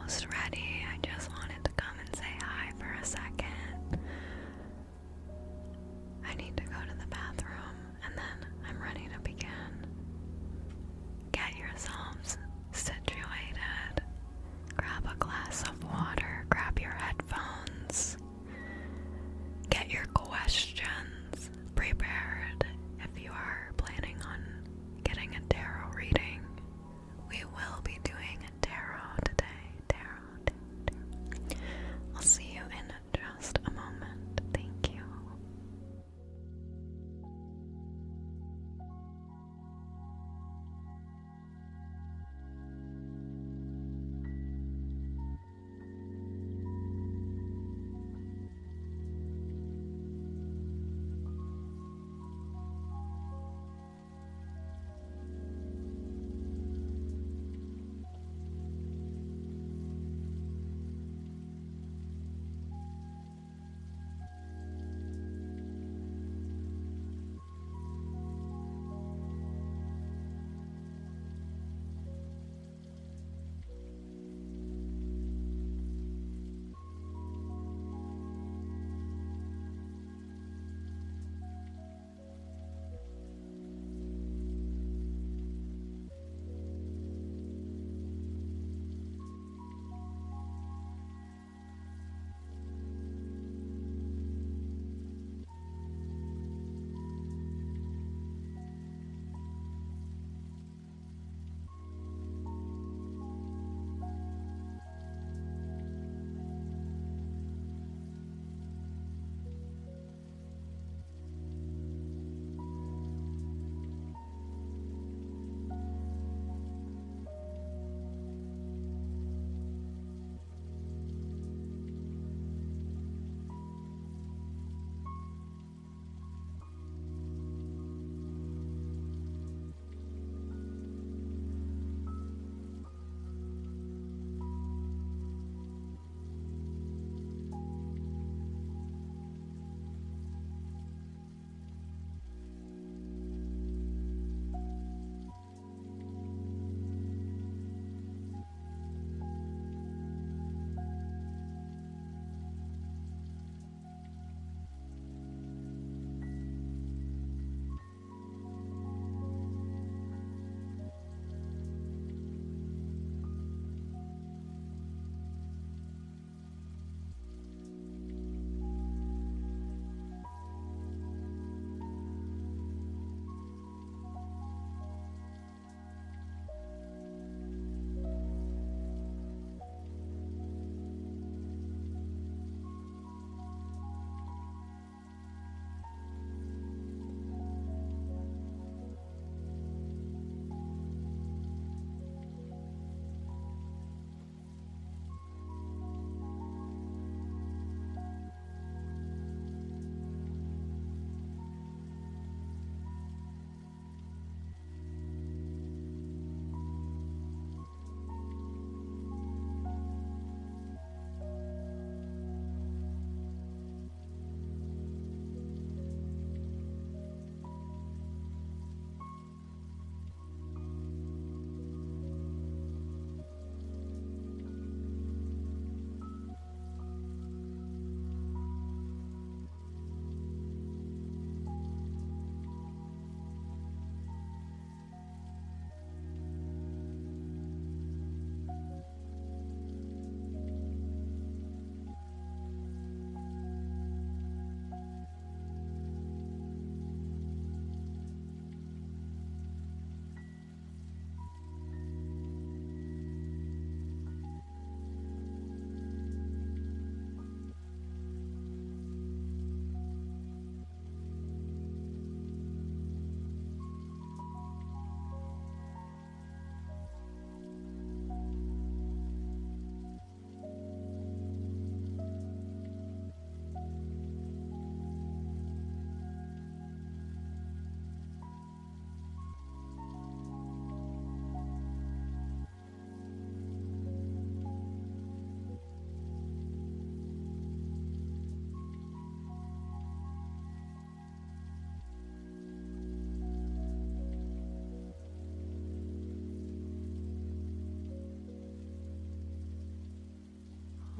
almost ready. I just wanted to come and say hi for a second. I need to go to the bathroom and then I'm ready to begin. Get yourselves situated. Grab a glass of water, grab your headphones. Get your questions prepared if you are planning on getting a tarot reading. We will be doing a tarot today. Tarot.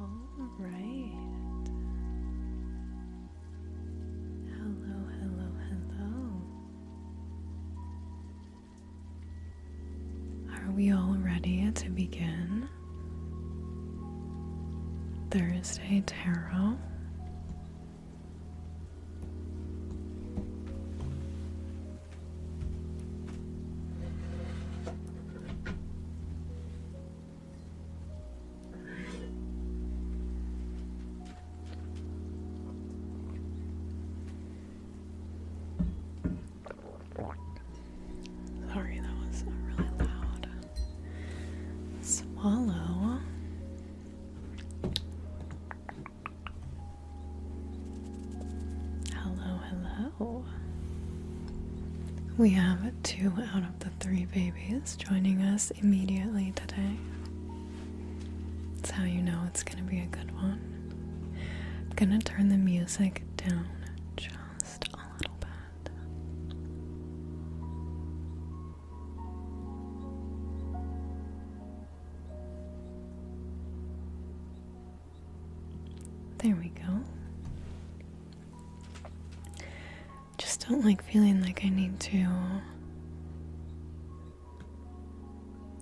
All right. Hello, hello, hello. Are we all ready to begin Thursday Tarot? Sorry, that was really loud. Swallow. Hello, hello. We have 2 out of the 3 babies joining us immediately today. That's how you know it's gonna be a good one. I'm gonna turn the music down just a little bit. There we go. Just don't like feeling like I need to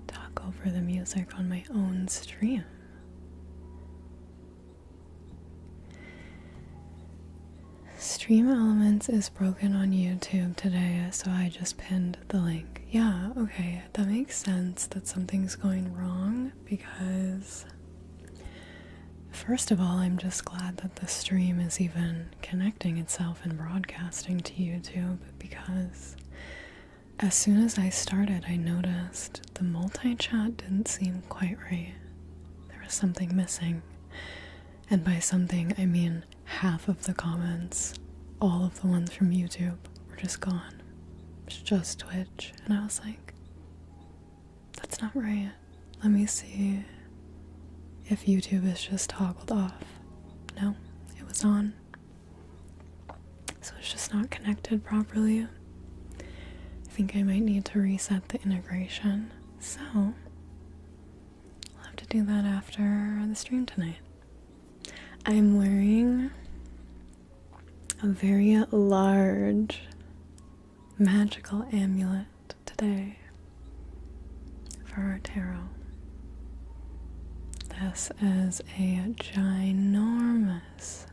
talk over the music on my own stream. Stream Elements is broken on YouTube today, so I just pinned the link. Yeah, okay, that makes sense that something's going wrong because first of all, I'm just glad that the stream is even connecting itself and broadcasting to YouTube, because as soon as I started, I noticed the multi-chat didn't seem quite right. There was something missing. And by something, I mean half of the comments, all of the ones from YouTube, were just gone. It's just Twitch. And I was like, that's not right. Let me see if YouTube is just toggled off. No, it was on. So it's just not connected properly. I think I might need to reset the integration. So I'll have to do that after the stream tonight. I'm wearing a very large magical amulet today for our tarot. This is a ginormous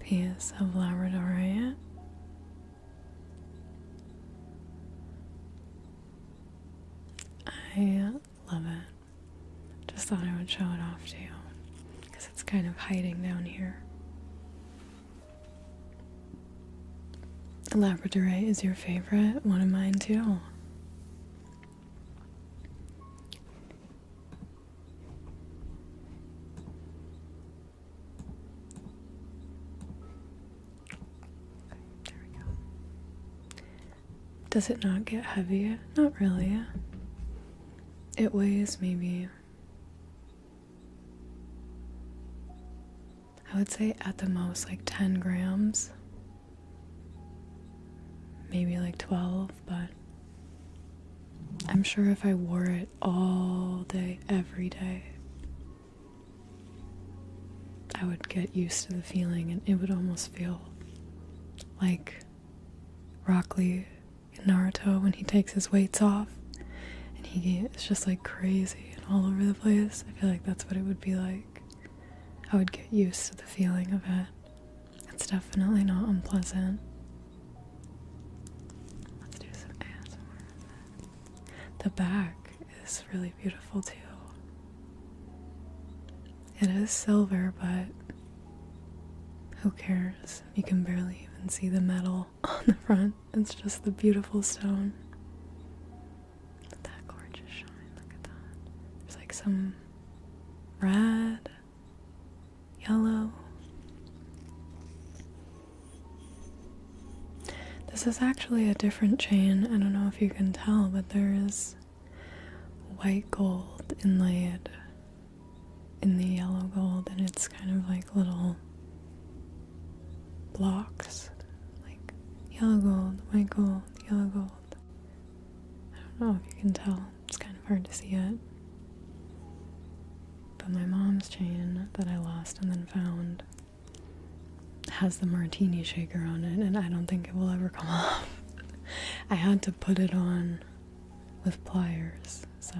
piece of labradorite. I love it. Just thought I would show it off to you because it's kind of hiding down here. Labradorite is your favorite? One of mine too. Does it not get heavy? Not really. It weighs maybe, I would say at the most like 10 grams. Maybe like 12, but I'm sure if I wore it all day, every day, I would get used to the feeling and it would almost feel like Rock Lee in Naruto when he takes his weights off and it's just like crazy and all over the place. I feel like that's what it would be like. I would get used to the feeling of it. It's definitely not unpleasant. Let's do some ASMR. The back is really beautiful too. It is silver, but who cares? You can barely even see the metal on the front. It's just the beautiful stone. That gorgeous shine, look at that. There's like some red, yellow. This is actually a different chain. I don't know if you can tell, but there is white gold inlaid in the yellow gold, and it's kind of like little blocks, like yellow gold, white gold, yellow gold. I don't know if you can tell, it's kind of hard to see it, but but my mom's chain that I lost and then found has the martini shaker on it, and I don't think it will ever come off. I had to put it on with pliers, so.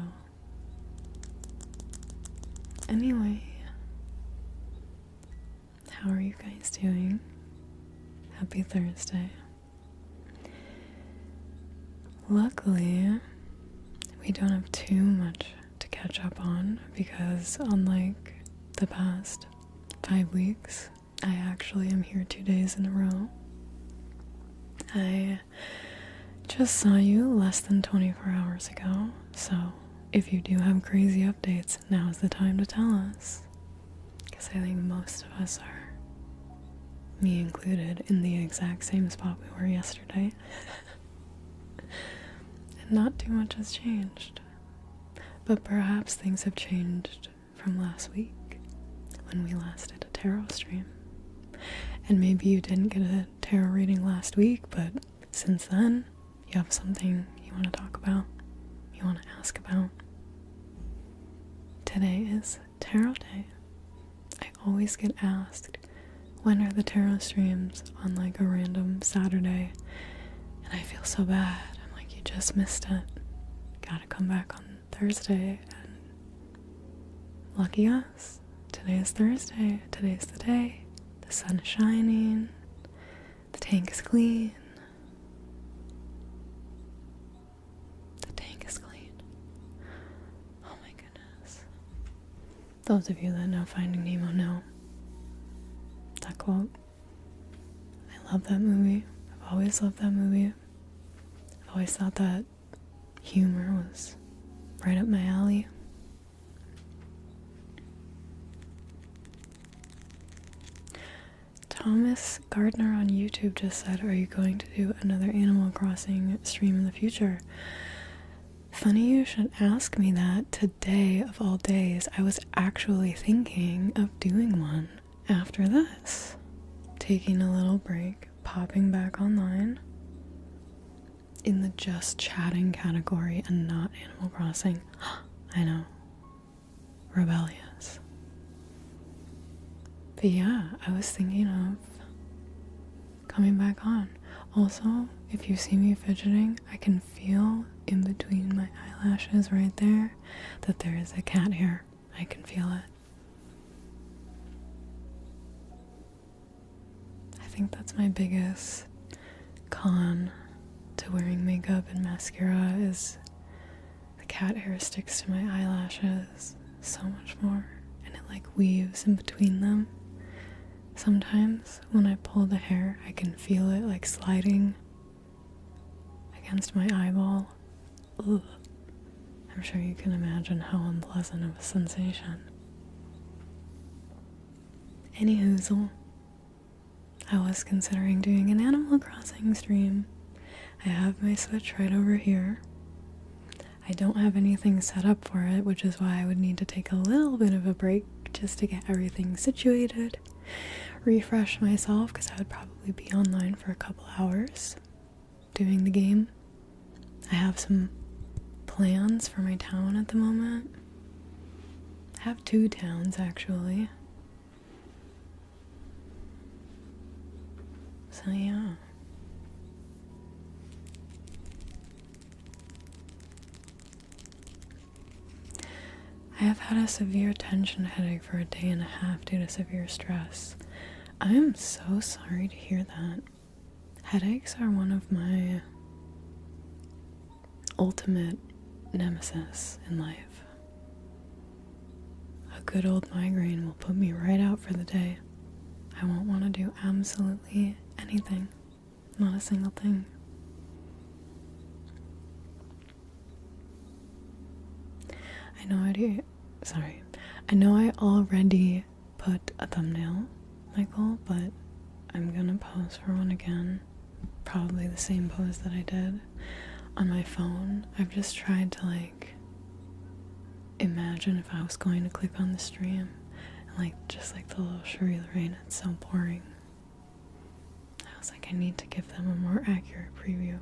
Anyway, how are you guys doing? Happy Thursday. Luckily, we don't have too much to catch up on because unlike the past 5 weeks, I actually am here 2 days in a row. I just saw you less than 24 hours ago, so if you do have crazy updates, now's the time to tell us. Because I think most of us are, me included, in the exact same spot we were yesterday. And not too much has changed. But perhaps things have changed from last week, when we last did a tarot stream. And maybe you didn't get a tarot reading last week, but since then, you have something you want to talk about, you want to ask about. Today is Tarot Day. I always get asked, when are the tarot streams on like a random Saturday? And I feel so bad. I'm like, you just missed it. Gotta come back on Thursday, and lucky us. Today is Thursday. Today's the day. The sun is shining. The tank is clean. The tank is clean. Oh my goodness. Those of you that know Finding Nemo know that quote. I love that movie. I've always loved that movie. I've always thought that humor was right up my alley. Thomas Gardner on YouTube just said, are you going to do another Animal Crossing stream in the future? Funny you should ask me that. Today, of all days, I was actually thinking of doing one after this. Taking a little break, popping back online in the just chatting category and not Animal Crossing. I know. Rebellious. But yeah, I was thinking of coming back on. Also, if you see me fidgeting, I can feel in between my eyelashes right there that there is a cat hair. I can feel it. I think that's my biggest con to wearing makeup and mascara is the cat hair sticks to my eyelashes so much more, and it like weaves in between them. Sometimes when I pull the hair, I can feel it like sliding against my eyeball. Ugh. I'm sure you can imagine how unpleasant of a sensation. Anyhoozle, I was considering doing an Animal Crossing stream. I have my Switch right over here. I don't have anything set up for it, which is why I would need to take a little bit of a break just to get everything situated. Refresh myself, because I would probably be online for a couple hours doing the game. I have some plans for my town at the moment. I have 2 towns actually. So yeah. I have had a severe tension headache for a day and a half due to severe stress. I am so sorry to hear that. Headaches are one of my ultimate nemesis in life. A good old migraine will put me right out for the day. I won't want to do absolutely anything. Not a single thing. I know I already put a thumbnail, Michael, but I'm gonna pose for one again. Probably the same pose that I did on my phone. I've just tried to imagine if I was going to click on the stream and just like the little Cherie rain, it's so boring. I was like, I need to give them a more accurate preview.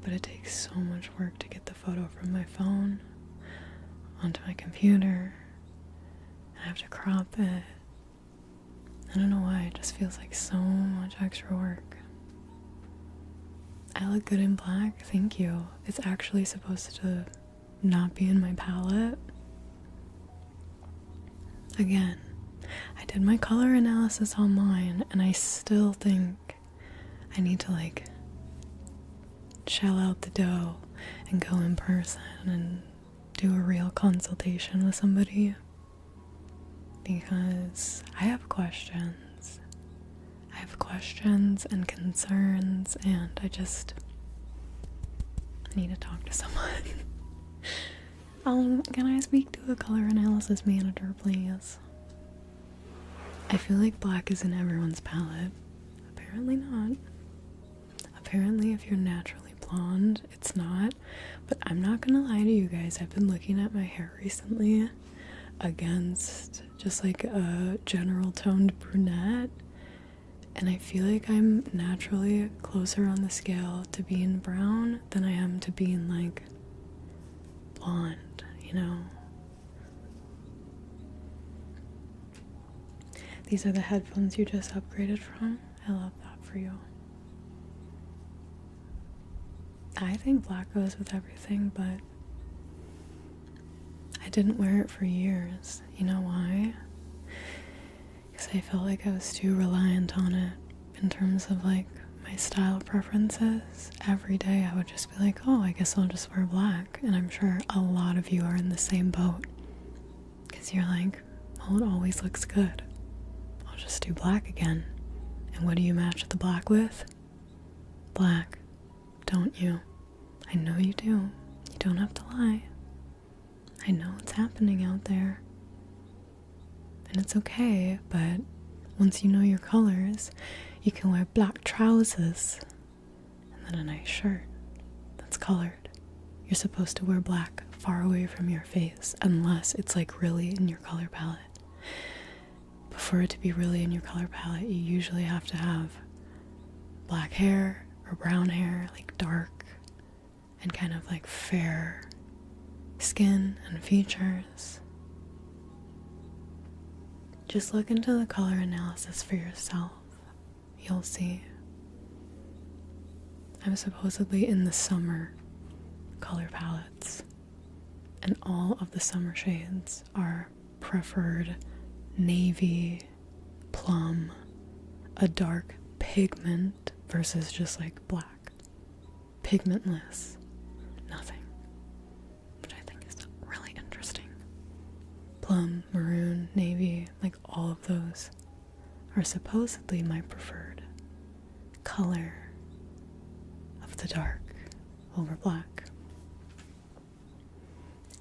But it takes so much work to get the photo from my phone onto my computer. I have to crop it. I don't know why, it just feels like so much extra work. I look good in black, thank you. It's actually supposed to not be in my palette. Again, I did my color analysis online, and I still think I need to like shell out the dough and go in person and do a real consultation with somebody, because I have questions. I have questions and concerns, and I need to talk to someone. Can I speak to a color analysis manager, please? I feel like black is in everyone's palette. Apparently not. Apparently if you're naturally blonde, it's not. But I'm not gonna lie to you guys, I've been looking at my hair recently against just like a general toned brunette, and I feel like I'm naturally closer on the scale to being brown than I am to being like blonde, you know? These are the headphones you just upgraded from. I love that for you. I think black goes with everything, but I didn't wear it for years. You know why? Because I felt like I was too reliant on it in terms of like my style preferences. Every day I would just be like, oh, I guess I'll just wear black. And I'm sure a lot of you are in the same boat. Because you're like, well, it always looks good. I'll just do black again. And what do you match the black with? Black. Don't you? I know you do. You don't have to lie. I know it's happening out there. And it's okay, but once you know your colors, you can wear black trousers and then a nice shirt that's colored. You're supposed to wear black far away from your face unless it's like really in your color palette. But for it to be really in your color palette, you usually have to have black hair or brown hair, like dark and kind of like fair skin and features. Just look into the color analysis for yourself. You'll see. I'm supposedly in the summer color palettes, and all of the summer shades are preferred navy, plum, a dark pigment versus just like black. Pigmentless. Nothing. Which I think is really interesting. Plum, maroon, navy, like all of those are supposedly my preferred color of the dark over black.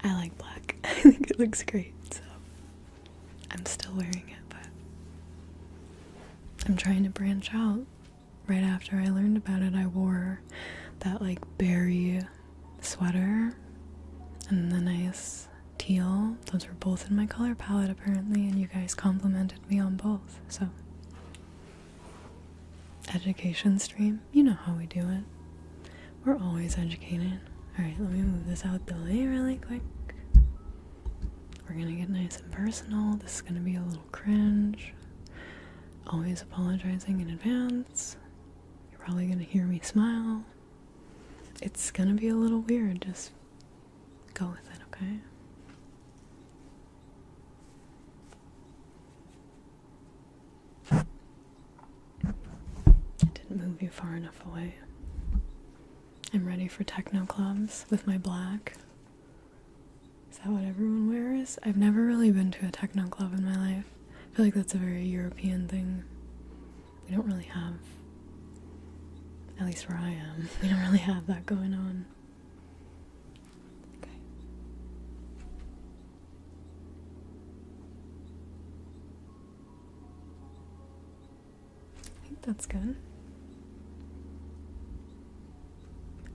I like black. I think it looks great, so I'm still wearing it, but I'm trying to branch out. Right after I learned about it, I wore that like berry sweater and the nice teal. Those were both in my color palette apparently, and you guys complimented me on both, so education stream, you know how we do it. We're always educating. Alright, let me move this out the way really quick. We're gonna get nice and personal. This is gonna be a little cringe. Always apologizing in advance. You're probably gonna hear me smile. It's gonna be a little weird, just go with it, okay? I didn't move you far enough away. I'm ready for techno clubs with my black. Is that what everyone wears? I've never really been to a techno club in my life. I feel like that's a very European thing. We don't really have, at least where I am, we don't really have that going on. Okay. I think that's good.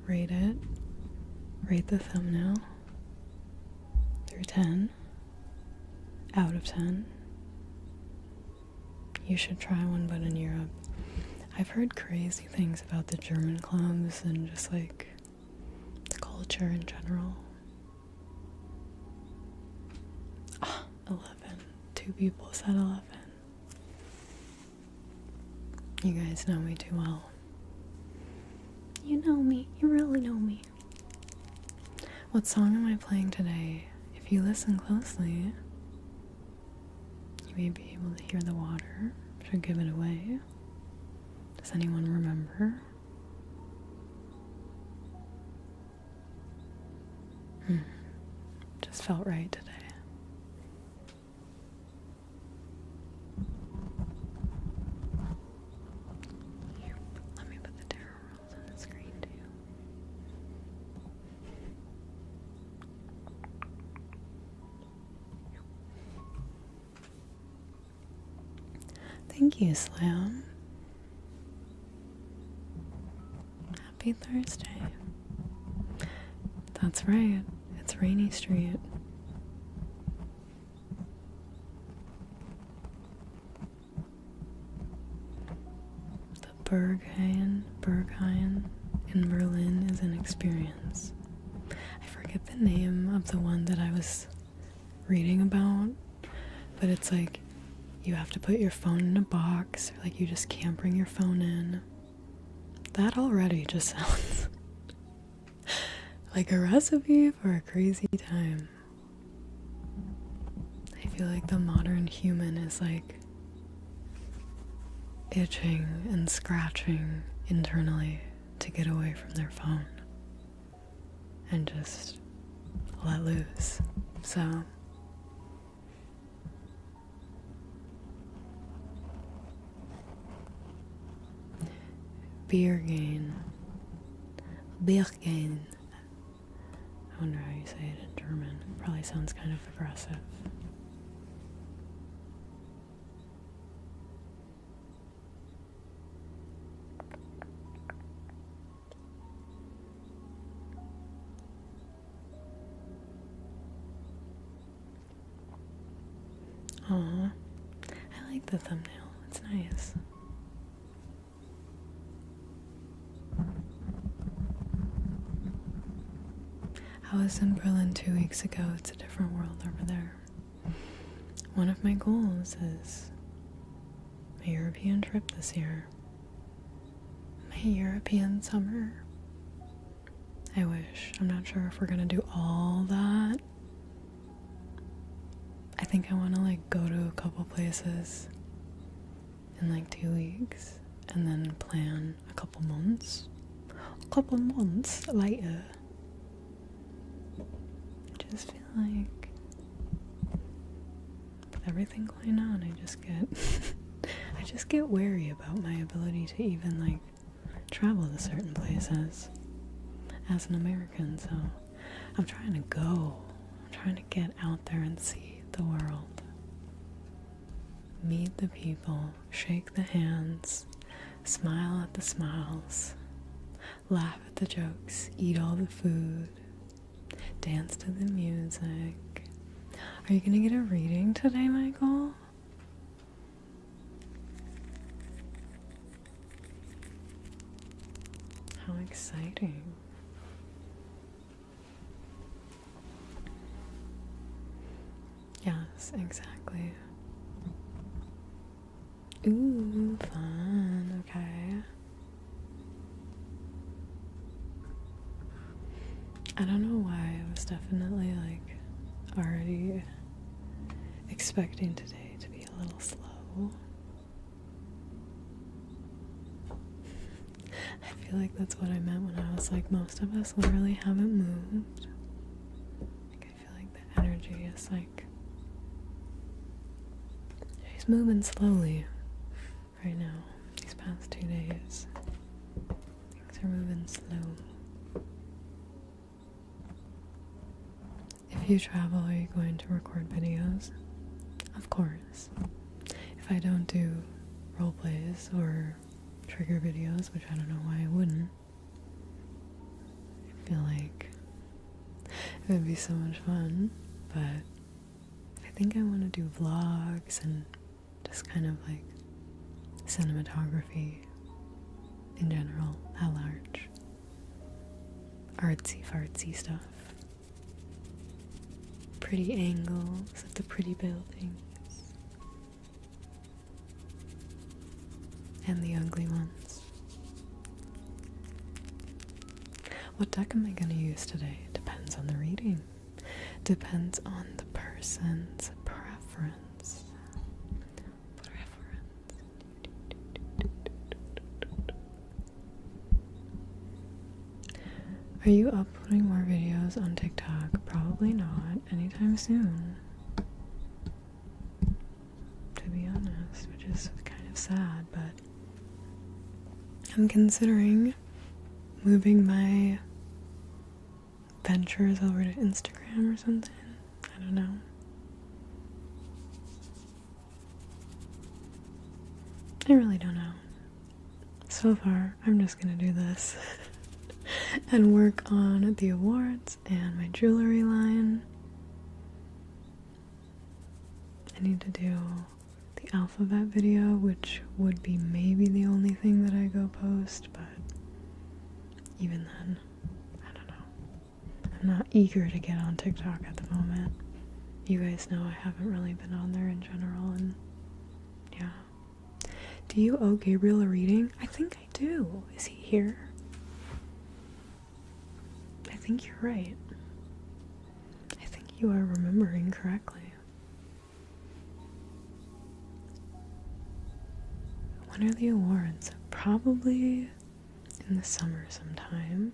Rate it. Rate the thumbnail. Through 10. Out of 10. You should try one, but in Europe. I've heard crazy things about the German clubs and just like the culture in general. 11. 2 people said 11. You guys know me too well. You know me. You really know me. What song am I playing today? If you listen closely, you may be able to hear the water. Should give it away. Does anyone remember? Just felt right today. Let me put the tarot rolls on the screen too. Thank you, Slam. Happy Thursday. That's right, it's Rainy Street. The Berghain in Berlin is an experience. I forget the name of the one that I was reading about, but it's like you have to put your phone in a box, or like you just can't bring your phone in. That already just sounds like a recipe for a crazy time. I feel like the modern human is like itching and scratching internally to get away from their phone and just let loose. So Biergain. I wonder how you say it in German. It probably sounds kind of aggressive. Aw, I like the thumbnail. It's nice. I was in Berlin 2 weeks ago. It's a different world over there. One of my goals is my European trip this year. My European summer. I wish. I'm not sure if we're gonna do all that. I think I want to like go to a couple places in like 2 weeks and then plan a couple months later. I just feel like with everything going on, I just get wary about my ability to even like travel to certain places as an American. So I'm trying to go. I'm trying to get out there and see the world. Meet the people, shake the hands, smile at the smiles, laugh at the jokes, eat all the food, dance to the music. Are you gonna get a reading today, Michael? How exciting. Yes, exactly. Ooh, fun. Okay. I don't know why I was definitely like already expecting today to be a little slow. I feel like that's what I meant when I was like, most of us literally haven't moved. Like, I feel like the energy is like, she's moving slowly right now. These past 2 days, things are moving slow. If you travel, are you going to record videos? Of course. If I don't do role plays or trigger videos, which I don't know why I wouldn't, I feel like it would be so much fun, but I think I want to do vlogs and just kind of like cinematography in general at large. Artsy fartsy stuff. pretty angles of the pretty buildings and the ugly ones. What deck am I going to use today? Depends on the reading. Depends on the person's preference. Are you uploading more videos on TikTok? Probably not anytime soon, to be honest, which is kind of sad, but I'm considering moving my ventures over to Instagram or something. I don't know. I really don't know. So far, I'm just gonna do this and work on the awards and my jewelry line. I need to do the alphabet video, which would be maybe the only thing that I go post, but even then, I don't know. I'm not eager to get on TikTok at the moment. You guys know I haven't really been on there in general, and yeah. Do you owe Gabriel a reading? I think I do. Is he here? I think you're right. I think you are remembering correctly. When are the awards? Probably in the summer sometime.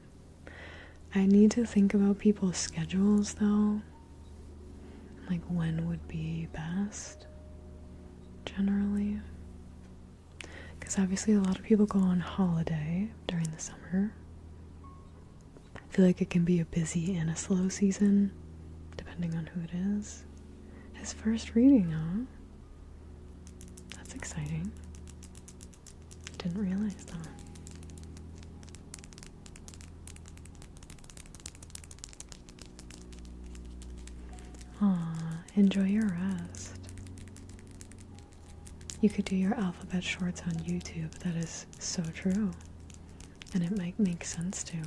I need to think about people's schedules though. Like when would be best, generally. Because obviously a lot of people go on holiday during the summer. I feel like it can be a busy and a slow season, depending on who it is. His first reading, huh? That's exciting. Didn't realize that. Aw, enjoy your rest. You could do your alphabet shorts on YouTube. That is so true. And it might make sense too.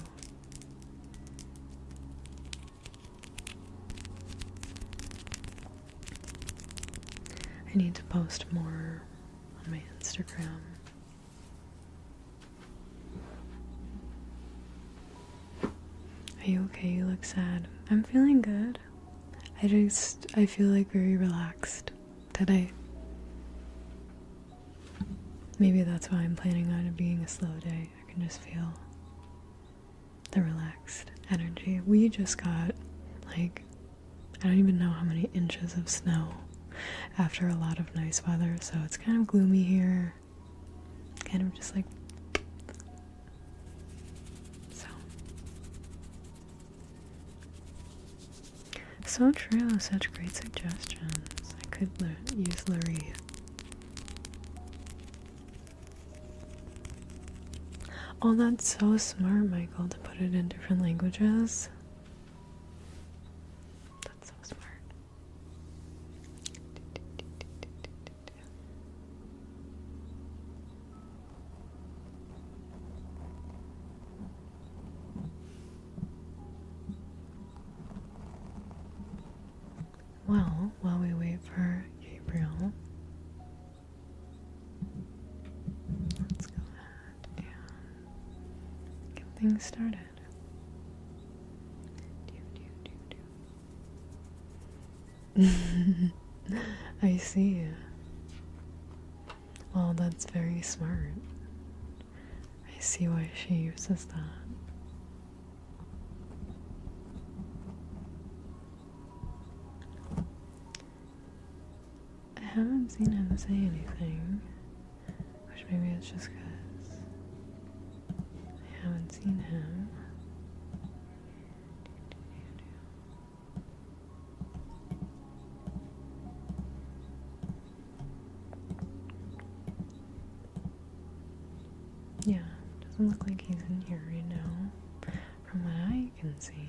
I need to post more on my Instagram. Are you okay? You look sad. I'm feeling good. I feel like very relaxed today. Maybe that's why I'm planning on it being a slow day. I can just feel the relaxed energy. We just got, like, I don't even know how many inches of snow after a lot of nice weather, so it's kind of gloomy here. Kind of just like, so true, such great suggestions. I could use Larry. Oh, that's so smart, Michael, to put it in different languages. That's so smart. Well, while we wait for Gabriel, let's go ahead and get things started. I see. Well, that's very smart. I see why she uses that. I haven't seen him say anything, which maybe it's just because I haven't seen him. Yeah, doesn't look like he's in here right now, from what I can see.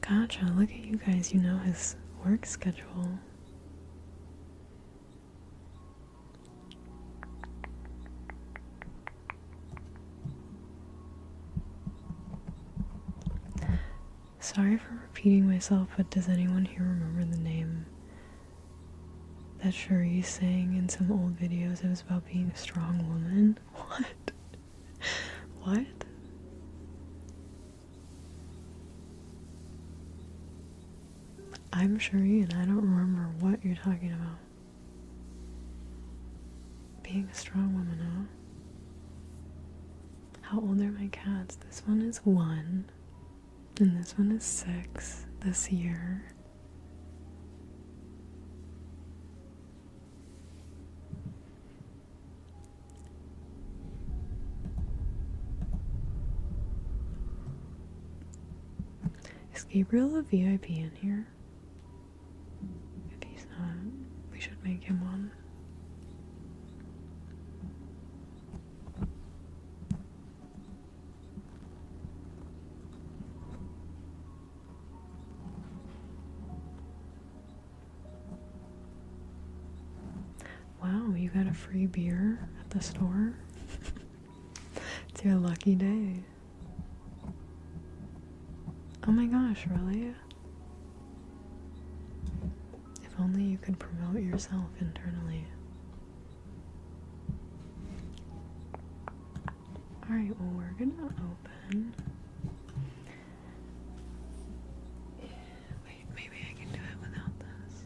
Gotcha, look at you guys, you know his work schedule. Sorry for repeating myself, but does anyone here remember the name that Cherie sang in some old videos? It was about being a strong woman. What? What? I'm Cherie and I don't remember what you're talking about. Being a strong woman, huh? How old are my cats? This one is 1, and this one is 6 this year. Is Gabriel a VIP in here? If he's not, we should make him one. Wow, you got a free beer at the store? It's your lucky day. Oh my gosh, really? If only you could promote yourself internally. Alright, well, we're gonna open. Wait, maybe I can do it without this.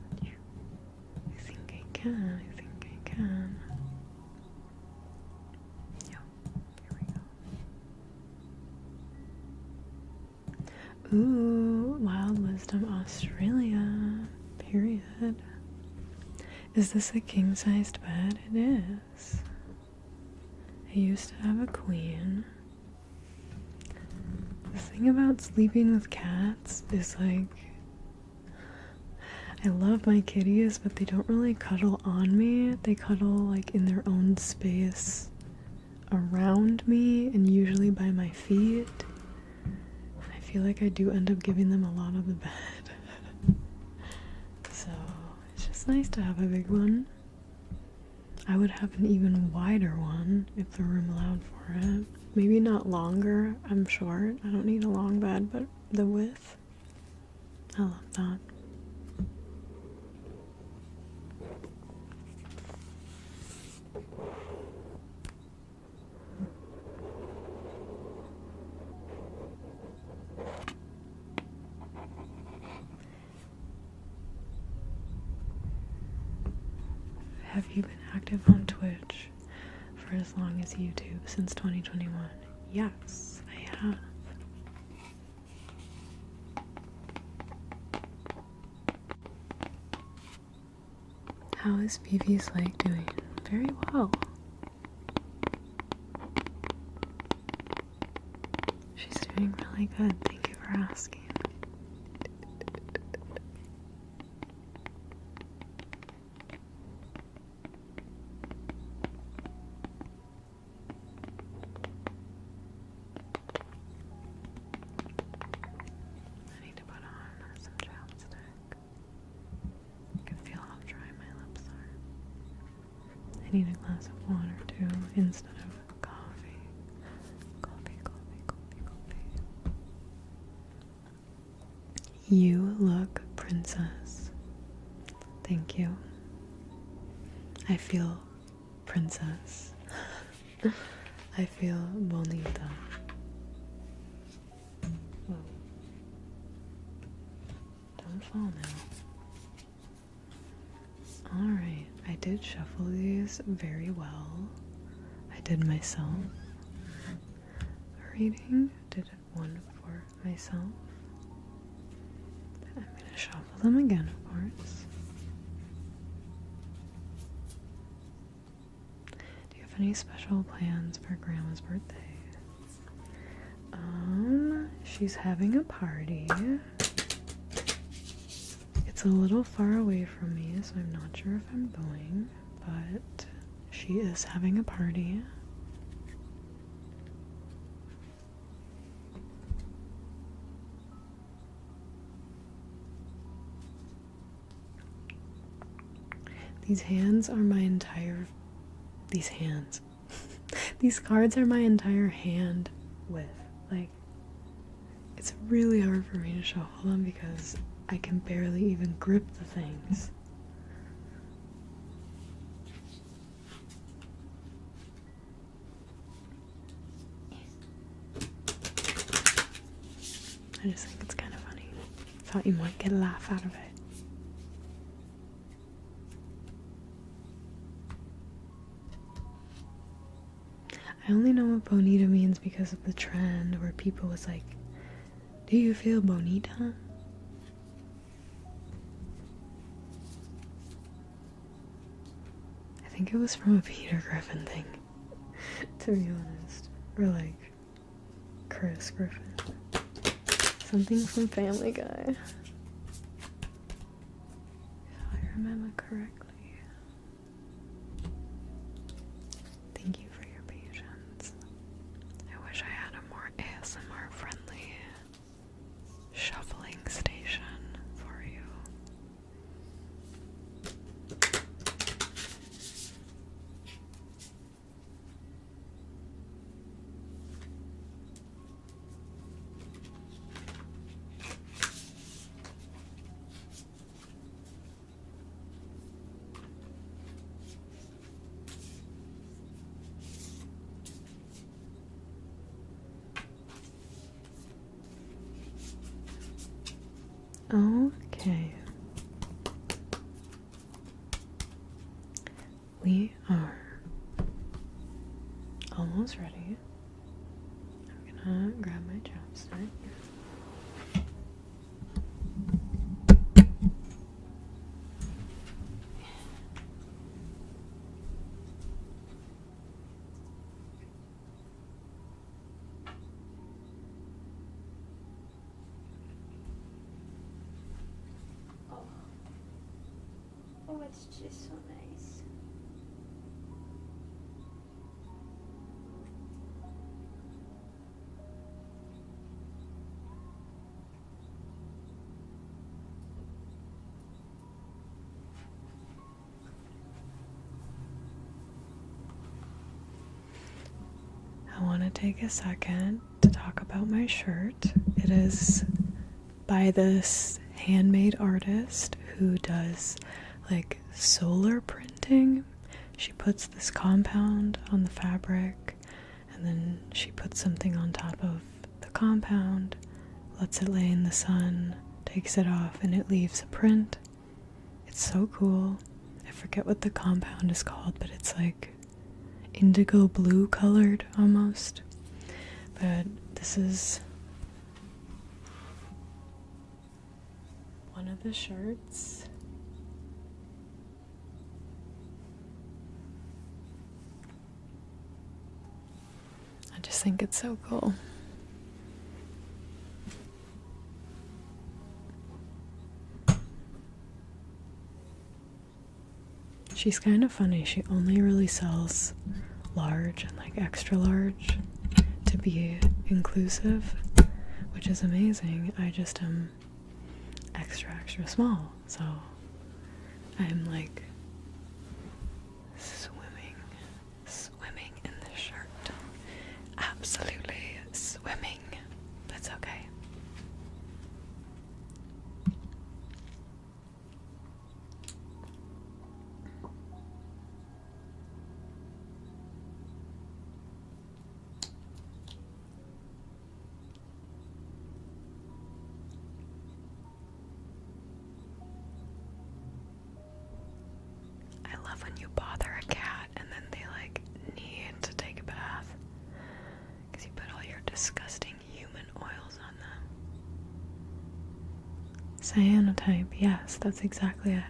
I think I can. Yeah, here we go. Ooh, Wild Wisdom Australia. Period. Is this a king-sized bed? It is. I used to have a queen. The thing about sleeping with cats is like, I love my kitties, but they don't really cuddle on me. They cuddle like in their own space around me and usually by my feet. And I feel like I do end up giving them a lot of the bed. So it's just nice to have a big one. I would have an even wider one if the room allowed for it. Maybe not longer. I'm short. I don't need a long bed, but the width. I love that. Have you been active on Twitch for as long as YouTube, since 2021? Yes, I have. How is Vivi's leg doing? Very well. She's doing really good. Thank you for asking. I need a glass of water too, instead of coffee. Coffee. You look princess. Thank you. I feel princess. I feel bonita. Whoa. Don't fall now. Alright, I did shuffle these very well. I did myself a reading, did one for myself. I'm gonna shuffle them again, of course. Do you have any special plans for Grandma's birthday? She's having a party. It's a little far away from me, so I'm not sure if I'm going, but she is having a party. These hands are my entire... These hands. These cards are my entire hand width. Like, It's really hard for me to shuffle them because I can barely even grip the things. I just think it's kind of funny. Thought you might get a laugh out of it. I only know what bonita means because of the trend where people was like, do you feel bonita? I think it was from a Peter Griffin thing, to be honest. Or like Chris Griffin. Something from Family Guy. If I remember correctly. Thank you for your patience. I wish I had a more ASMR friendly shuffling station for you. Okay. We are almost ready. I'm gonna grab my chapstick. Oh, it's just so nice. I want to take a second to talk about my shirt. It is by this handmade artist who does like solar printing. She puts this compound on the fabric and then she puts something on top of the compound, lets it lay in the sun, takes it off, and it leaves a print. It's so cool. I forget what the compound is called, but it's like indigo blue colored almost. But this is one of the shirts. I just think it's so cool. She's kind of funny. She only really sells large and like extra large to be inclusive, which is amazing. I just am extra small, so I'm like swimming in this shirt. Absolutely swimming. That's okay. I love when you bother a cat and then they like need to take a bath because you put all your disgusting human oils on them. Cyanotype, yes, that's exactly it.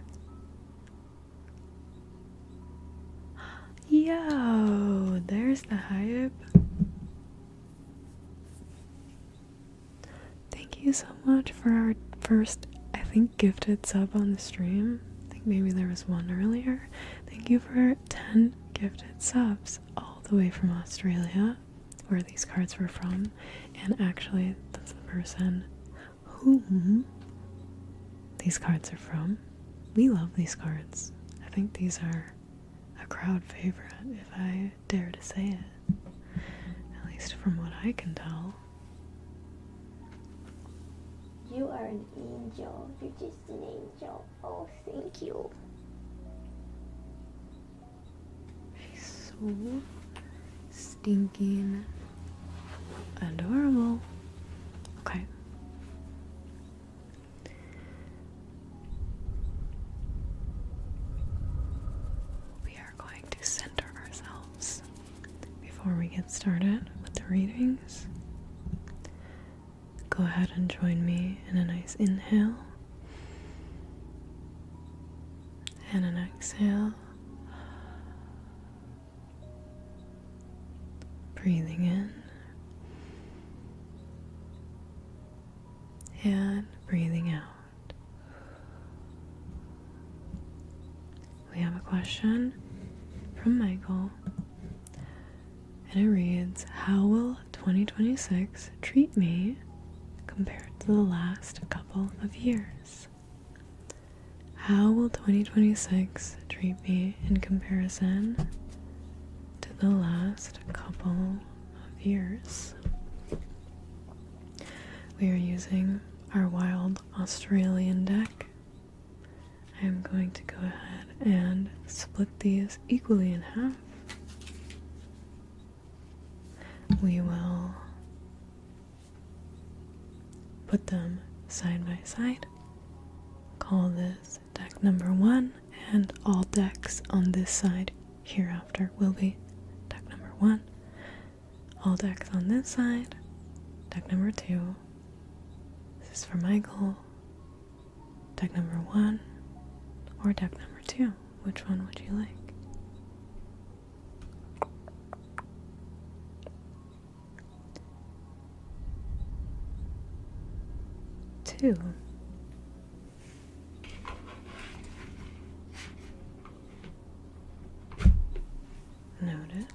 Yo, there's the hype. Thank you so much for our first, I think, gifted sub on the stream. I think maybe there was one earlier. Thank you for 10 gifted subs all the way from Australia, where these cards were from. And actually, that's the person whom these cards are from. We love these cards. I think these are a crowd favorite, if I dare to say it. At least from what I can tell. You are an angel. You're just an angel. Oh, thank you. So stinking adorable. Okay. We are going to center ourselves before we get started with the readings. Go ahead and join me in a nice inhale and an exhale. Breathing in and breathing out. We have a question from Michael, and it reads, how will 2026 treat me compared to the last couple of years? How will 2026 treat me in comparison to the last couple of years? We are using our wild Australian deck. I am going to go ahead and split these equally in half. We will put them side by side. Call this deck number 1, and all decks on this side hereafter will be deck number 1. All decks on this side, deck number 2. This is for Michael. Deck number 1 or deck number 2. Which one would you like? Two. Noted.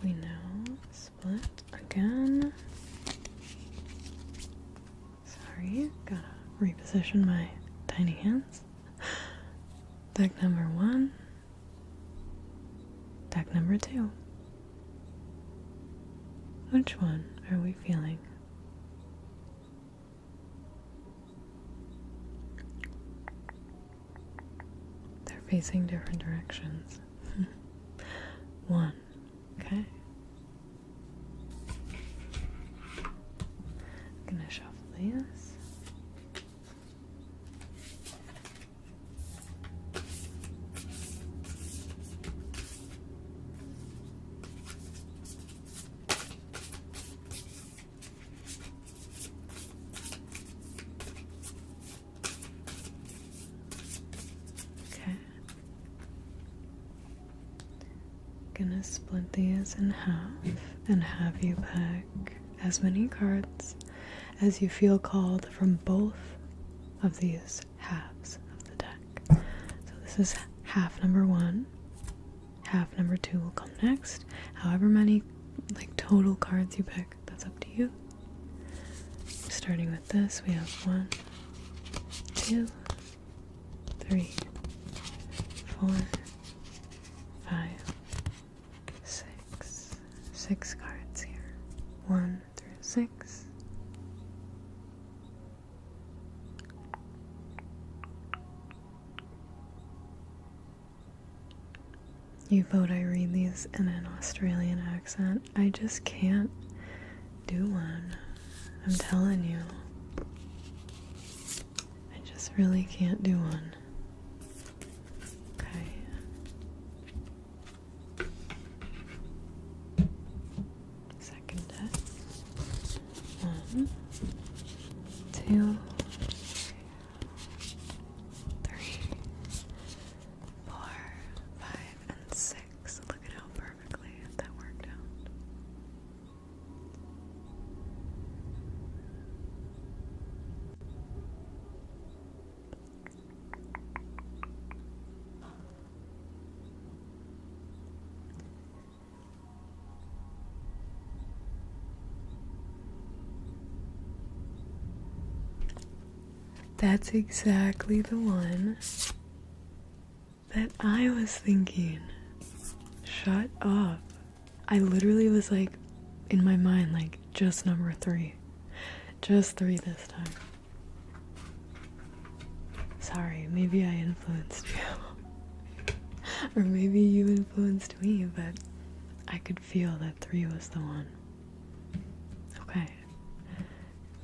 We now split again. Sorry, gotta reposition my tiny hands. Deck number 1. Deck number 2. Which one are we feeling? They're facing different directions. 1. Okay. I'm gonna shuffle these. Gonna split these in half and have you pick as many cards as you feel called from both of these halves of the deck. So this is half number 1. Half number 2 will come next. However many total cards you pick, that's up to you. Starting with this, we have 1, 2, 3, 4, 5, 6 cards here. 1 through 6. You vote I read these in an Australian accent. I just can't do one. I'm telling you. I just really can't do one. Okay. Second deck. 1, 2, 3, 4, 5, and 6. Look at how perfectly that worked out. That's exactly the one that I was thinking. Shut up. I literally was like, in my mind, like, just number 3. Just 3 this time. Sorry, maybe I influenced you. Or maybe you influenced me, but I could feel that 3 was the one. Okay.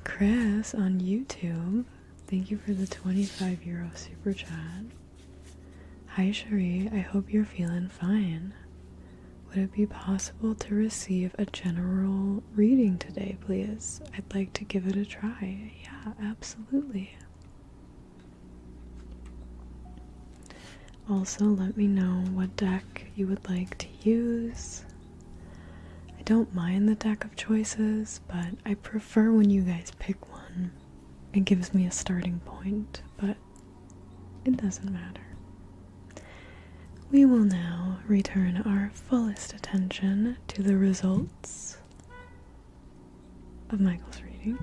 Chris on YouTube, thank you for the €25 super chat. Hi Cherie, I hope you're feeling fine. Would it be possible to receive a general reading today, please? I'd like to give it a try. Yeah, absolutely. Also, let me know what deck you would like to use. I don't mind the deck of choices, but I prefer when you guys pick one. It gives me a starting point, but it doesn't matter. We will now return our fullest attention to the results of Michael's reading.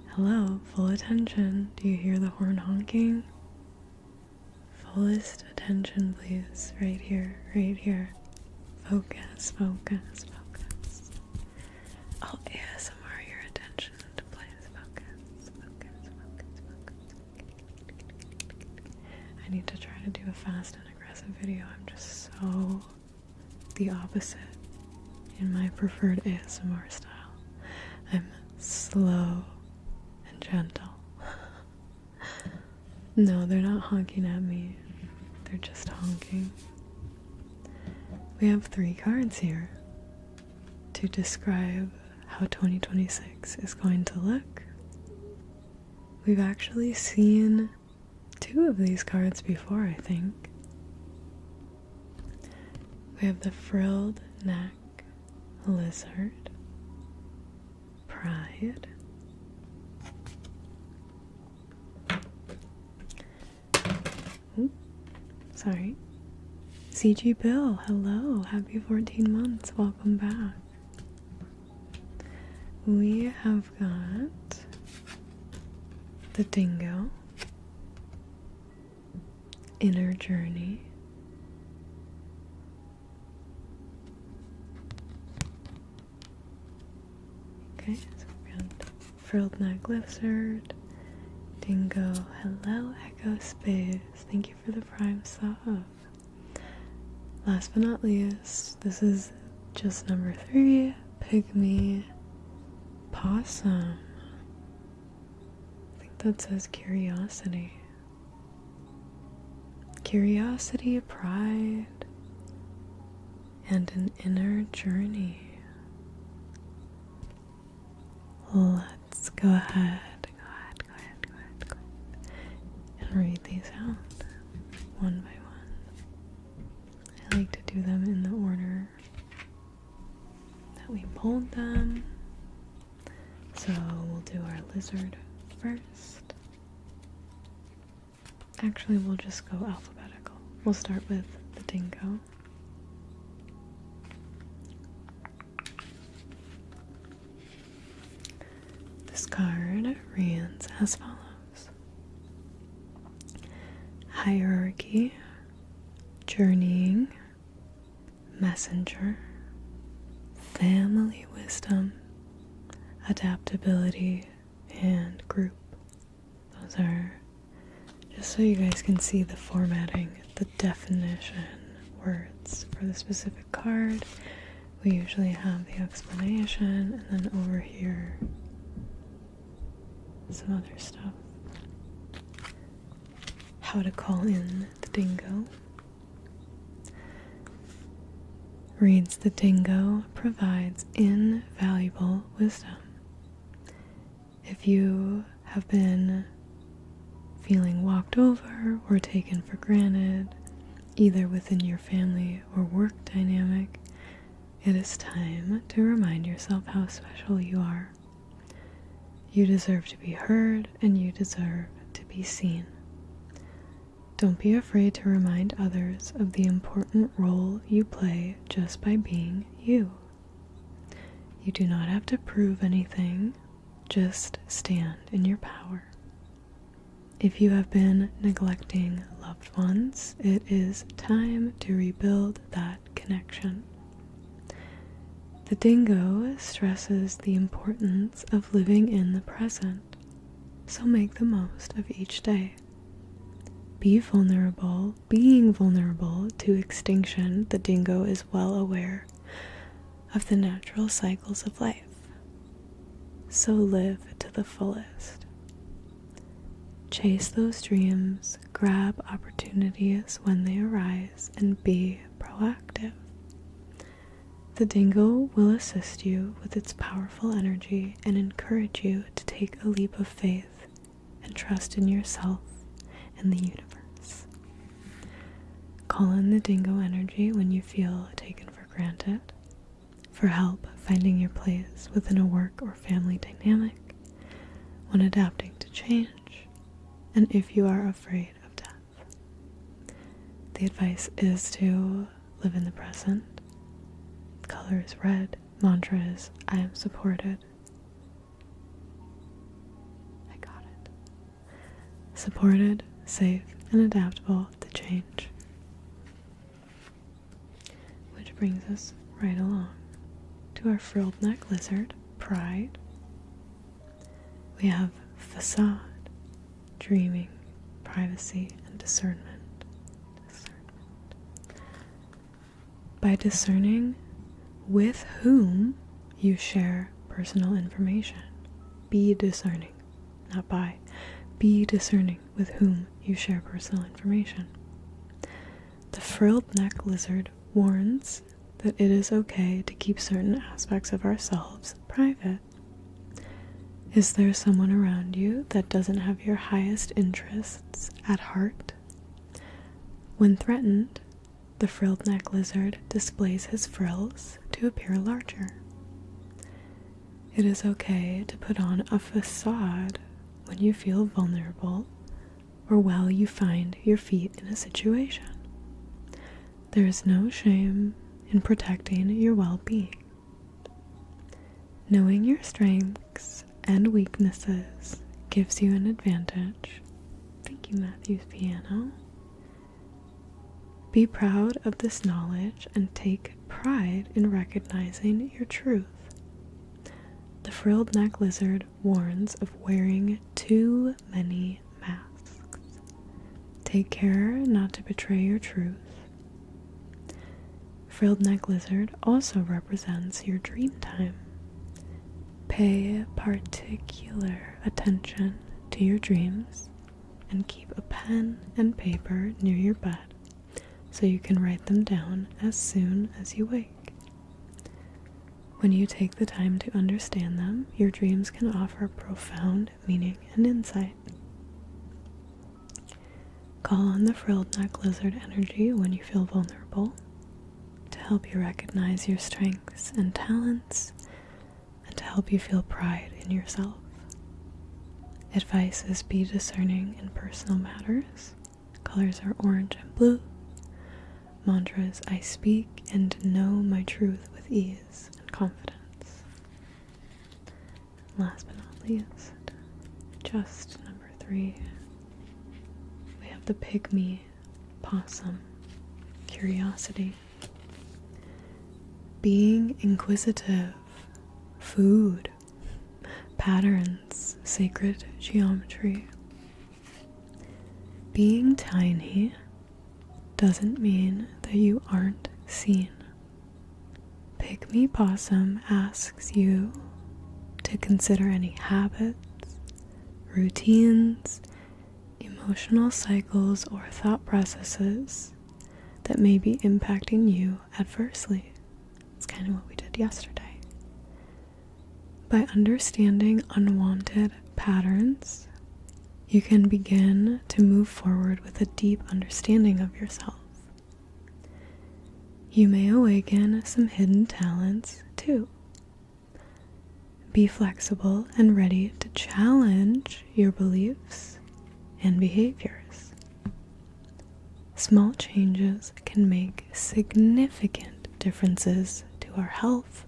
Hello, full attention. Do you hear the horn honking? Fullest attention, please. Right here, right here. Focus, focus, focus. I'll ASMR your attention to please focus, focus, focus, focus. I need to try to do a fast and aggressive video. I'm just so the opposite in my preferred ASMR style. I'm slow and gentle. No, they're not honking at me. They're just honking. We have 3 cards here to describe how 2026 is going to look. We've actually seen 2 of these cards before, I think. We have the frilled neck lizard, pride, sorry, CG Bill, hello, happy 14 months, welcome back. We have got the dingo, inner journey, okay, so we've got frilled neck lizard, dingo, hello, echo space, thank you for the prime sub. Last but not least, this is just number 3, pygmy possum. I think that says curiosity. Curiosity, pride, and an inner journey. Let's go ahead, and read these out one by one. I like to do them in the order that we pulled them. So we'll do our lizard first. Actually, we'll just go alphabetical. We'll start with the dingo. This card reads as follows: hierarchy, journeying, messenger, family wisdom, adaptability, and group. Those are, just so you guys can see the formatting, the definition words for the specific card. We usually have the explanation, and then over here some other stuff. How to call in the dingo. Reads, the dingo provides invaluable wisdom. If you have been feeling walked over or taken for granted, either within your family or work dynamic, it is time to remind yourself how special you are. You deserve to be heard, and you deserve to be seen. Don't be afraid to remind others of the important role you play just by being you. You do not have to prove anything, just stand in your power. If you have been neglecting loved ones, it is time to rebuild that connection. The dingo stresses the importance of living in the present, so make the most of each day. Be vulnerable. Being vulnerable to extinction, the dingo is well aware of the natural cycles of life. So live to the fullest. Chase those dreams, grab opportunities when they arise, and be proactive. The dingo will assist you with its powerful energy and encourage you to take a leap of faith and trust in yourself and the universe. Call in the dingo energy when you feel taken for granted, for help finding your place within a work or family dynamic, when adapting to change, and if you are afraid of death. The advice is to live in the present. The color is red. Mantra is, I am supported. I got it. Supported, safe, and adaptable to change. Which brings us right along to our frilled neck lizard, Pride. We have Facade, dreaming, privacy, and discernment. By discerning with whom you share personal information. Be discerning, not by. Be discerning with whom you share personal information. The frilled neck lizard warns that it is okay to keep certain aspects of ourselves private. Is there someone around you that doesn't have your highest interests at heart? When threatened, the frilled neck lizard displays his frills to appear larger. It is okay to put on a facade when you feel vulnerable or while you find your feet in a situation. There is no shame in protecting your well-being. Knowing your strengths and weaknesses gives you an advantage. Thank you, Matthew's piano. Be proud of this knowledge and take pride in recognizing your truth. The frilled neck lizard warns of wearing too many masks. Take care not to betray your truth. Frilled neck lizard also represents your dream time. Pay particular attention to your dreams and keep a pen and paper near your bed so you can write them down as soon as you wake. When you take the time to understand them, your dreams can offer profound meaning and insight. Call on the frilled neck lizard energy when you feel vulnerable to help you recognize your strengths and talents and to help you feel pride in yourself. Advice is be discerning in personal matters. Colors are orange and blue. Mantra is I speak and know my truth with ease and confidence. Last but not least, just number 3, we have the pygmy possum, curiosity. Being inquisitive, food, patterns, sacred geometry. Being tiny doesn't mean that you aren't seen. Pygmy possum asks you to consider any habits, routines, emotional cycles, or thought processes that may be impacting you adversely. It's kind of what we did yesterday. By understanding unwanted patterns, you can begin to move forward with a deep understanding of yourself. You may awaken some hidden talents too. Be flexible and ready to challenge your beliefs and behaviors. Small changes can make significant differences to our health,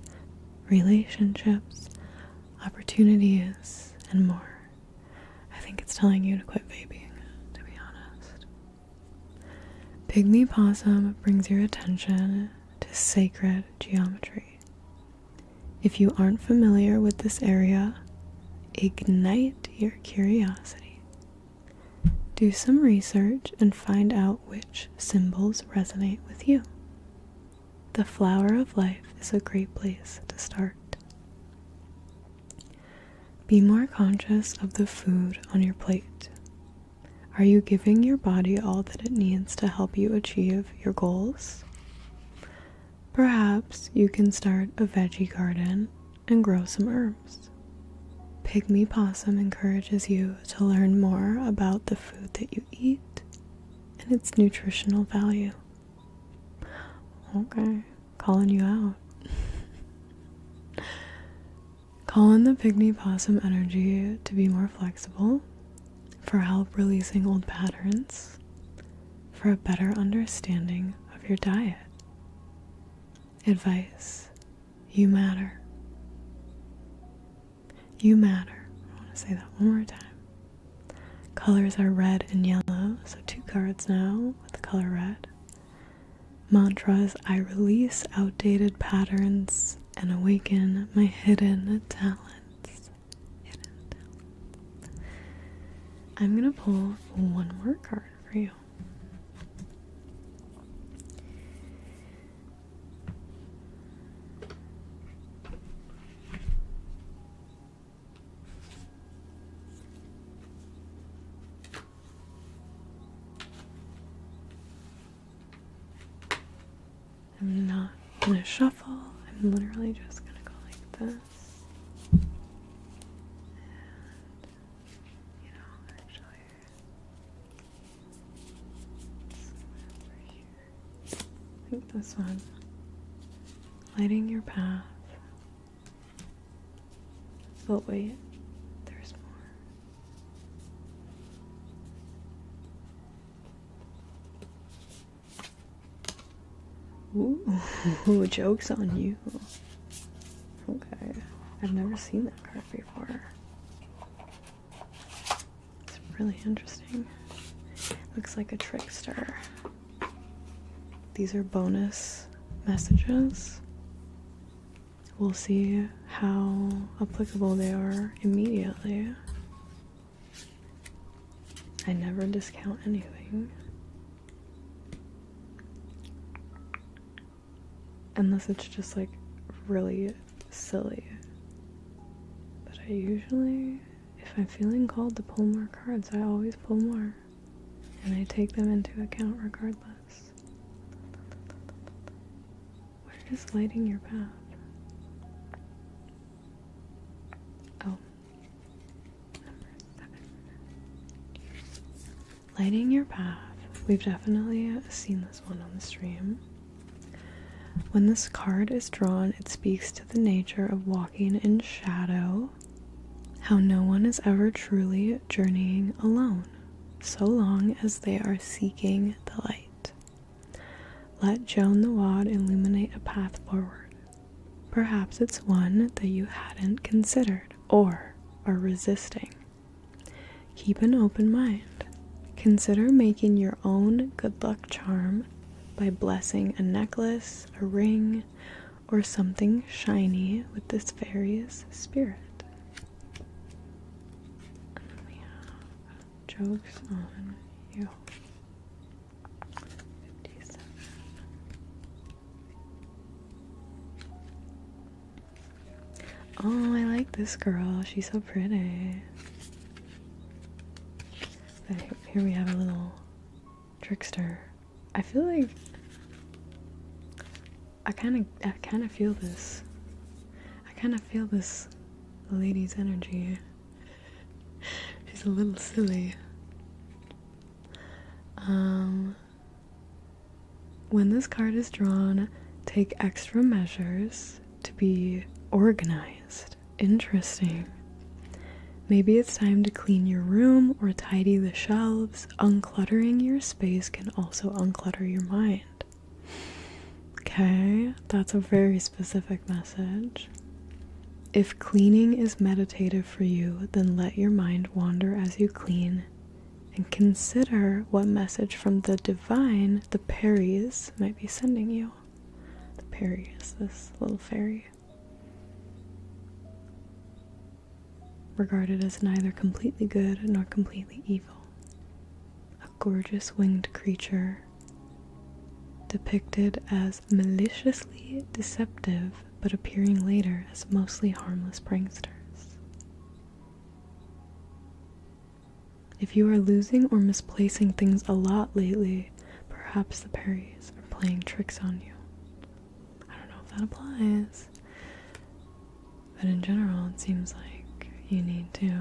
relationships, opportunities, and more. I think it's telling you to quit vaping, to be honest. Pygmy possum brings your attention to sacred geometry. If you aren't familiar with this area, ignite your curiosity. Do some research and find out which symbols resonate with you. The flower of life is a great place to start. Be more conscious of the food on your plate. Are you giving your body all that it needs to help you achieve your goals? Perhaps you can start a veggie garden and grow some herbs. Pygmy Possum encourages you to learn more about the food that you eat and its nutritional value. Okay, calling you out. Call in the Pygmy Possum energy to be more flexible, for help releasing old patterns, for a better understanding of your diet. Advice: you matter. You matter. I want to say that one more time. Colors are red and yellow, so 2 cards now with the color red. Mantras: I release outdated patterns and awaken my hidden talents. I'm gonna pull one more card for you. I'm not gonna shuffle, I'm literally just gonna go like this. And, you know, actually, over here. I think this one. Lighting your path. But wait, there's more. Ooh, joke's on you. Okay, I've never seen that card before. It's really interesting. Looks like a trickster. These are bonus messages. We'll see how applicable they are immediately. I never discount anything. Unless it's just like really silly. But I usually, if I'm feeling called to pull more cards, I always pull more. And I take them into account regardless. Where is lighting your path? Oh. Number 7. Lighting your path. We've definitely seen this one on the stream. When this card is drawn, it speaks to the nature of walking in shadow, how no one is ever truly journeying alone, so long as they are seeking the light. Let Joan the Wad illuminate a path forward. Perhaps it's one that you hadn't considered or are resisting. Keep an open mind. Consider making your own good luck charm by blessing a necklace, a ring, or something shiny with this fairy's spirit. And then we have jokes on you. 57. Oh, I like this girl. She's so pretty. But here we have a little trickster. I feel like I kind of feel this. I kind of feel this lady's energy. She's a little silly. When this card is drawn, take extra measures to be organized. Interesting. Maybe it's time to clean your room or tidy the shelves. Uncluttering your space can also unclutter your mind. Okay, that's a very specific message. If cleaning is meditative for you, then let your mind wander as you clean and consider what message from the divine the Peries might be sending you. The Peri is this little fairy, regarded as neither completely good nor completely evil. A gorgeous winged creature depicted as maliciously deceptive, but appearing later as mostly harmless pranksters. If you are losing or misplacing things a lot lately, perhaps the Peries are playing tricks on you. I don't know if that applies, but in general it seems like you need to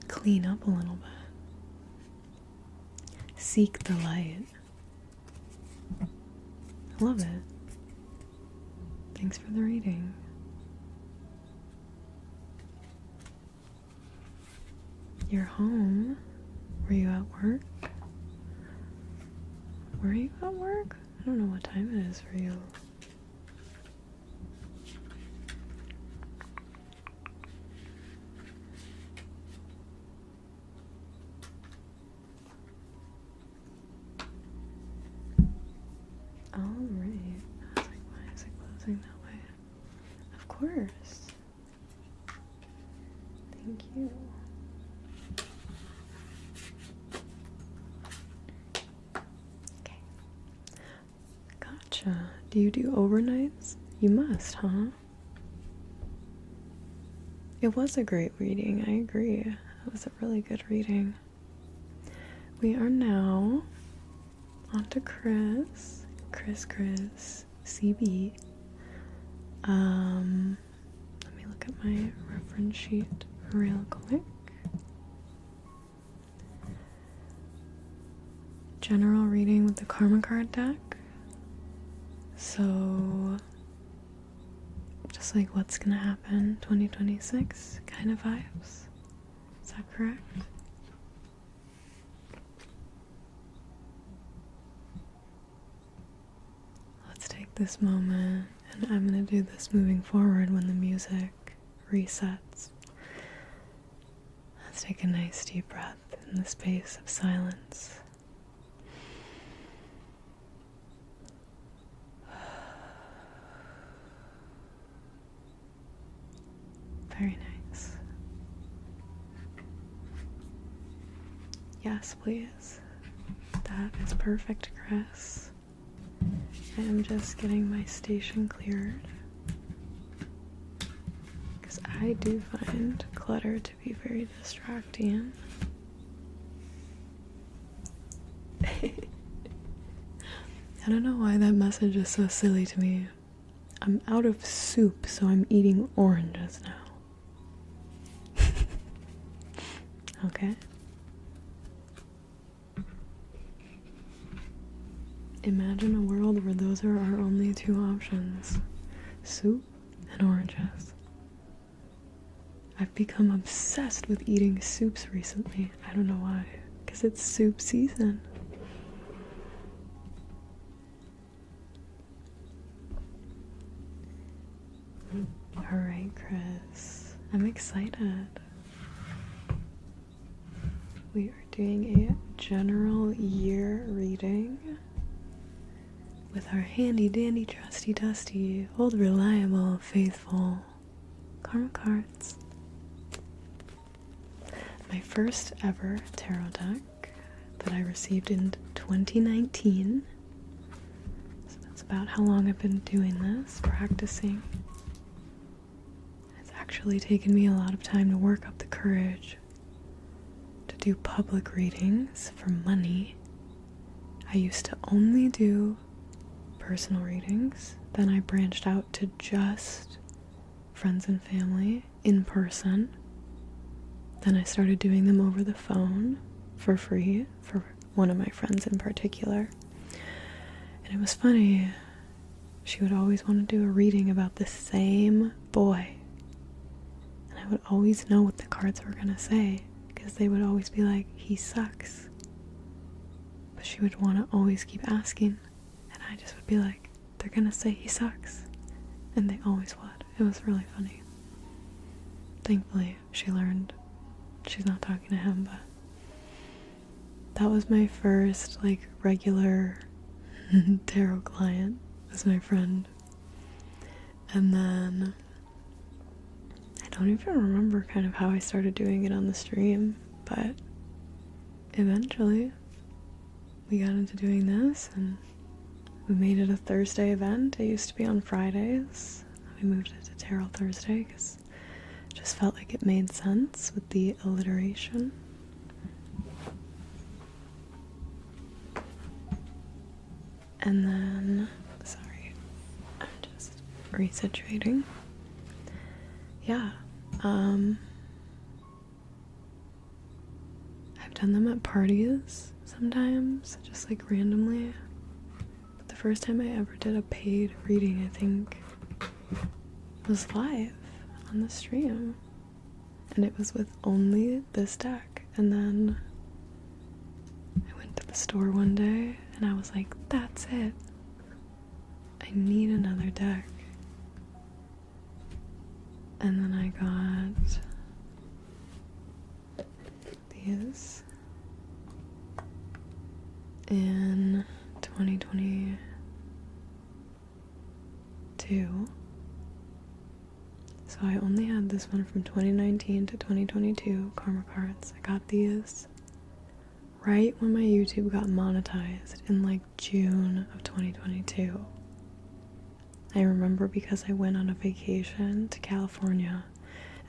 clean up a little bit. Seek the light. I love it. Thanks for the reading. You're home. Were you at work? Were you at work? I don't know what time it is for you. Alright. I was like, why is it closing that way? Of course. Thank you. Okay. Gotcha. Do you do overnights? You must, huh? It was a great reading, I agree. It was a really good reading. We are now on to Chris, CB. Let me look at my reference sheet real quick. General reading with the Karma card deck. So, just like what's gonna happen 2026 kind of vibes. Is that correct? Let's take this moment, and I'm gonna do this moving forward when the music resets. Let's take a nice deep breath in the space of silence. Very nice. Yes, please. That is perfect, Chris. I am just getting my station cleared, because I do find clutter to be very distracting. I don't know why that message is so silly to me. I'm out of soup, so I'm eating oranges now. Okay? Imagine a world where those are our only two options. Soup and oranges. I've become obsessed with eating soups recently. I don't know why. Because it's soup season. Alright, Chris. I'm excited. We are doing a general year reading with our handy dandy trusty dusty old reliable faithful karma cards. My first ever tarot deck that I received in 2019. So that's about how long I've been doing this, practicing. It's actually taken me a lot of time to work up the courage to do public readings for money. I used to only do personal readings, then I branched out to just friends and family in person. Then I started doing them over the phone for free for one of my friends in particular. And it was funny, she would always want to do a reading about the same boy, and I would always know what the cards were gonna say, because they would always be like, he sucks. But she would want to always keep asking, and I just would be like, they're gonna say he sucks. And they always would. It was really funny. thankfully she learned. She's not talking to him, but that was my first like regular tarot client, was my friend. And then I don't even remember kind of how I started doing it on the stream, but eventually we got into doing this and we made it a Thursday event. It used to be on Fridays. We moved it to Tarot Thursday because it just felt like it made sense with the alliteration. And then, sorry, I'm just resituating. Yeah, I've done them at parties sometimes, just like randomly. But the first time I ever did a paid reading, I think, was live on the stream. And it was with only this deck. And then I went to the store one day and I was like, that's it. I need another deck. And then I got these in 2022. So I only had this one from 2019 to 2022, Karma cards. I got these right when my YouTube got monetized in like June of 2022. I remember because I went on a vacation to California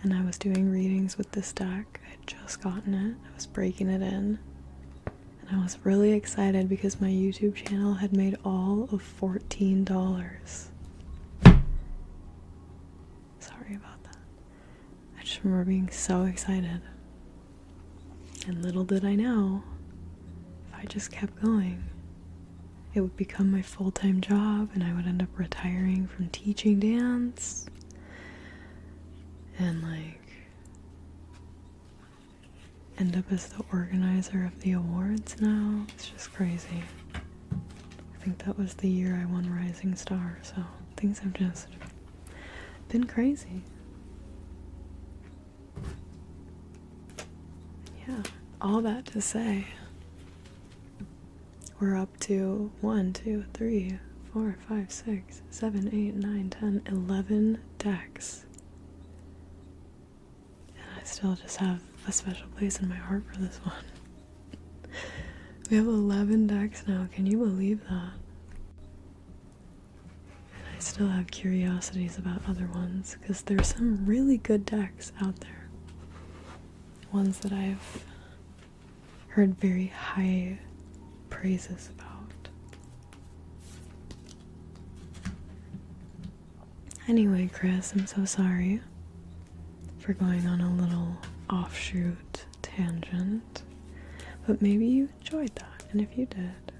and I was doing readings with this deck. I had just gotten it. I was breaking it in. And I was really excited because my YouTube channel had made all of $14. Sorry about that. I just remember being so excited. And little did I know, if I just kept going, it would become my full-time job and I would end up retiring from teaching dance and like end up as the organizer of the awards now. It's just crazy. I think that was the year I won Rising Star, so things have just been crazy. Yeah, all that to say, we're up to 1, 2, 3, 4, 5, 6, 7, 8, 9, 10, 11 decks. And I still just have a special place in my heart for this one. We have 11 decks now, can you believe that? And I still have curiosities about other ones, because there's some really good decks out there. Ones that I've heard very high praises about. Anyway, Chris, I'm so sorry for going on a little offshoot tangent, but maybe you enjoyed that, and if you did,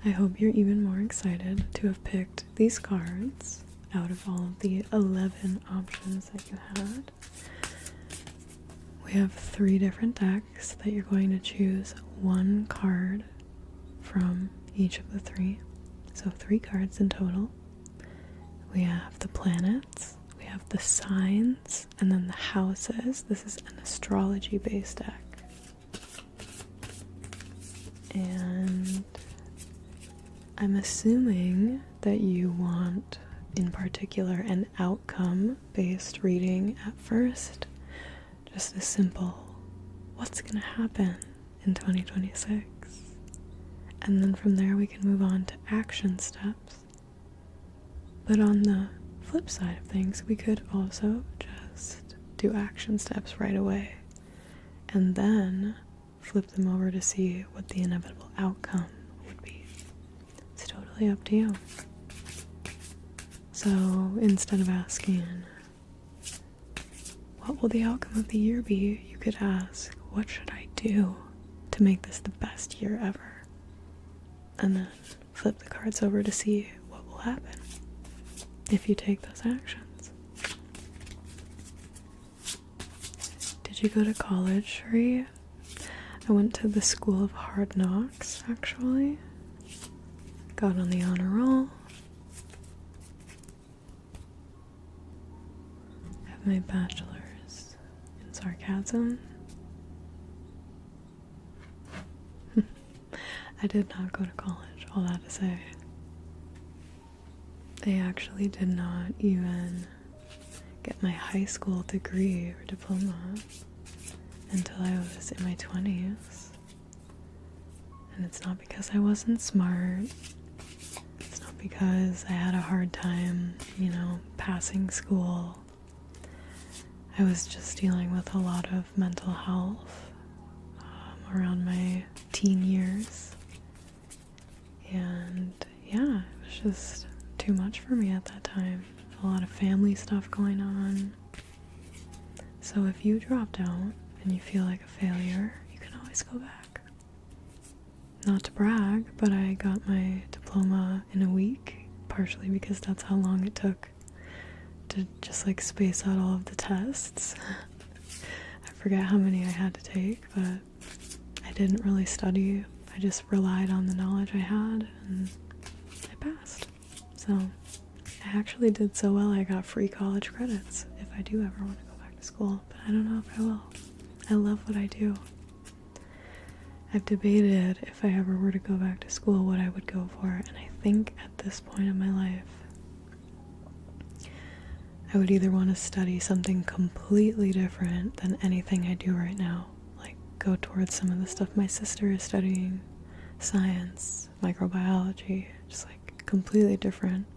I hope you're even more excited to have picked these cards out of all of the 11 options that you had. We have 3 different decks that you're going to choose one card from each of the 3. So 3 cards in total. We have the planets, we have the signs, and then the houses. This is an astrology based deck. And I'm assuming that you want, in particular, an outcome based reading at first. Just a simple, what's gonna happen in 2026? And then from there we can move on to action steps. But on the flip side of things, we could also just do action steps right away and then flip them over to see what the inevitable outcome would be. It's totally up to you. So instead of asking, what will the outcome of the year be? You could ask, what should I do to make this the best year ever? And then flip the cards over to see what will happen if you take those actions. Did you go to college, Cherie? I went to the School of Hard Knocks, actually. Got on the honor roll. I have my bachelor's sarcasm. I did not go to college, all that to say. I actually did not even get my high school degree or diploma until I was in my 20s. And it's not because I wasn't smart. It's not because I had a hard time, passing school. I was just dealing with a lot of mental health around my teen years. And yeah, it was just too much for me at that time. A lot of family stuff going on. So if you dropped out and you feel like a failure, you can always go back. Not to brag, but I got my diploma in a week, partially because that's how long it took to just like space out all of the tests. I forget how many I had to take, but I didn't really study. I just relied on the knowledge I had, and I passed. So I actually did so well I got free college credits if I do ever want to go back to school, but I don't know if I will. I love what I do. I've debated if I ever were to go back to school what I would go for, and I think at this point in my life I would either want to study something completely different than anything I do right now, like go towards some of the stuff my sister is studying, science, microbiology, just like completely different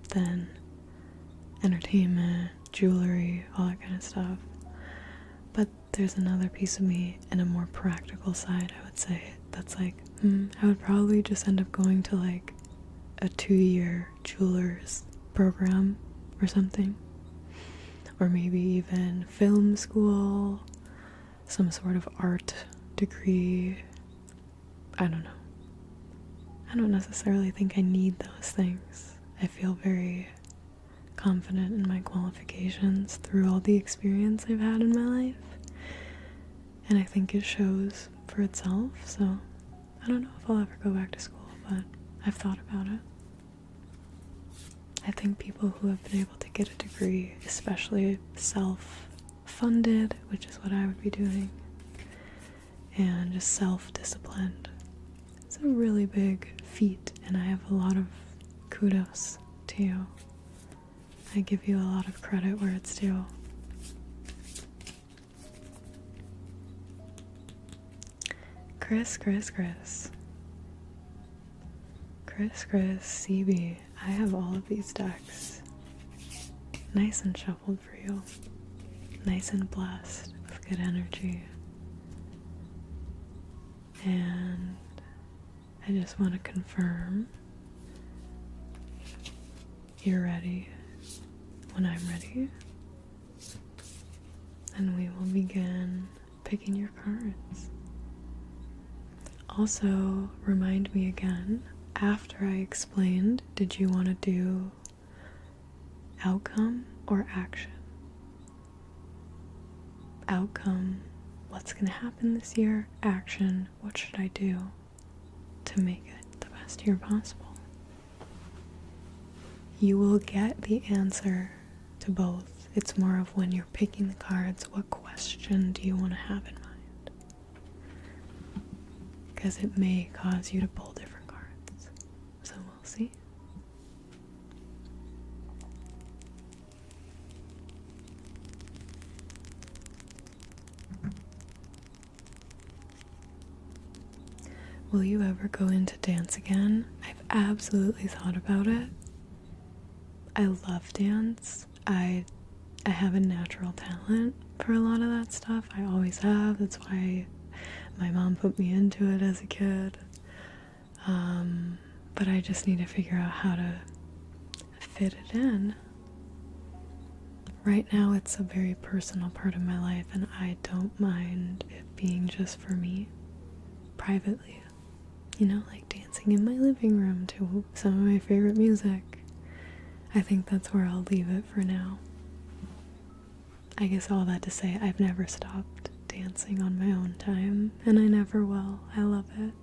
than entertainment, jewelry, all that kind of stuff. But there's another piece of me and a more practical side, I would say, that's like, I would probably just end up going to like a 2-year jeweler's program or something. Or maybe even film school, some sort of art degree. I don't know. I don't necessarily think I need those things. I feel very confident in my qualifications through all the experience I've had in my life. And I think it shows for itself, so I don't know if I'll ever go back to school, but I've thought about it. I think people who have been able to get a degree, especially self-funded, which is what I would be doing, and just self-disciplined, it's a really big feat, and I have a lot of kudos to you. I give you a lot of credit where it's due. Chris, CB, I have all of these decks nice and shuffled for you, nice and blessed with good energy, and I just want to confirm you're ready when I'm ready, and we will begin picking your cards. Also, remind me again, after I explained, did you want to do outcome or action? Outcome, what's going to happen this year? Action, what should I do to make it the best year possible? You will get the answer to both. It's more of when you're picking the cards, what question do you want to have in mind? Because it may cause you to pull different cards. So we'll see. Will you ever go into dance again? I've absolutely thought about it. I love dance. I have a natural talent for a lot of that stuff. I always have. That's why my mom put me into it as a kid. But I just need to figure out how to fit it in. Right now it's a very personal part of my life, and I don't mind it being just for me, privately. You know, like dancing in my living room to some of my favorite music. I think that's where I'll leave it for now. I guess all that to say, I've never stopped dancing on my own time, and I never will. I love it.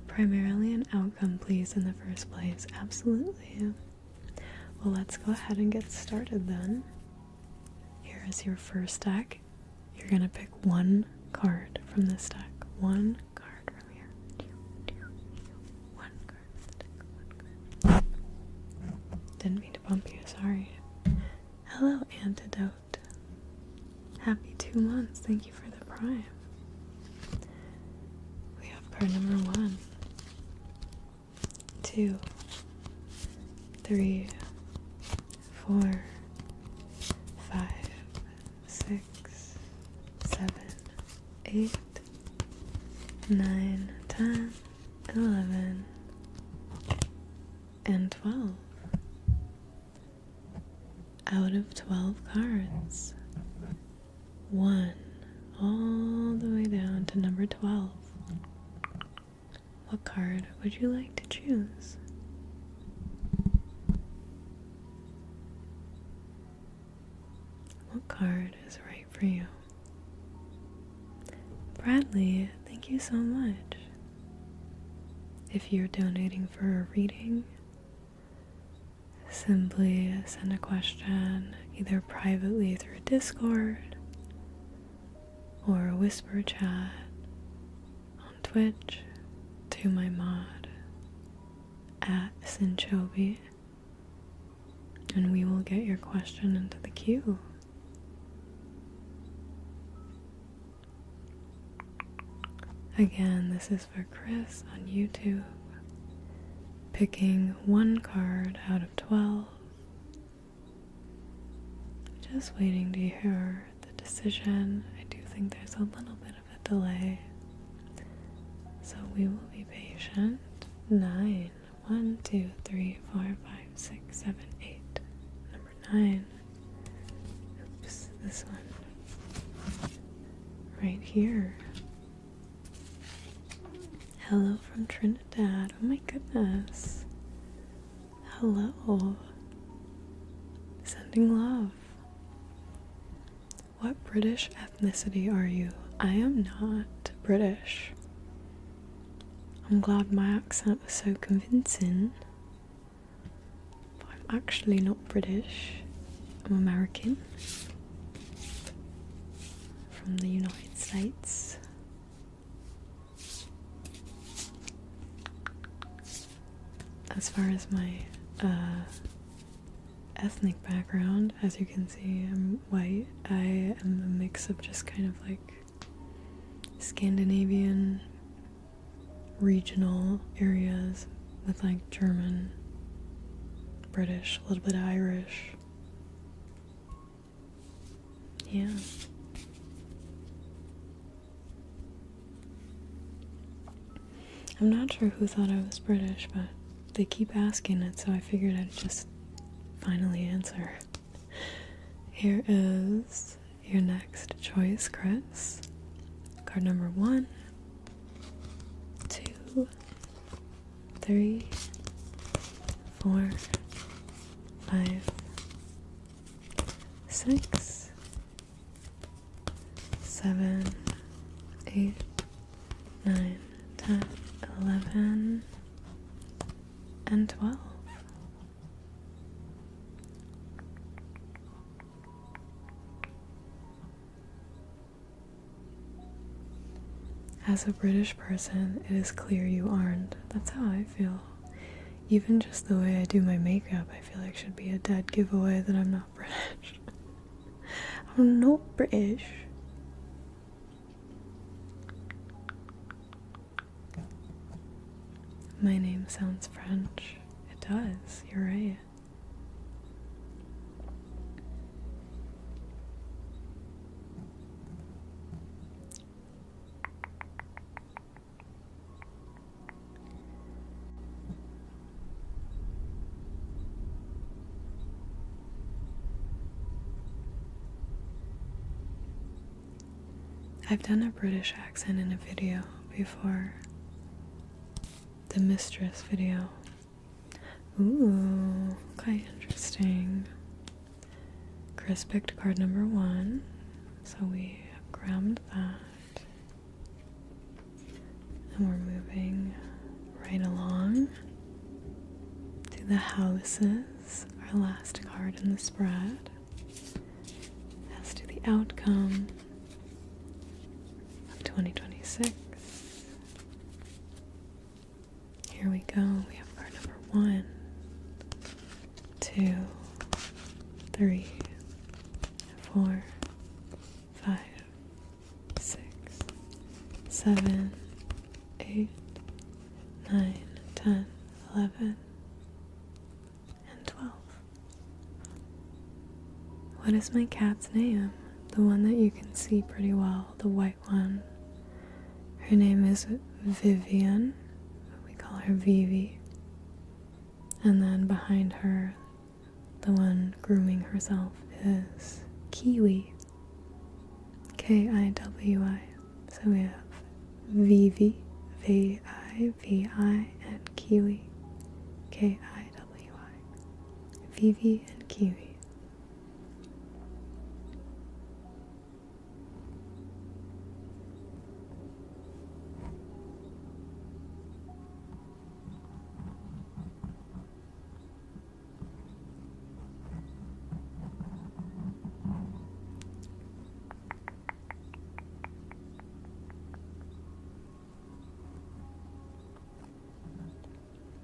Primarily an outcome, please, in the first place. Absolutely. well, let's go ahead and get started then. Here is your first deck. You're gonna pick one card from this deck. One card from here. One card from the deck. One card. Didn't mean to bump you, sorry. Hello, Antidote. Happy 2 months. Thank you for the prime. We have card number 1, 2, 3, 4, 5, 6, 7, 8, 9, 10, 11, and 12. Out of 12 cards, 1 all the way down to number 12. What card would you like to choose? What card is right for you? Bradley, thank you so much. If you're donating for a reading, simply send a question either privately through Discord or a whisper chat on Twitch to my mod at Sinchobi, and we will get your question into the queue. Again, this is for Chris on YouTube, picking one card out of 12. Just waiting to hear the decision. I do think there's a little bit of a delay, so we will be patient. 9. 1, 2, 3, 4, 5, 6, 7, 8. Number 9. Oops, this one. Right here. Hello from Trinidad. Oh my goodness. Hello. Sending love. What British ethnicity are you? I am not British. I'm glad my accent was so convincing. But I'm actually not British. I'm American. From the United States. As far as my ethnic background, as you can see, I'm white. I am a mix of just kind of like Scandinavian regional areas with like German, British, a little bit of Irish. Yeah. I'm not sure who thought I was British, but they keep asking it, so I figured I'd just finally answer. Here is your next choice, Chris. Card number 1, 2, 3, 4, 5, 6, 7, 8, 9, 10, 11, and 12. As a British person, it is clear you aren't. That's how I feel. Even just the way I do my makeup, I feel like should be a dead giveaway that I'm not British. I'm not British. My name sounds French. It does, you're right. I've done a British accent in a video before. The Mistress video. Ooh, quite interesting. Chris picked card number 1, so we grabbed that. And we're moving right along to the houses. our last card in the spread as to the outcome of 2026. Here we go. We have card number 1, 2, 3, 4, 5, 6, 7, 8, 9, 10, 11, and 12. What is my cat's name? The one that you can see pretty well, the white one. Her name is Vivian. We call her Vivi. And then behind her, the one grooming herself is Kiwi. Kiwi. So we have Vivi, V-I-V-I, and Kiwi, Kiwi. Vivi and Kiwi.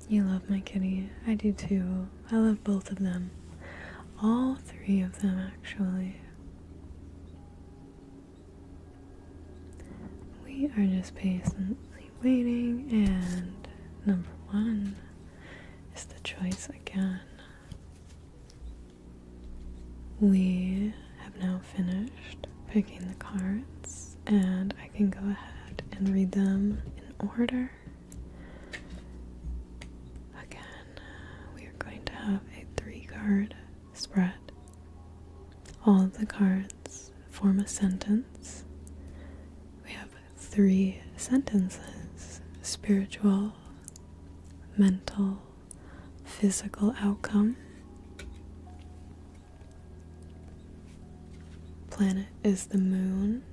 You love my kitty. I do too. I love both of them. All 3 of them, actually. We are just patiently waiting, and number 1 is the choice again. We have now finished picking the cards, and I can go ahead and read them in order. Have a 3-card spread. All of the cards form a sentence. We have 3 sentences: spiritual, mental, physical outcome. Planet is the moon.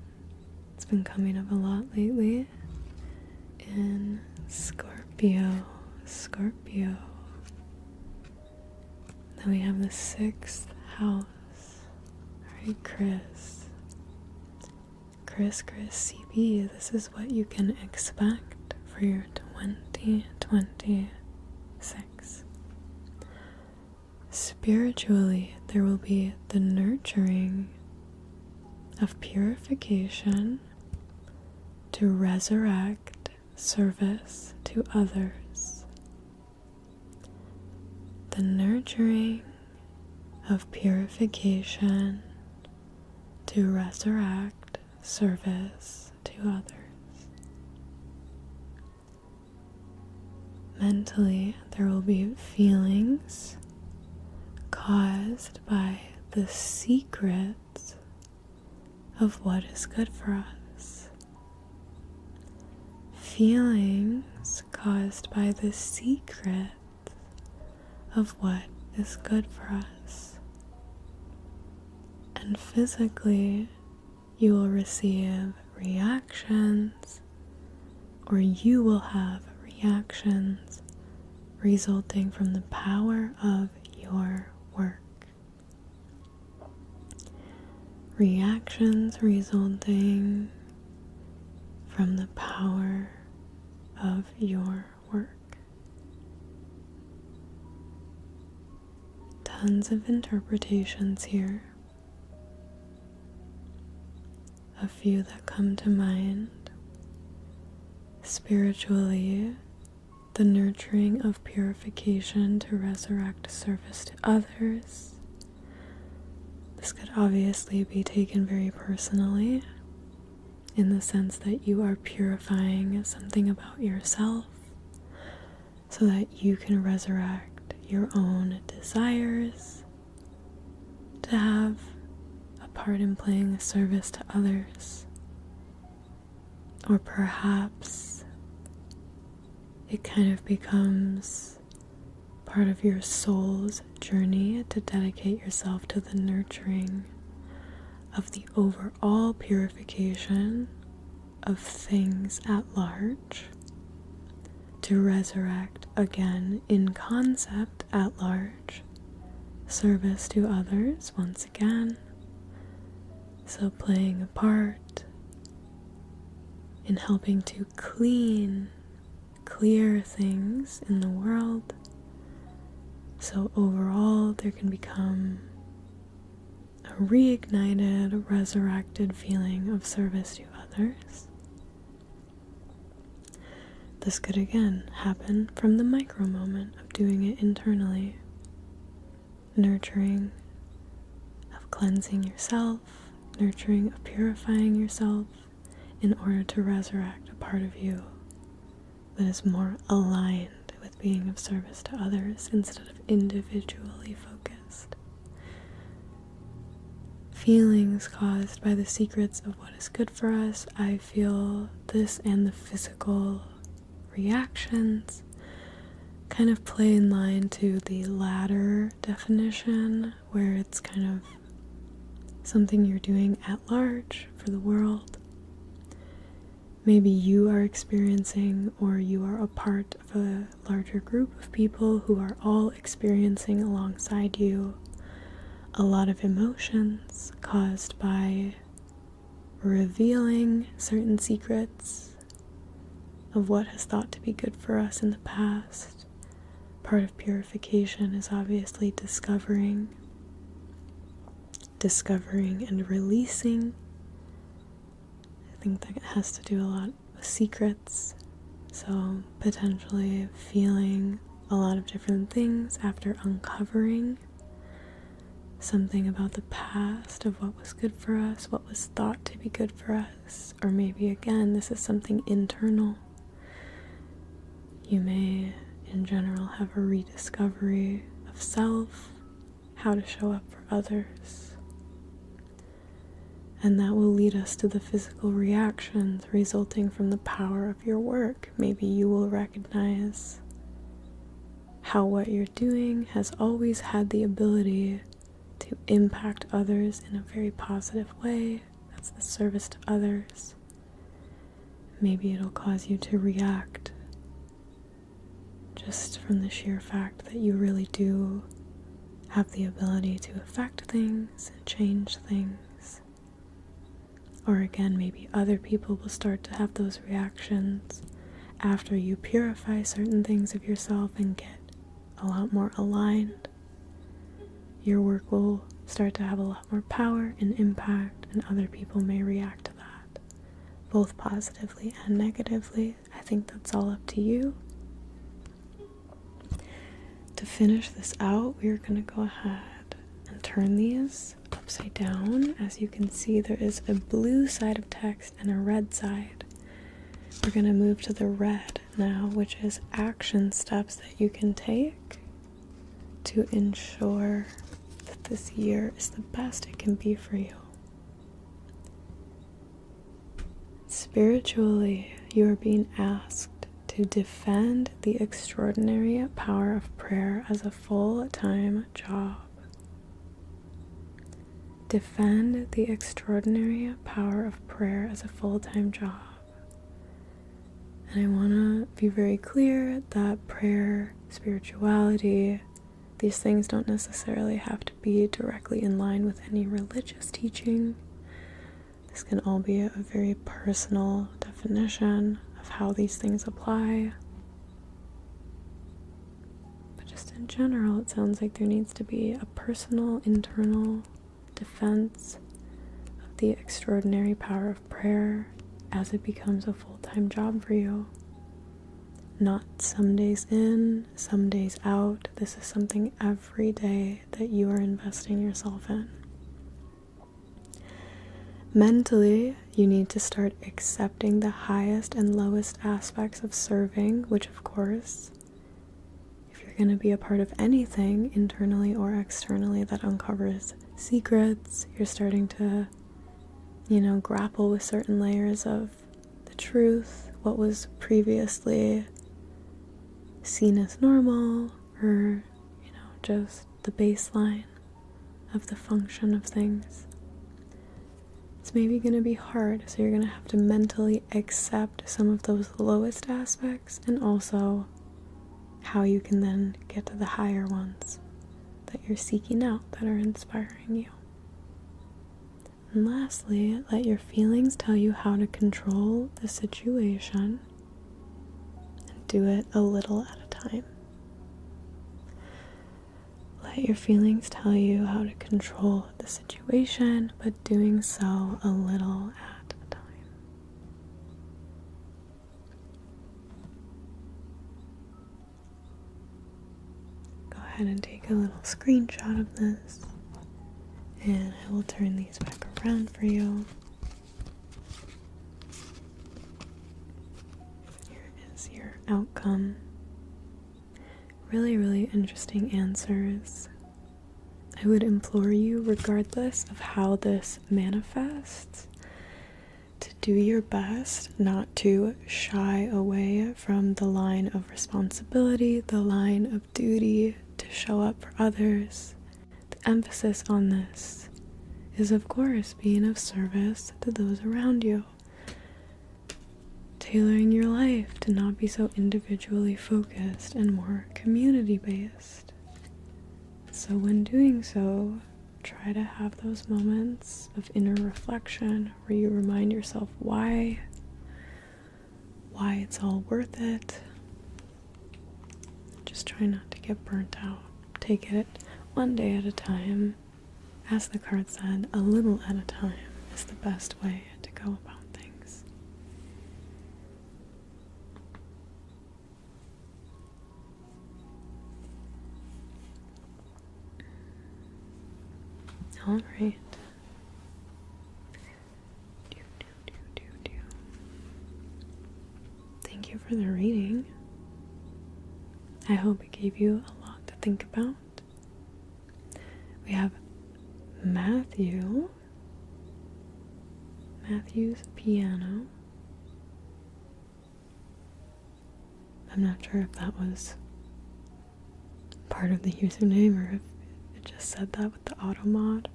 It's been coming up a lot lately. In Scorpio. Then we have the 6th house. Alright, Chris, CB, this is what you can expect for your 2026. Spiritually, there will be the nurturing of purification to resurrect service to others. The nurturing of purification to resurrect service to others. Mentally, there will be feelings caused by the secrets of what is good for us. Feelings caused by the secret of what is good for us. And physically, you will receive reactions, or you will have reactions resulting from the power of your work. Reactions resulting from the power of your work. Tons of interpretations here. A few that come to mind. Spiritually, the nurturing of purification to resurrect service to others. This could obviously be taken very personally, in the sense that you are purifying something about yourself so that you can resurrect your own desires to have a part in playing a service to others. Or perhaps it kind of becomes part of your soul's journey to dedicate yourself to the nurturing of the overall purification of things at large, to resurrect again in concept at large service to others once again. So playing a part in helping to clear things in the world. So overall, there can become a reignited, resurrected feeling of service to others. This could again happen from the micro moment of doing it internally, nurturing of cleansing yourself, nurturing of purifying yourself in order to resurrect a part of you that is more aligned with being of service to others instead of individually focused. Feelings caused by the secrets of what is good for us, I feel this and the physical reactions kind of play in line to the latter definition, where it's kind of something you're doing at large for the world. Maybe you are experiencing, or you are a part of a larger group of people who are all experiencing alongside you a lot of emotions caused by revealing certain secrets of what has thought to be good for us in the past. Part of purification is obviously discovering and releasing. I think that has to do a lot with secrets. So potentially feeling a lot of different things after uncovering something about the past of what was good for us, what was thought to be good for us. Or maybe again, this is something internal. You may, in general, have a rediscovery of self, how to show up for others. And that will lead us to the physical reactions resulting from the power of your work. Maybe you will recognize how what you're doing has always had the ability to impact others in a very positive way. That's the service to others. Maybe it'll cause you to react just from the sheer fact that you really do have the ability to affect things and change things. Or again, maybe other people will start to have those reactions after you purify certain things of yourself and get a lot more aligned. Your work will start to have a lot more power and impact, and other people may react to that, both positively and negatively. I think that's all up to you. To finish this out, we're going to go ahead and turn these upside down. As you can see, there is a blue side of text and a red side. We're going to move to the red now, which is action steps that you can take to ensure that this year is the best it can be for you. Spiritually, you are being asked to defend the extraordinary power of prayer as a full-time job. Defend the extraordinary power of prayer as a full-time job. And I want to be very clear that prayer, spirituality, these things don't necessarily have to be directly in line with any religious teaching. This can all be a very personal definition of how these things apply. But just in general, it sounds like there needs to be a personal, internal defense of the extraordinary power of prayer as it becomes a full-time job for you. Not some days in, some days out. This is something every day that you are investing yourself in. Mentally, you need to start accepting the highest and lowest aspects of serving, which of course, if you're going to be a part of anything, internally or externally, that uncovers secrets, you're starting to, grapple with certain layers of the truth, what was previously seen as normal, or, just the baseline of the function of things. It's maybe going to be hard, so you're going to have to mentally accept some of those lowest aspects and also how you can then get to the higher ones that you're seeking out that are inspiring you. And lastly, let your feelings tell you how to control the situation, and do it a little at a time. Let your feelings tell you how to control the situation, but doing so a little at a time. Go ahead and take a little screenshot of this, and I will turn these back around for you. Here is your outcome. Really, really interesting answers. I would implore you, regardless of how this manifests, to do your best not to shy away from the line of responsibility, the line of duty to show up for others. The emphasis on this is, of course, being of service to those around you. Tailoring your life to not be so individually focused and more community-based. So when doing so, try to have those moments of inner reflection where you remind yourself why it's all worth it. Just try not to get burnt out. Take it one day at a time. As the card said, a little at a time is the best way to go about things. All right. Thank you for the reading. I hope it gave you a lot to think about. We have Matthew's piano. I'm not sure if that was part of the username or if it just said that with the auto mod.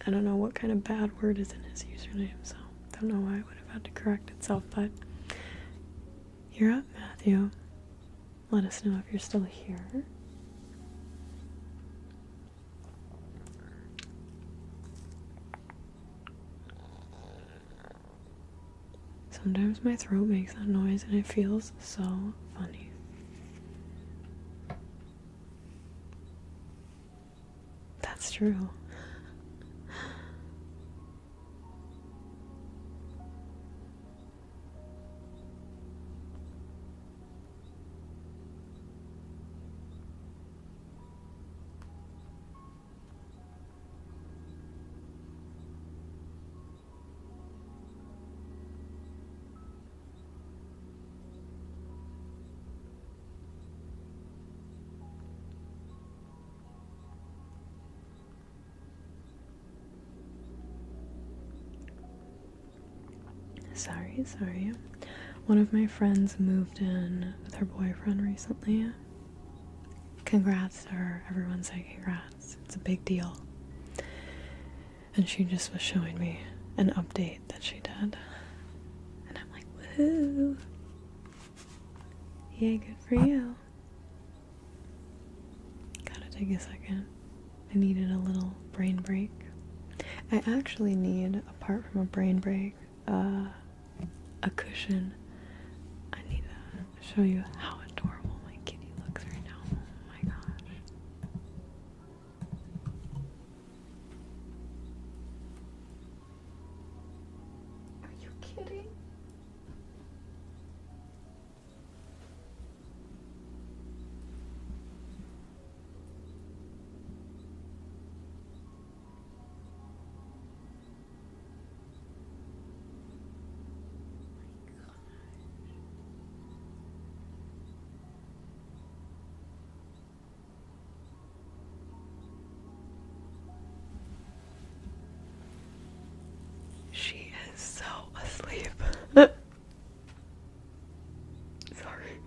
I don't know what kind of bad word is in his username, so I don't know why it would have had to correct itself, but you're up, Matthew. Let us know if you're still here. Sometimes my throat makes that noise and it feels so funny. That's true. Sorry. One of my friends moved in with her boyfriend recently. Congrats to her. Everyone say congrats. It's a big deal. And she just was showing me an update that she did. And I'm like, woohoo. Yay, good for you. Gotta take a second. I needed a little brain break. I actually need, apart from a brain break, a cushion. I need to show you how adorable my kitty looks right now. Oh my gosh. Are you kidding? She is so asleep. Sorry.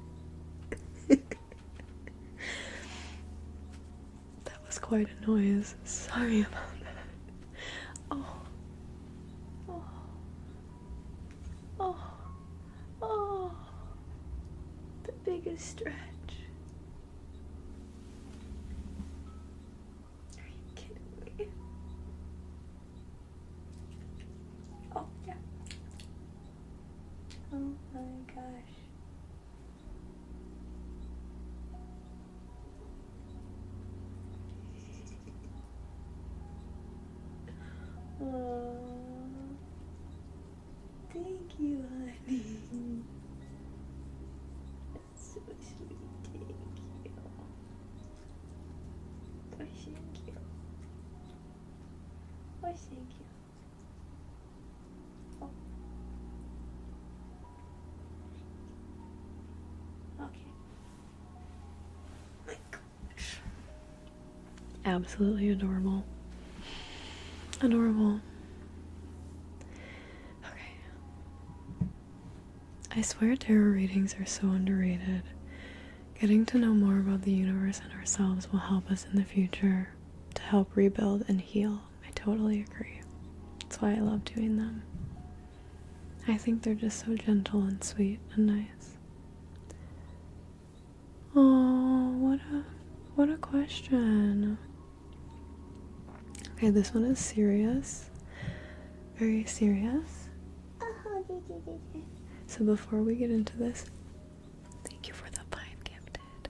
That was quite a noise. Sorry about that. Oh. The biggest stretch. gosh. Oh, thank you, honey. That's so sweet. Thank you. Oh, thank you. Oh, thank you. Oh. Okay. My gosh. Absolutely adorable. Adorable. Okay. I swear tarot readings are so underrated. Getting to know more about the universe and ourselves will help us in the future to help rebuild and heal. I totally agree. That's why I love doing them. I think they're just so gentle and sweet and nice. Oh, what a question. Okay, this one is serious. Very serious. So before we get into this, thank you for the 5 gifted.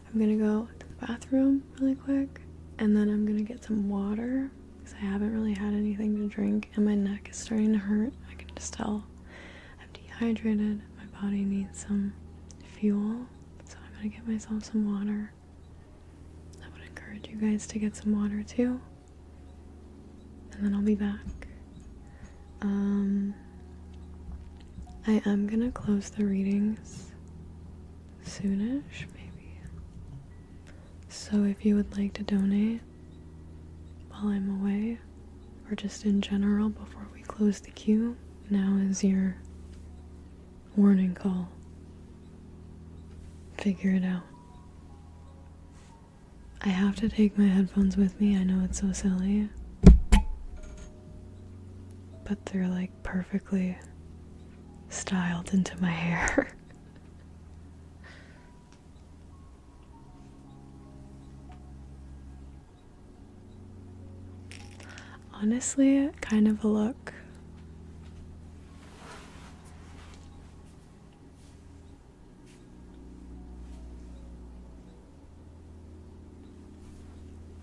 I'm gonna go to the bathroom really quick, and then I'm gonna get some water because I haven't really had anything to drink, and my neck is starting to hurt. I can just tell I'm dehydrated. My body needs some fuel, so I'm gonna get myself some water. I would encourage you guys to get some water too, and then I'll be back. I am gonna close the readings soonish, maybe. So if you would like to donate while I'm away, or just in general before we close the queue, now is your warning call. Figure it out. I have to take my headphones with me. I know it's so silly, but they're like perfectly styled into my hair. Honestly, kind of a look.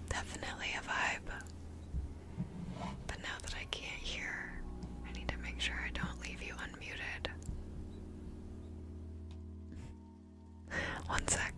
Definitely a vibe. But now that I can't hear, I need to make sure I don't leave you unmuted. One sec.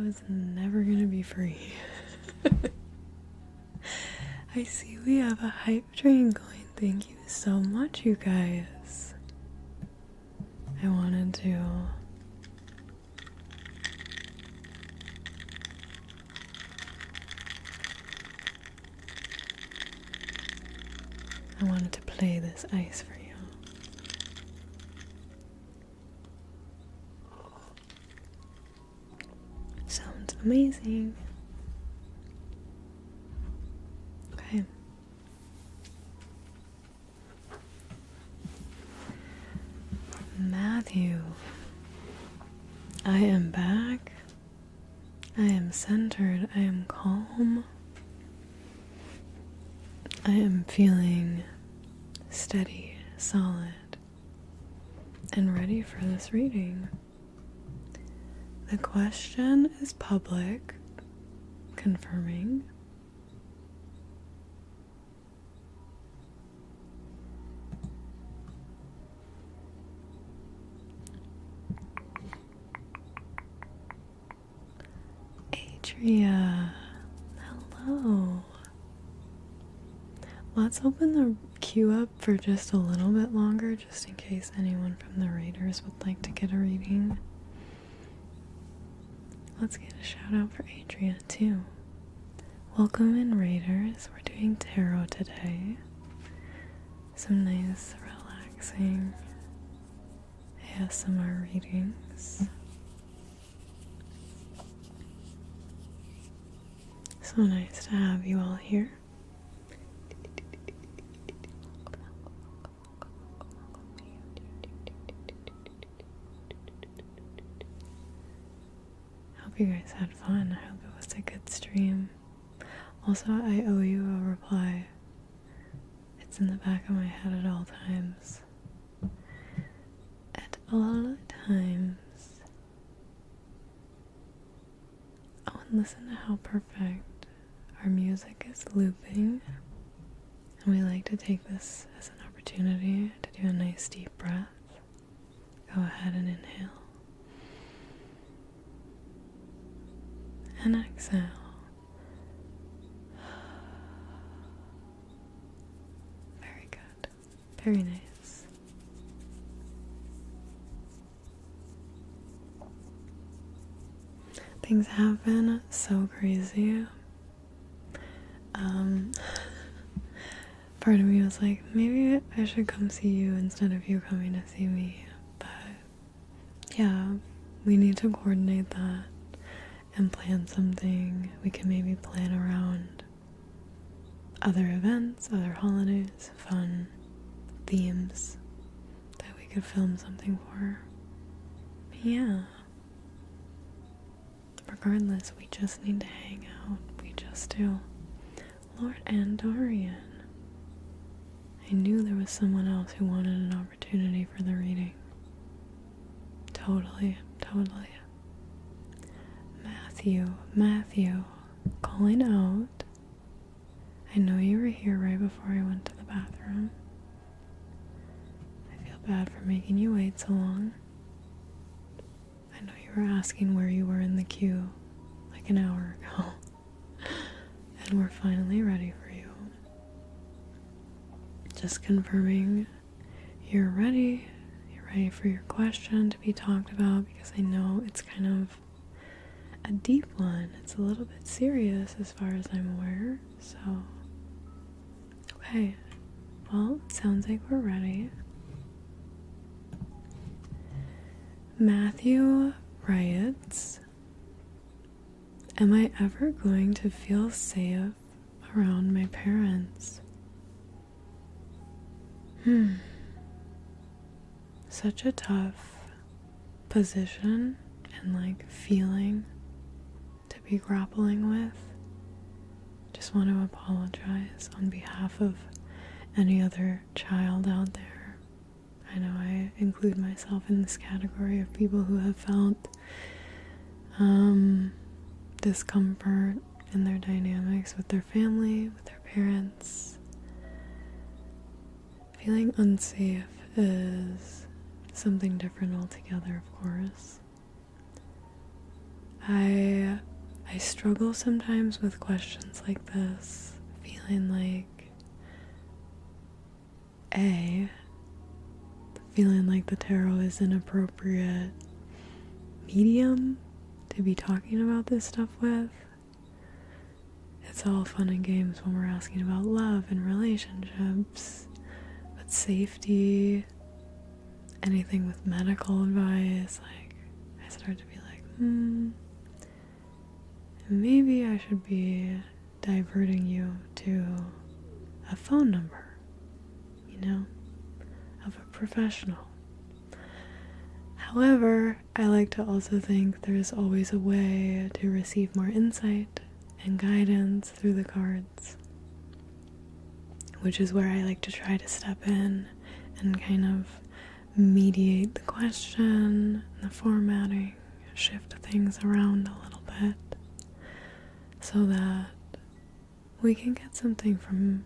is never gonna be free. I see we have a hype train going. Thank you so much, you guys. I wanted to play this ice for you. Sounds amazing. Okay. Matthew, I am back. I am centered. I am calm. I am feeling steady, solid, and ready for this reading. The question is public, confirming. Adria, hello. Let's open the queue up for just a little bit longer, just in case anyone from the raiders would like to get a reading. Let's get a shout out for Adria too. Welcome in, raiders. We're doing tarot today. Some nice, relaxing ASMR readings. So nice to have you all here. Hope you guys had fun. I hope it was a good stream. Also, I owe you a reply. It's in the back of my head at all times. At all times. Oh, and listen to how perfect our music is looping. And we like to take this as an opportunity to do a nice deep breath. Go ahead and inhale. And exhale. Very good. Very nice. Things have been so crazy. Part of me was like, maybe I should come see you instead of you coming to see me. But yeah, we need to coordinate that and plan something. We can maybe plan around other events, other holidays, fun themes that we could film something for. Yeah. Regardless, we just need to hang out. We just do. Lord Andorian. I knew there was someone else who wanted an opportunity for the reading. Totally. Matthew, calling out. I know you were here right before I went to the bathroom. I feel bad for making you wait so long. I know you were asking where you were in the queue like an hour ago. And we're finally ready for you. Just confirming you're ready. You're ready for your question to be talked about, because I know it's kind of a deep one. It's a little bit serious as far as I'm aware. So, okay. Well, it sounds like we're ready. Matthew writes, am I ever going to feel safe around my parents? Such a tough position and feeling to be grappling with. Just want to apologize on behalf of any other child out there. I know I include myself in this category of people who have felt discomfort in their dynamics with their family, with their parents. Feeling unsafe is something different altogether, of course. I struggle sometimes with questions like this, feeling like the tarot is an appropriate medium to be talking about this stuff with. It's all fun and games when we're asking about love and relationships, but safety, anything with medical advice, like, I start to be like, maybe I should be diverting you to a phone number, of a professional. However, I like to also think there's always a way to receive more insight and guidance through the cards, which is where I like to try to step in and kind of mediate the question, the formatting, shift things around a little bit so that we can get something from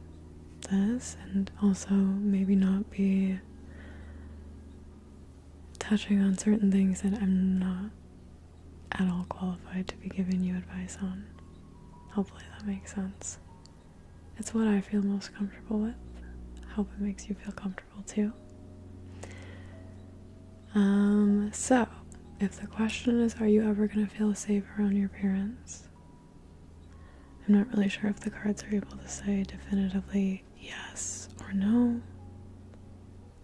this and also maybe not be touching on certain things that I'm not at all qualified to be giving you advice on. Hopefully that makes sense. It's what I feel most comfortable with. I hope it makes you feel comfortable too. So, if the question is, are you ever going to feel safe around your parents? I'm not really sure if the cards are able to say definitively yes or no.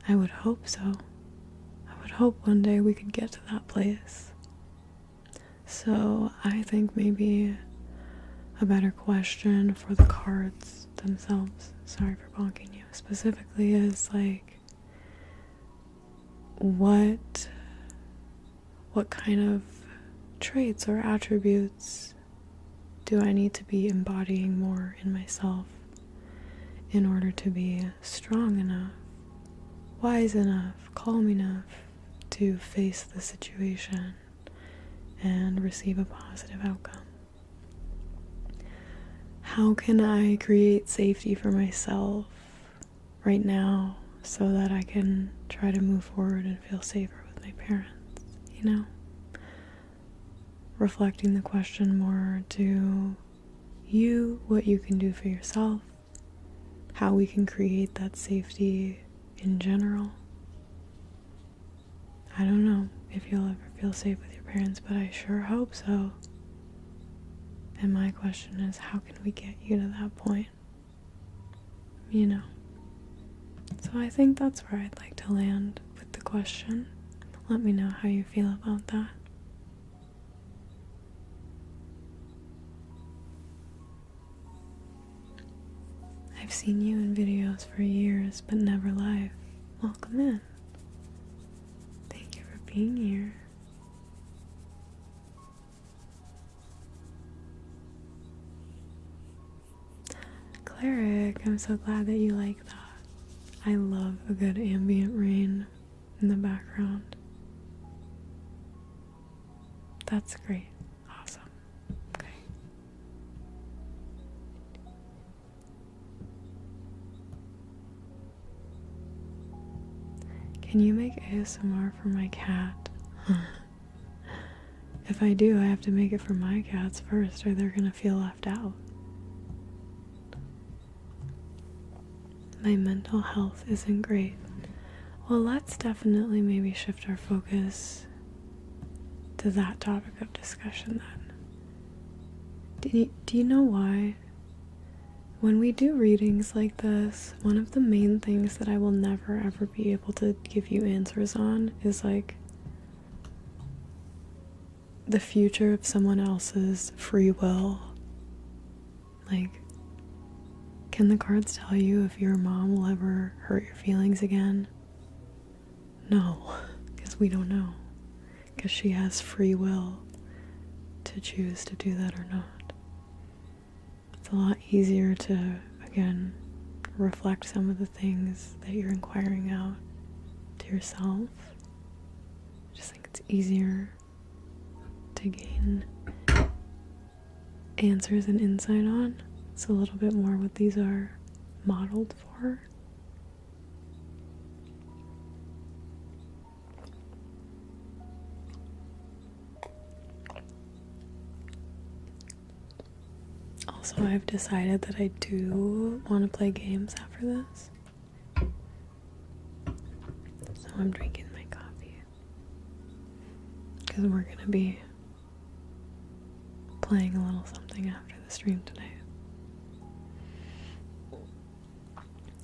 I would hope so. I would hope one day we could get to that place. So I think maybe a better question for the cards themselves, sorry for bonking you, specifically is like, what kind of traits or attributes do I need to be embodying more in myself in order to be strong enough, wise enough, calm enough to face the situation and receive a positive outcome? How can I create safety for myself right now so that I can try to move forward and feel safer with my parents, Reflecting the question more to you, what you can do for yourself, how we can create that safety in general. I don't know if you'll ever feel safe with your parents, but I sure hope so. And my question is, how can we get you to that point? So I think that's where I'd like to land with the question. Let me know how you feel about that. I've seen you in videos for years, but never live. Welcome in. Thank you for being here. Cleric, I'm so glad that you like that. I love a good ambient rain in the background. That's great. Awesome. Okay. Can you make ASMR for my cat? If I do, I have to make it for my cats first, or they're gonna feel left out. My mental health isn't great. Well, let's definitely maybe shift our focus to that topic of discussion then. Do you know why? When we do readings like this, one of the main things that I will never ever be able to give you answers on is like the future of someone else's free will. Like, can the cards tell you if your mom will ever hurt your feelings again? No, because we don't know. Because she has free will to choose to do that or not. It's a lot easier to, again, reflect some of the things that you're inquiring out to yourself. I just think it's easier to gain answers and insight on. It's a little bit more what these are modeled for. Also, I've decided that I do want to play games after this. So I'm drinking my coffee. Because we're going to be playing a little something after the stream today.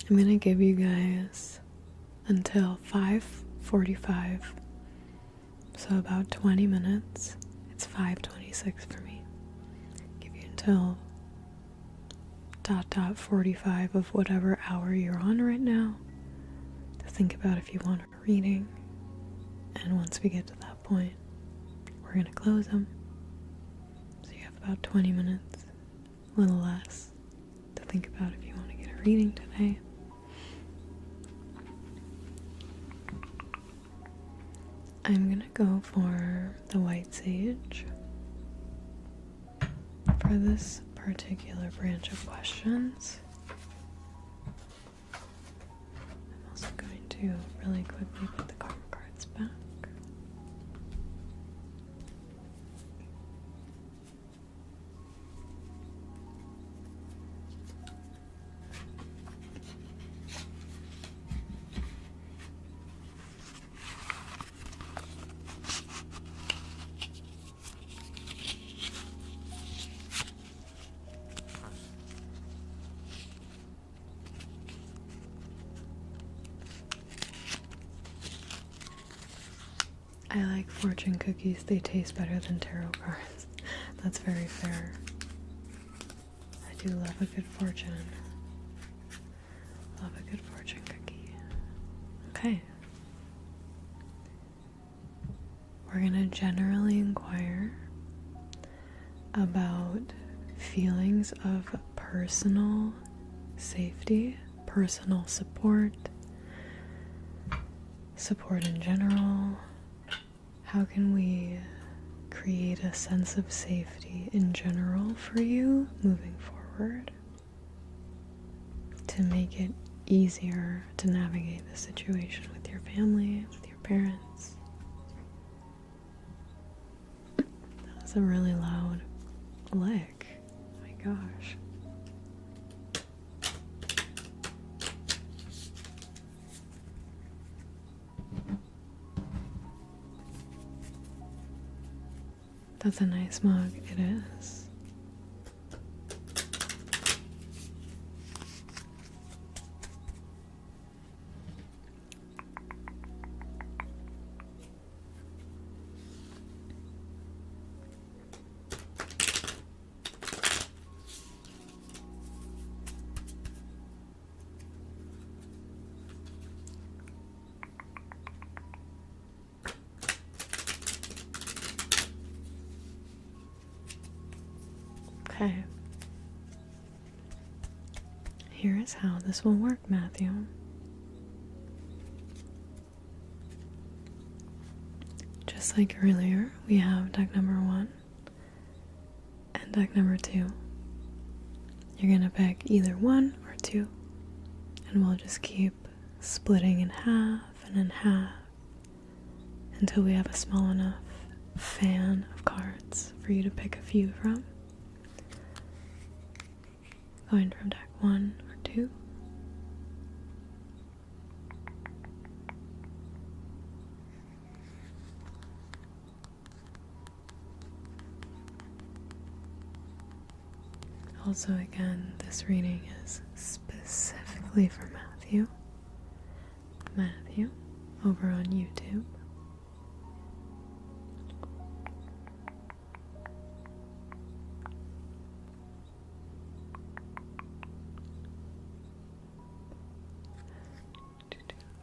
I'm going to give you guys until 5:45. So about 20 minutes. It's 5:26 for me. Give you until ... 45 of whatever hour you're on right now to think about if you want a reading. And once we get to that point, we're going to close them. So you have about 20 minutes, a little less, to think about if you want to get a reading today. I'm going to go for the white sage for this particular branch of questions. I'm also going to really quickly put the karma cards back. I like fortune cookies. They taste better than tarot cards. That's very fair. I do love a good fortune. Love a good fortune cookie. Okay. We're gonna generally inquire about feelings of personal safety, personal support in general. How can we create a sense of safety in general for you moving forward to make it easier to navigate the situation with your family, with your parents? That was a really loud lick. Oh my gosh. That's a nice mug. It is. Okay. Here is how this will work, Matthew. Just like earlier, we have deck number 1 and deck number 2. You're gonna pick either 1 or 2, and we'll just keep splitting in half and in half until we have a small enough fan of cards for you to pick a few from. Going from deck 1 or 2. Also, again, this reading is specifically for Matthew. Matthew, over on YouTube.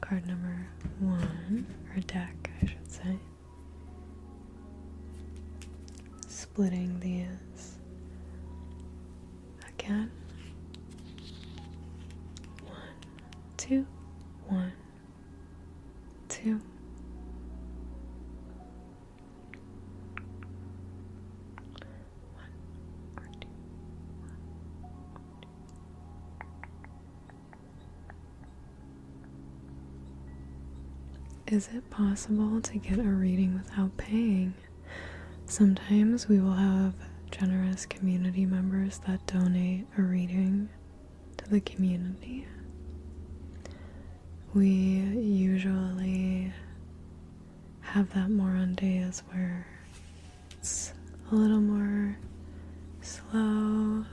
Card number 1, or deck, I should say. Splitting these again. 1, 2, 1, 2. Is it possible to get a reading without paying? Sometimes we will have generous community members that donate a reading to the community. We usually have that more on days where it's a little more slow.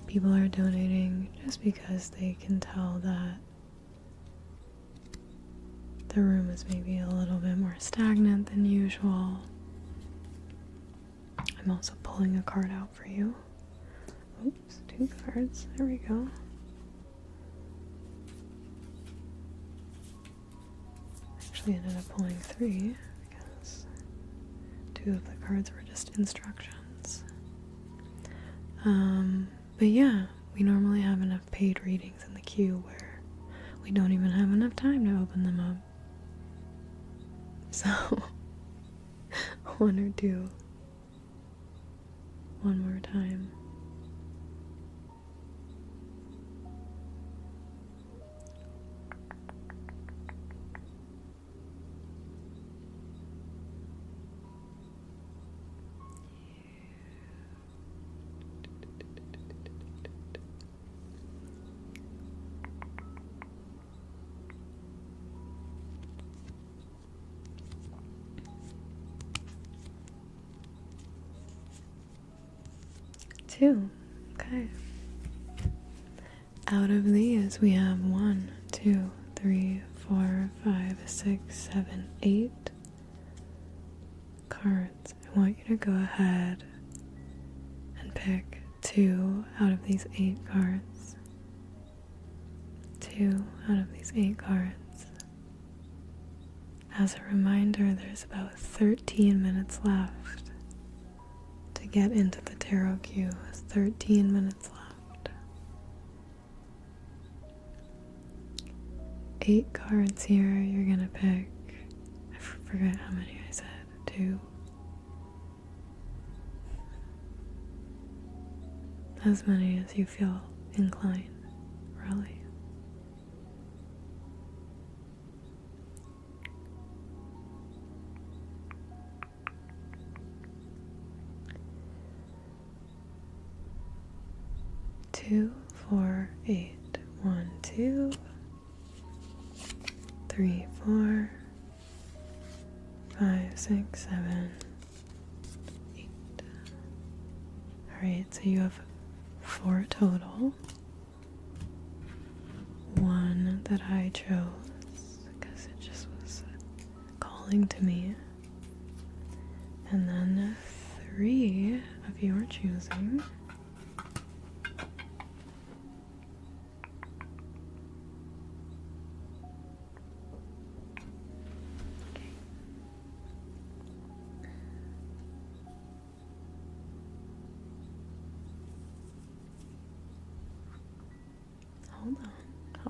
People are donating just because they can tell that the room is maybe a little bit more stagnant than usual. I'm also pulling a card out for you. Oops, 2 cards. There we go. Actually ended up pulling 3 because 2 of the cards were just instructions. But yeah, we normally have enough paid readings in the queue where we don't even have enough time to open them up. So, 1 or 2. One more time. Two. Okay. Out of these, we have 1, 2, 3, 4, 5, 6, 7, 8 cards. I want you to go ahead and pick 2 out of these 8 cards. 2 out of these 8 cards. As a reminder, there's about 13 minutes left to get into the tarot queue. 13 minutes left. 8 cards here. You're gonna pick, I forget how many I said, 2. As many as you feel inclined, really. Two, 4, 8. 1, 2, 3, 4, 5, 6, 7, 8. Alright, so you have 4 total. 1 that I chose because it just was calling to me. And then 3 of your choosing.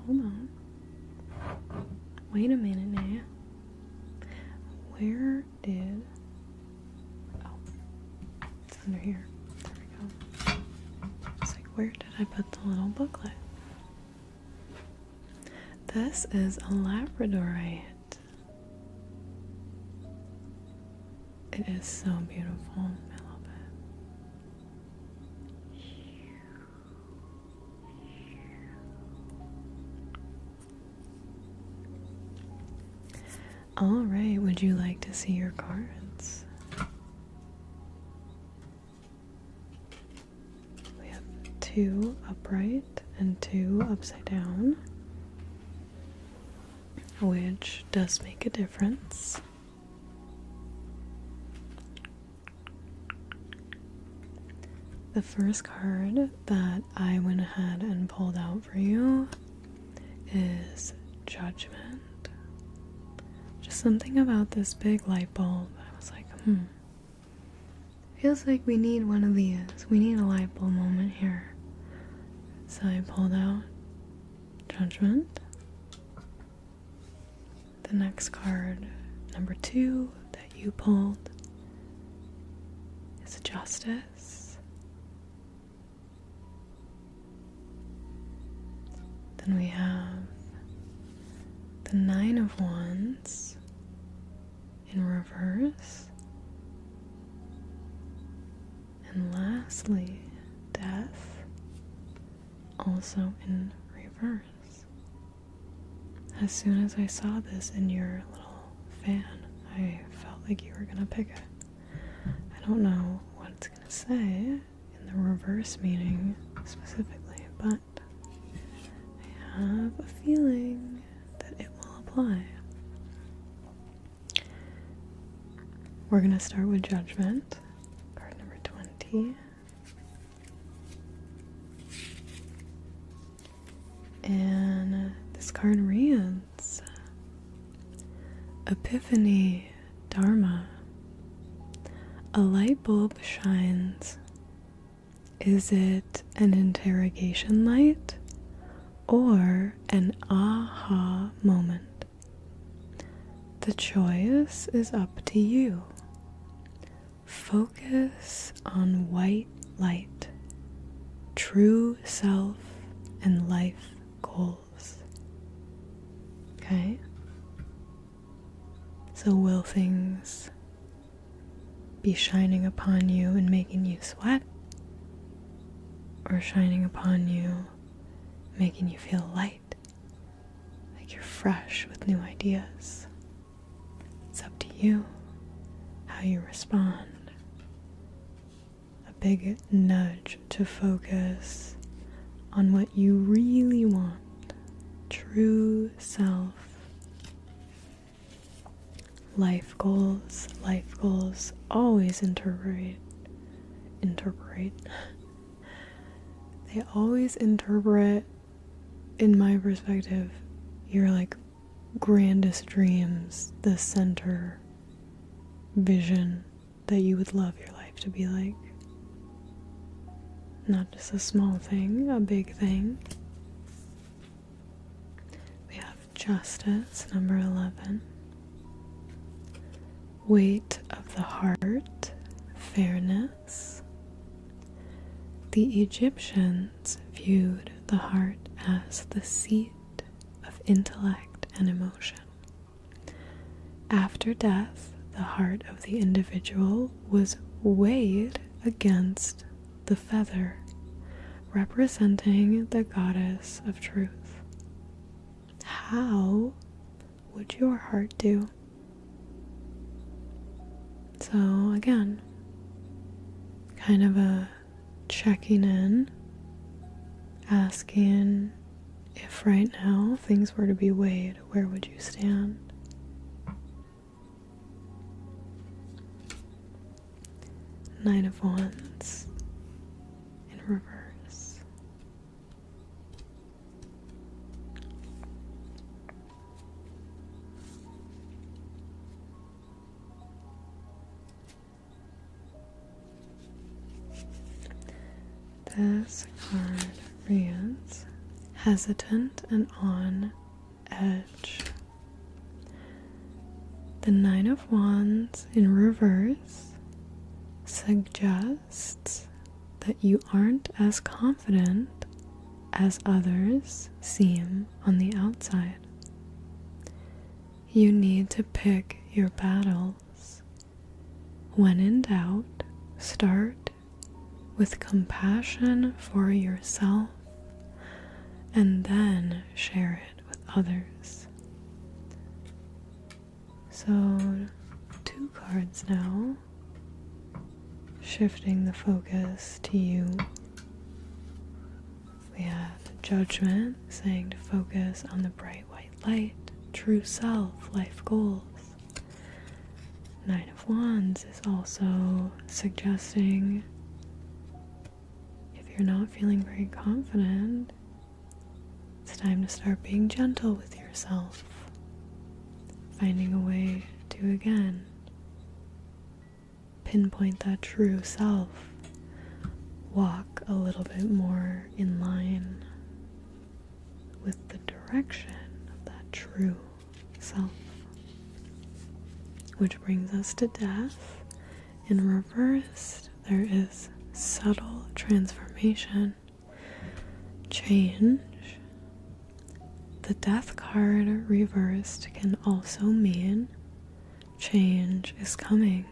Hold on. Wait a minute now. Where did... Oh, it's under here. There we go. It's like, where did I put the little booklet? This is a Labradorite. It is so beautiful. I love it. Alright, would you like to see your cards? We have 2 upright and 2 upside down, which does make a difference. The first card that I went ahead and pulled out for you is Judgment. Just something about this big light bulb. I was like, feels like we need one of these. We need a light bulb moment here. So I pulled out Judgment. The next card, number 2, that you pulled is Justice. Then we have the 9 of Wands in reverse. And lastly, death, also in reverse. As soon as I saw this in your little fan, I felt like you were going to pick it. I don't know what it's going to say in the reverse meaning specifically, but I have a feeling that it will apply. We're going to start with Judgment, card number 20. And this card reads, Epiphany, Dharma. A light bulb shines. Is it an interrogation light or an aha moment? The choice is up to you. Focus on white light, true self, and life goals. Okay? So will things be shining upon you and making you sweat? Or shining upon you, making you feel light, like you're fresh with new ideas? It's up to you how you respond. A big nudge to focus on what you really want. True self. Life goals always interpret. They always interpret, in my perspective, your like grandest dreams, the center vision that you would love your life to be like. Not just a small thing, a big thing. We have Justice, number 11. Weight of the heart, fairness. The Egyptians viewed the heart as the seat of intellect and emotion. After death, the heart of the individual was weighed against the feather, representing the goddess of truth. How would your heart do? So again, kind of a checking in, asking if right now things were to be weighed, where would you stand? Knight of Wands in reverse. This card reads, hesitant and on edge. The Knight of Wands in reverse suggests that you aren't as confident as others seem on the outside. You need to pick your battles. When in doubt, start with compassion for yourself and then share it with others. So, 2 cards now, shifting the focus to you. We have Judgment, saying to focus on the bright white light, true self, life goals. Knight of Wands is also suggesting if you're not feeling very confident, it's time to start being gentle with yourself, finding a way to again pinpoint that true self, walk a little bit more in line with the direction of that true self. Which brings us to death. In reverse, there is subtle transformation, change. The death card reversed can also mean change is coming.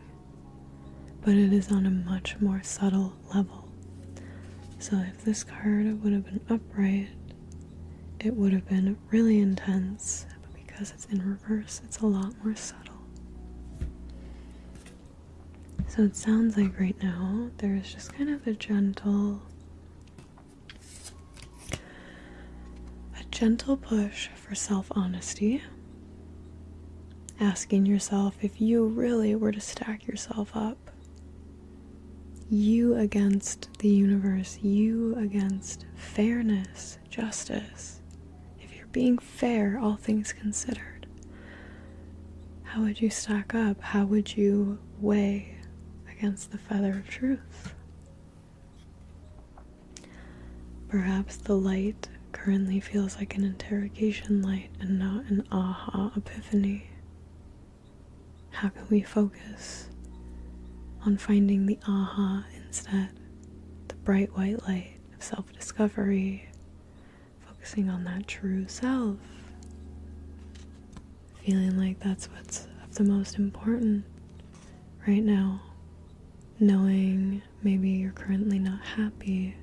but it is on a much more subtle level. So if this card would have been upright, it would have been really intense, but because it's in reverse, it's a lot more subtle. So it sounds like right now there's just kind of a gentle push for self-honesty, asking yourself if you really were to stack yourself up, you against the universe, you against fairness, justice. If you're being fair, all things considered, how would you stack up? How would you weigh against the feather of truth? Perhaps the light currently feels like an interrogation light and not an aha epiphany. How can we focus on finding the aha instead? The bright white light of self-discovery, focusing on that true self, feeling like that's what's of the most important right now, knowing maybe you're currently not happy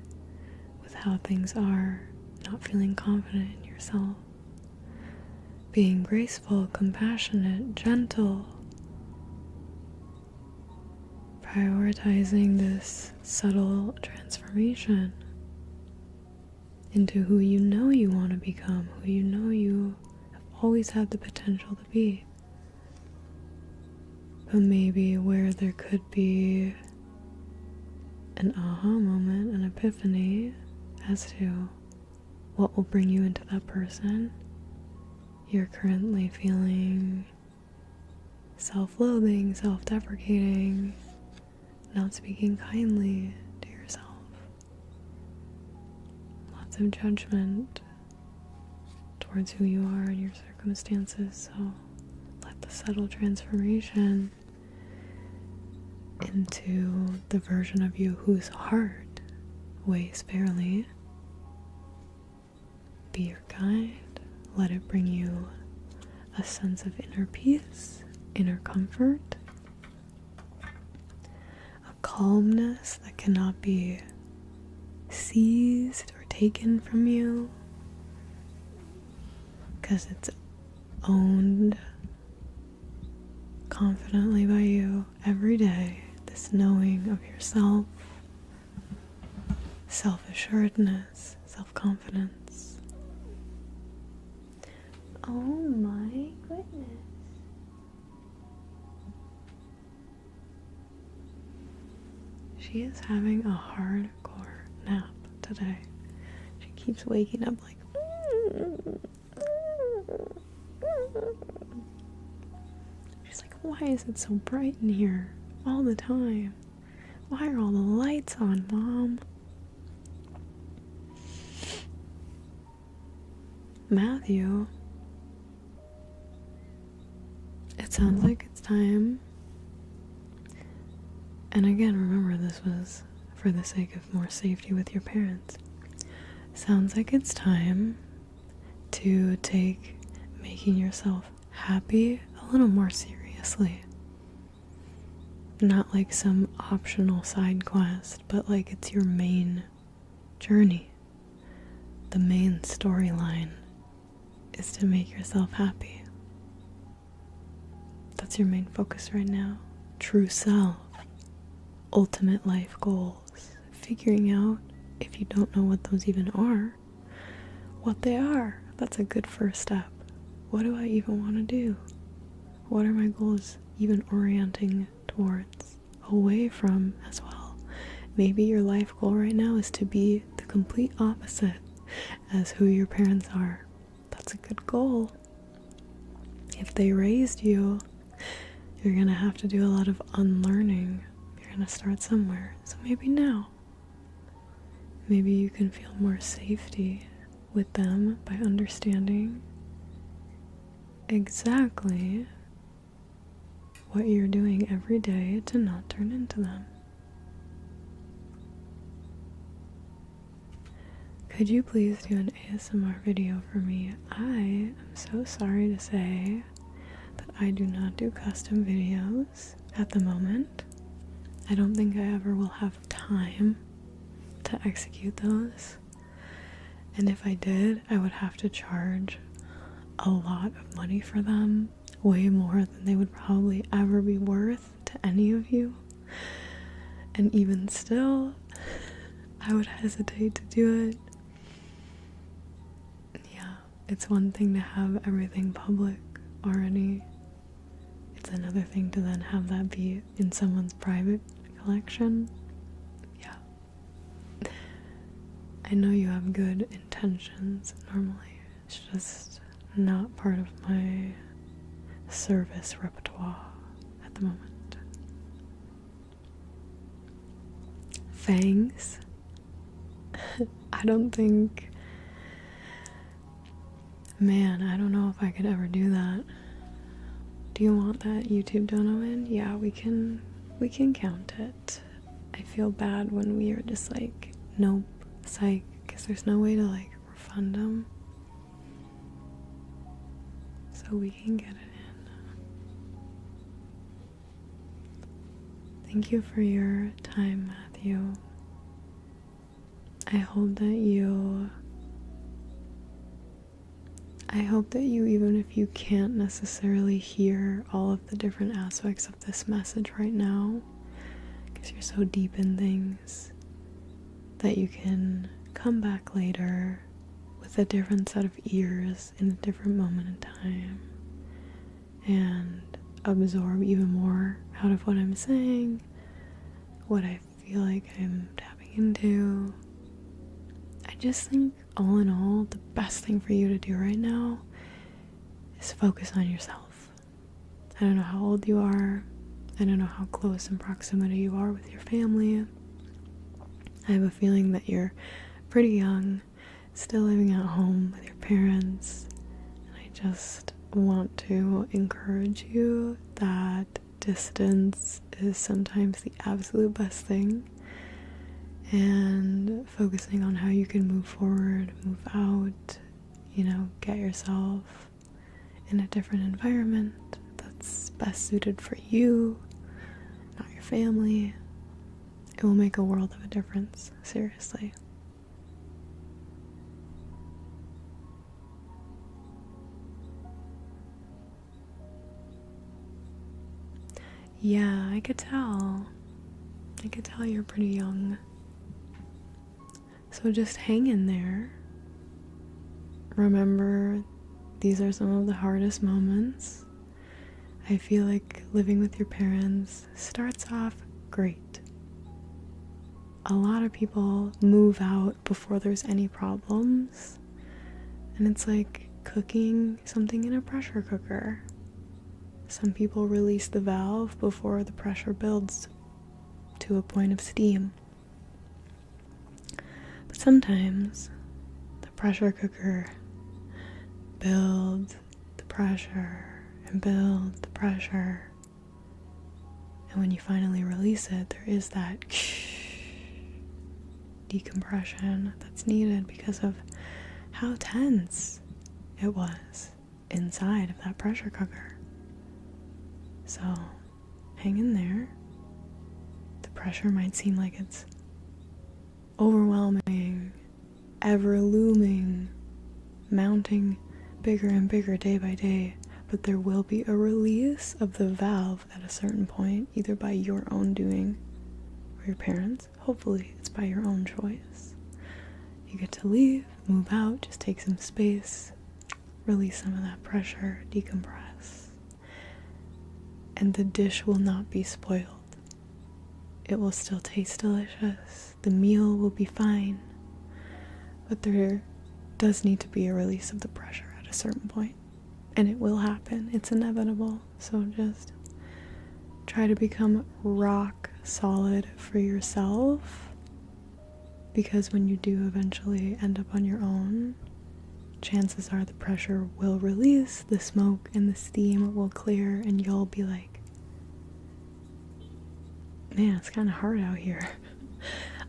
with how things are, not feeling confident in yourself, being graceful, compassionate, gentle, prioritizing this subtle transformation into who you know you want to become, who you know you have always had the potential to be. But maybe where there could be an aha moment, an epiphany as to what will bring you into that person, you're currently feeling self-loathing, self-deprecating, not speaking kindly to yourself, lots of judgment towards who you are and your circumstances. So let the subtle transformation into the version of you whose heart weighs fairly be your guide. Let it bring you a sense of inner peace, inner comfort, a calmness that cannot be seized or taken from you because it's owned confidently by you every day. This knowing of yourself, self-assuredness, self-confidence. Oh my goodness. She is having a hardcore nap today. She keeps waking up like, she's like, why is it so bright in here all the time? Why are all the lights on, Mom? Matthew, it sounds like it's time. And again, remember, this was for the sake of more safety with your parents. Sounds like it's time to take making yourself happy a little more seriously. Not like some optional side quest, but like it's your main journey. The main storyline is to make yourself happy. That's your main focus right now. True self. Ultimate life goals. Figuring out, if you don't know what those even are, what they are. That's a good first step. What do I even want to do? What are my goals even orienting towards? Away from as well. Maybe your life goal right now is to be the complete opposite as who your parents are. That's a good goal. If they raised you, you're gonna have to do a lot of unlearning. You're gonna start somewhere. So maybe now. Maybe you can feel more safety with them by understanding exactly what you're doing every day to not turn into them. Could you please do an ASMR video for me? I am so sorry to say that I do not do custom videos at the moment. I don't think I ever will have time to execute those. And if I did, I would have to charge a lot of money for them, way more than they would probably ever be worth to any of you. And even still, I would hesitate to do it. Yeah, it's one thing to have everything public already. It's another thing to then have that be in someone's private collection. Yeah. I know you have good intentions normally. It's just not part of my service repertoire at the moment. Fangs? I don't think... Man, I don't know if I could ever do that. Do you want that YouTube dono in? Yeah, we can count it. I feel bad when we are just like, nope, psych, because there's no way to like refund them. So we can get it in. Thank you for your time, Matthew. I hope that you, even if you can't necessarily hear all of the different aspects of this message right now, because you're so deep in things, that you can come back later with a different set of ears in a different moment in time and absorb even more out of what I'm saying, what I feel like I'm tapping into. I just think, all in all, the best thing for you to do right now is focus on yourself. I don't know how old you are. I don't know how close in proximity you are with your family. I have a feeling that you're pretty young, still living at home with your parents. And I just want to encourage you that distance is sometimes the absolute best thing. And focusing on how you can move forward, move out, get yourself in a different environment that's best suited for you, not your family. It will make a world of a difference, seriously. Yeah, I could tell. You're pretty young. So just hang in there. Remember, these are some of the hardest moments. I feel like living with your parents starts off great. A lot of people move out before there's any problems. And it's like cooking something in a pressure cooker. Some people release the valve before the pressure builds to a point of steam. But sometimes the pressure cooker builds the pressure and builds the pressure. And when you finally release it, there is that decompression that's needed because of how tense it was inside of that pressure cooker. So hang in there. The pressure might seem like it's overwhelming, ever looming, mounting bigger and bigger day by day, but there will be a release of the valve at a certain point, either by your own doing or your parents. Hopefully it's by your own choice. You get to leave, move out, just take some space, release some of that pressure, decompress. And the dish will not be spoiled. It will still taste delicious. The meal will be fine. But there does need to be a release of the pressure at a certain point. And it will happen. It's inevitable. So just try to become rock solid for yourself. Because when you do eventually end up on your own, chances are the pressure will release, the smoke and the steam will clear, and you'll be like, man, it's kind of hard out here.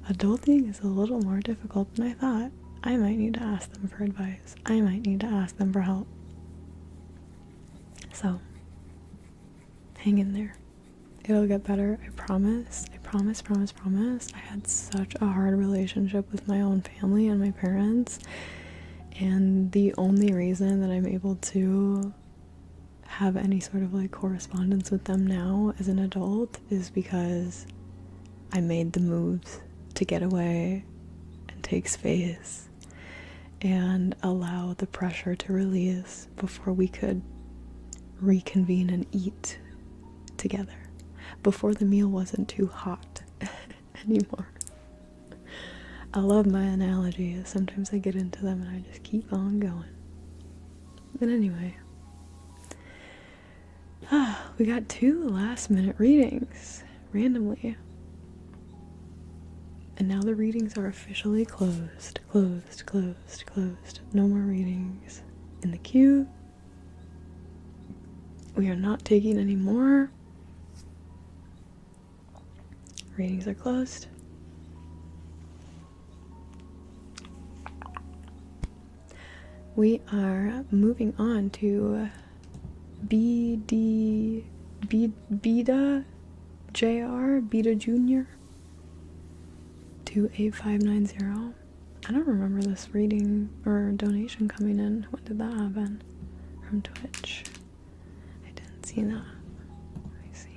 Adulting is a little more difficult than I thought. I might need to ask them for advice. I might need to ask them for help. So, hang in there. It'll get better, I promise. I promise, I had such a hard relationship with my own family and my parents, and the only reason that I'm able to have any sort of like correspondence with them now as an adult is because I made the moves to get away and take space and allow the pressure to release before we could reconvene and eat together, before the meal wasn't too hot anymore. I love my analogies. Sometimes I get into them and I just keep on going. But anyway, we got 2 last-minute readings randomly. And now the readings are officially closed. No more readings in the queue. We are not taking any more. Readings are closed. We are moving on to Beta Jr. 28590. I don't remember this reading or donation coming in. When did that happen? From Twitch. I didn't see that. Let me see.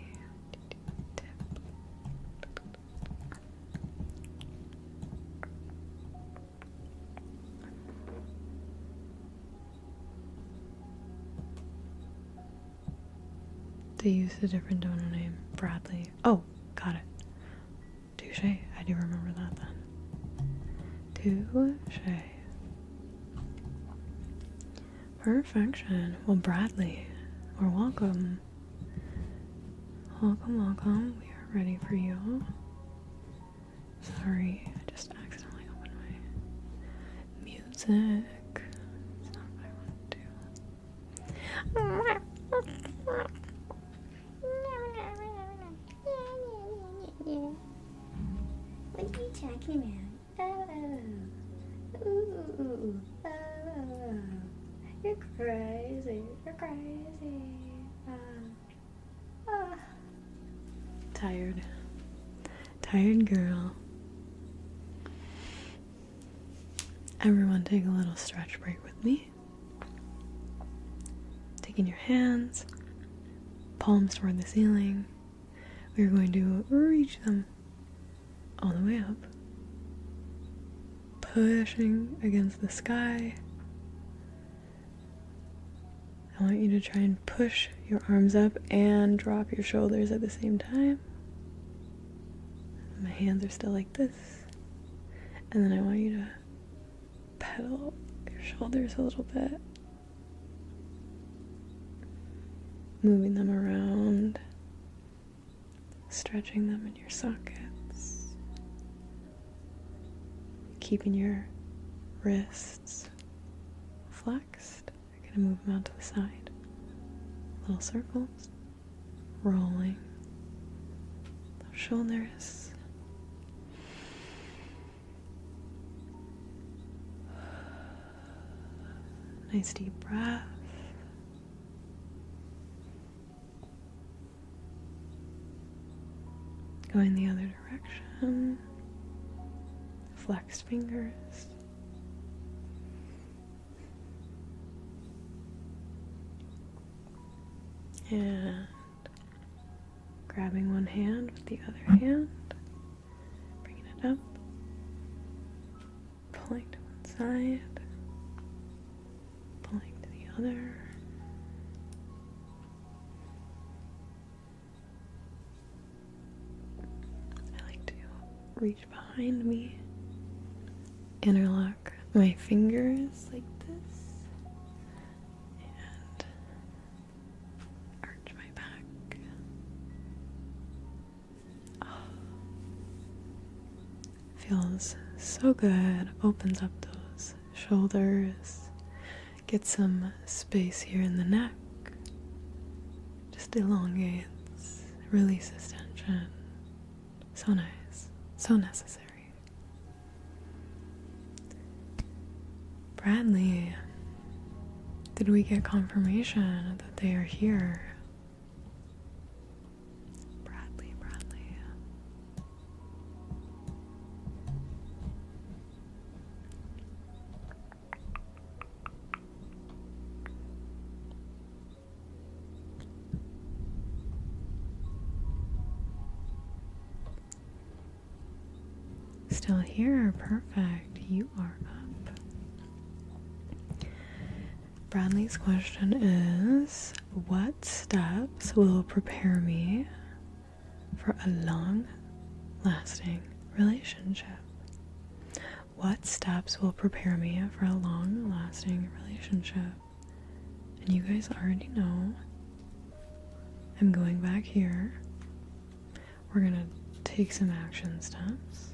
They used a different donor name. Bradley. Oh, got it. Touche. I do remember that then. Touche. Perfection. Well, Bradley, we're welcome. Welcome. We are ready for you. Sorry, I just accidentally opened my music. That's not what I want to do. What are you talking about? Oh. You're crazy. Tired girl. Everyone take a little stretch break with me. Taking your hands, palms toward the ceiling. We're going to reach them all the way up, pushing against the sky. I want you to try and push your arms up and drop your shoulders at the same time. My hands are still like this. And then I want you to pedal your shoulders a little bit, moving them around, stretching them in your sockets, keeping your wrists flexed. You're gonna move them out to the side, little circles, rolling those shoulders. Nice deep breath. Going the other direction. Flexed fingers. And grabbing one hand with the other hand. Bringing it up. Pulling to one side. Pulling to the other. I like to reach behind me, interlock my fingers like this, and arch my back. Oh. Feels so good. Opens up those shoulders. Get some space here in the neck. Just elongates, releases tension. So nice, so necessary. Bradley, did we get confirmation that they are here? Bradley. still here. Perfect. You are up. Bradley's question is, what steps will prepare me for a long-lasting relationship? What steps will prepare me for a long-lasting relationship? And you guys already know. I'm going back here. We're gonna take some action steps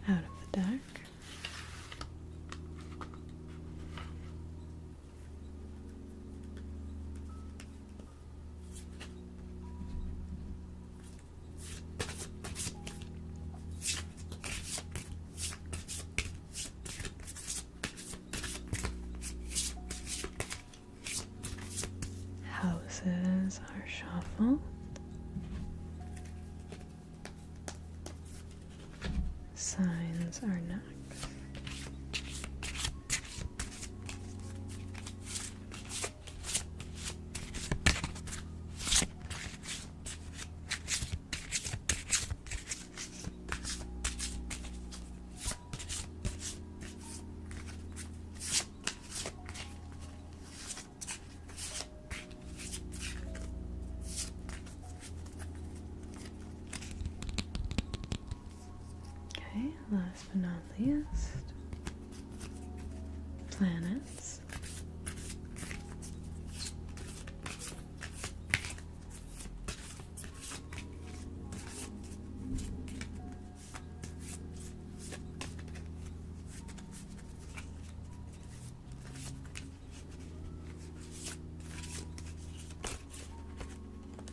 out of the deck. Houses are shuffled. Signs are next. Okay, last but not least, planets.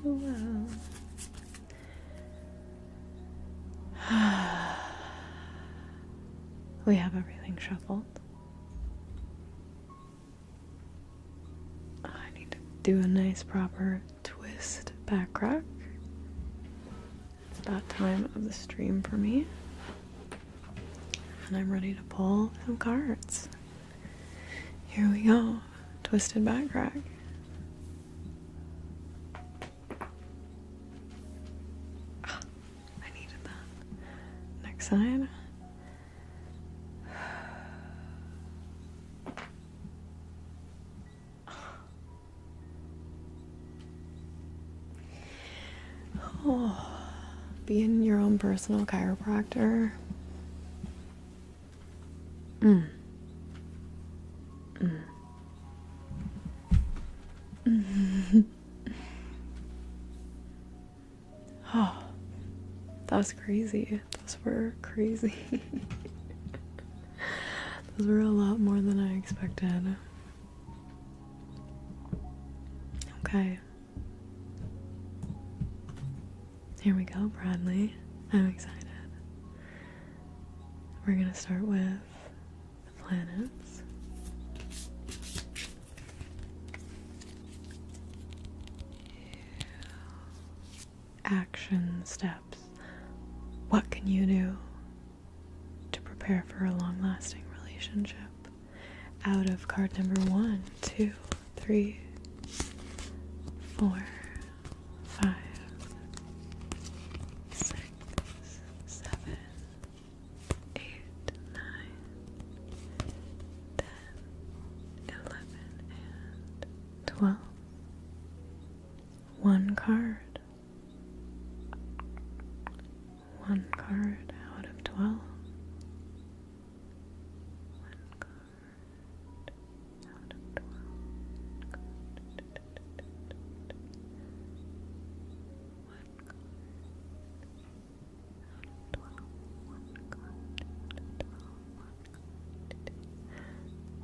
Oh, wow. We have everything shuffled. Oh, I need to do a nice proper twist back crack. It's that time of the stream for me. And I'm ready to pull some cards. Here we go. Twisted back crack. I needed that. Next side. Oh, being your own personal chiropractor. Oh, that was crazy. Those were crazy. Those were a lot more than I expected. Okay. Here we go, Bradley. I'm excited. We're gonna start with the planets. Action steps. What can you do to prepare for a long-lasting relationship? Out of card number 1, 2, 3, 4, 5, 6, 7, 8, 9, 10, 11, and 12. One card. One card out of 12. One card out of 12.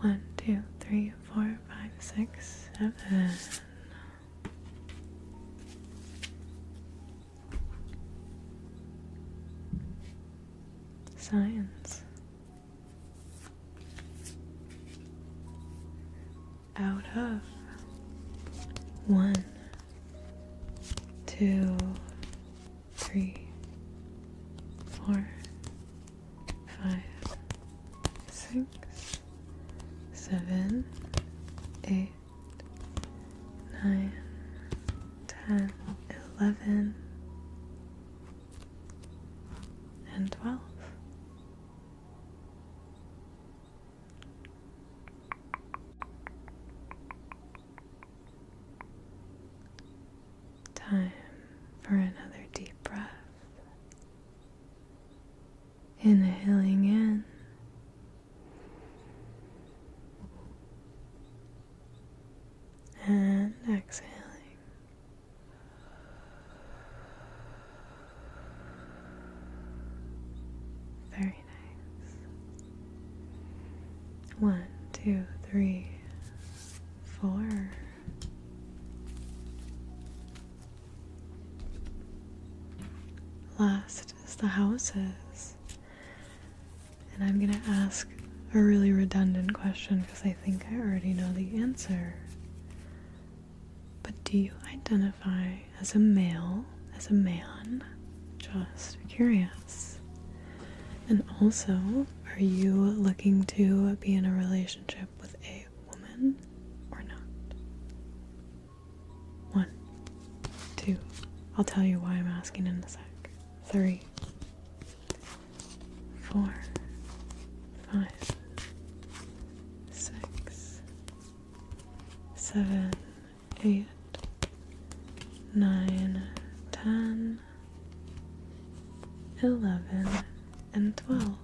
One, two, three, 4, 5, 6, 7. Science. Out of 1, 2, 3, 4, 5, 6, 7, 8, 9, 10, 11, and 12. Inhaling in and exhaling. Very nice. 1, 2, 3, 4. Last is the houses. And I'm going to ask a really redundant question because I think I already know the answer. But do you identify as a male, as a man? Just curious. And also, are you looking to be in a relationship with a woman or not? 1, 2. I'll tell you why I'm asking in a sec. 3, 4, 5, 6, 7, 8, 9, 10, 11, and 12.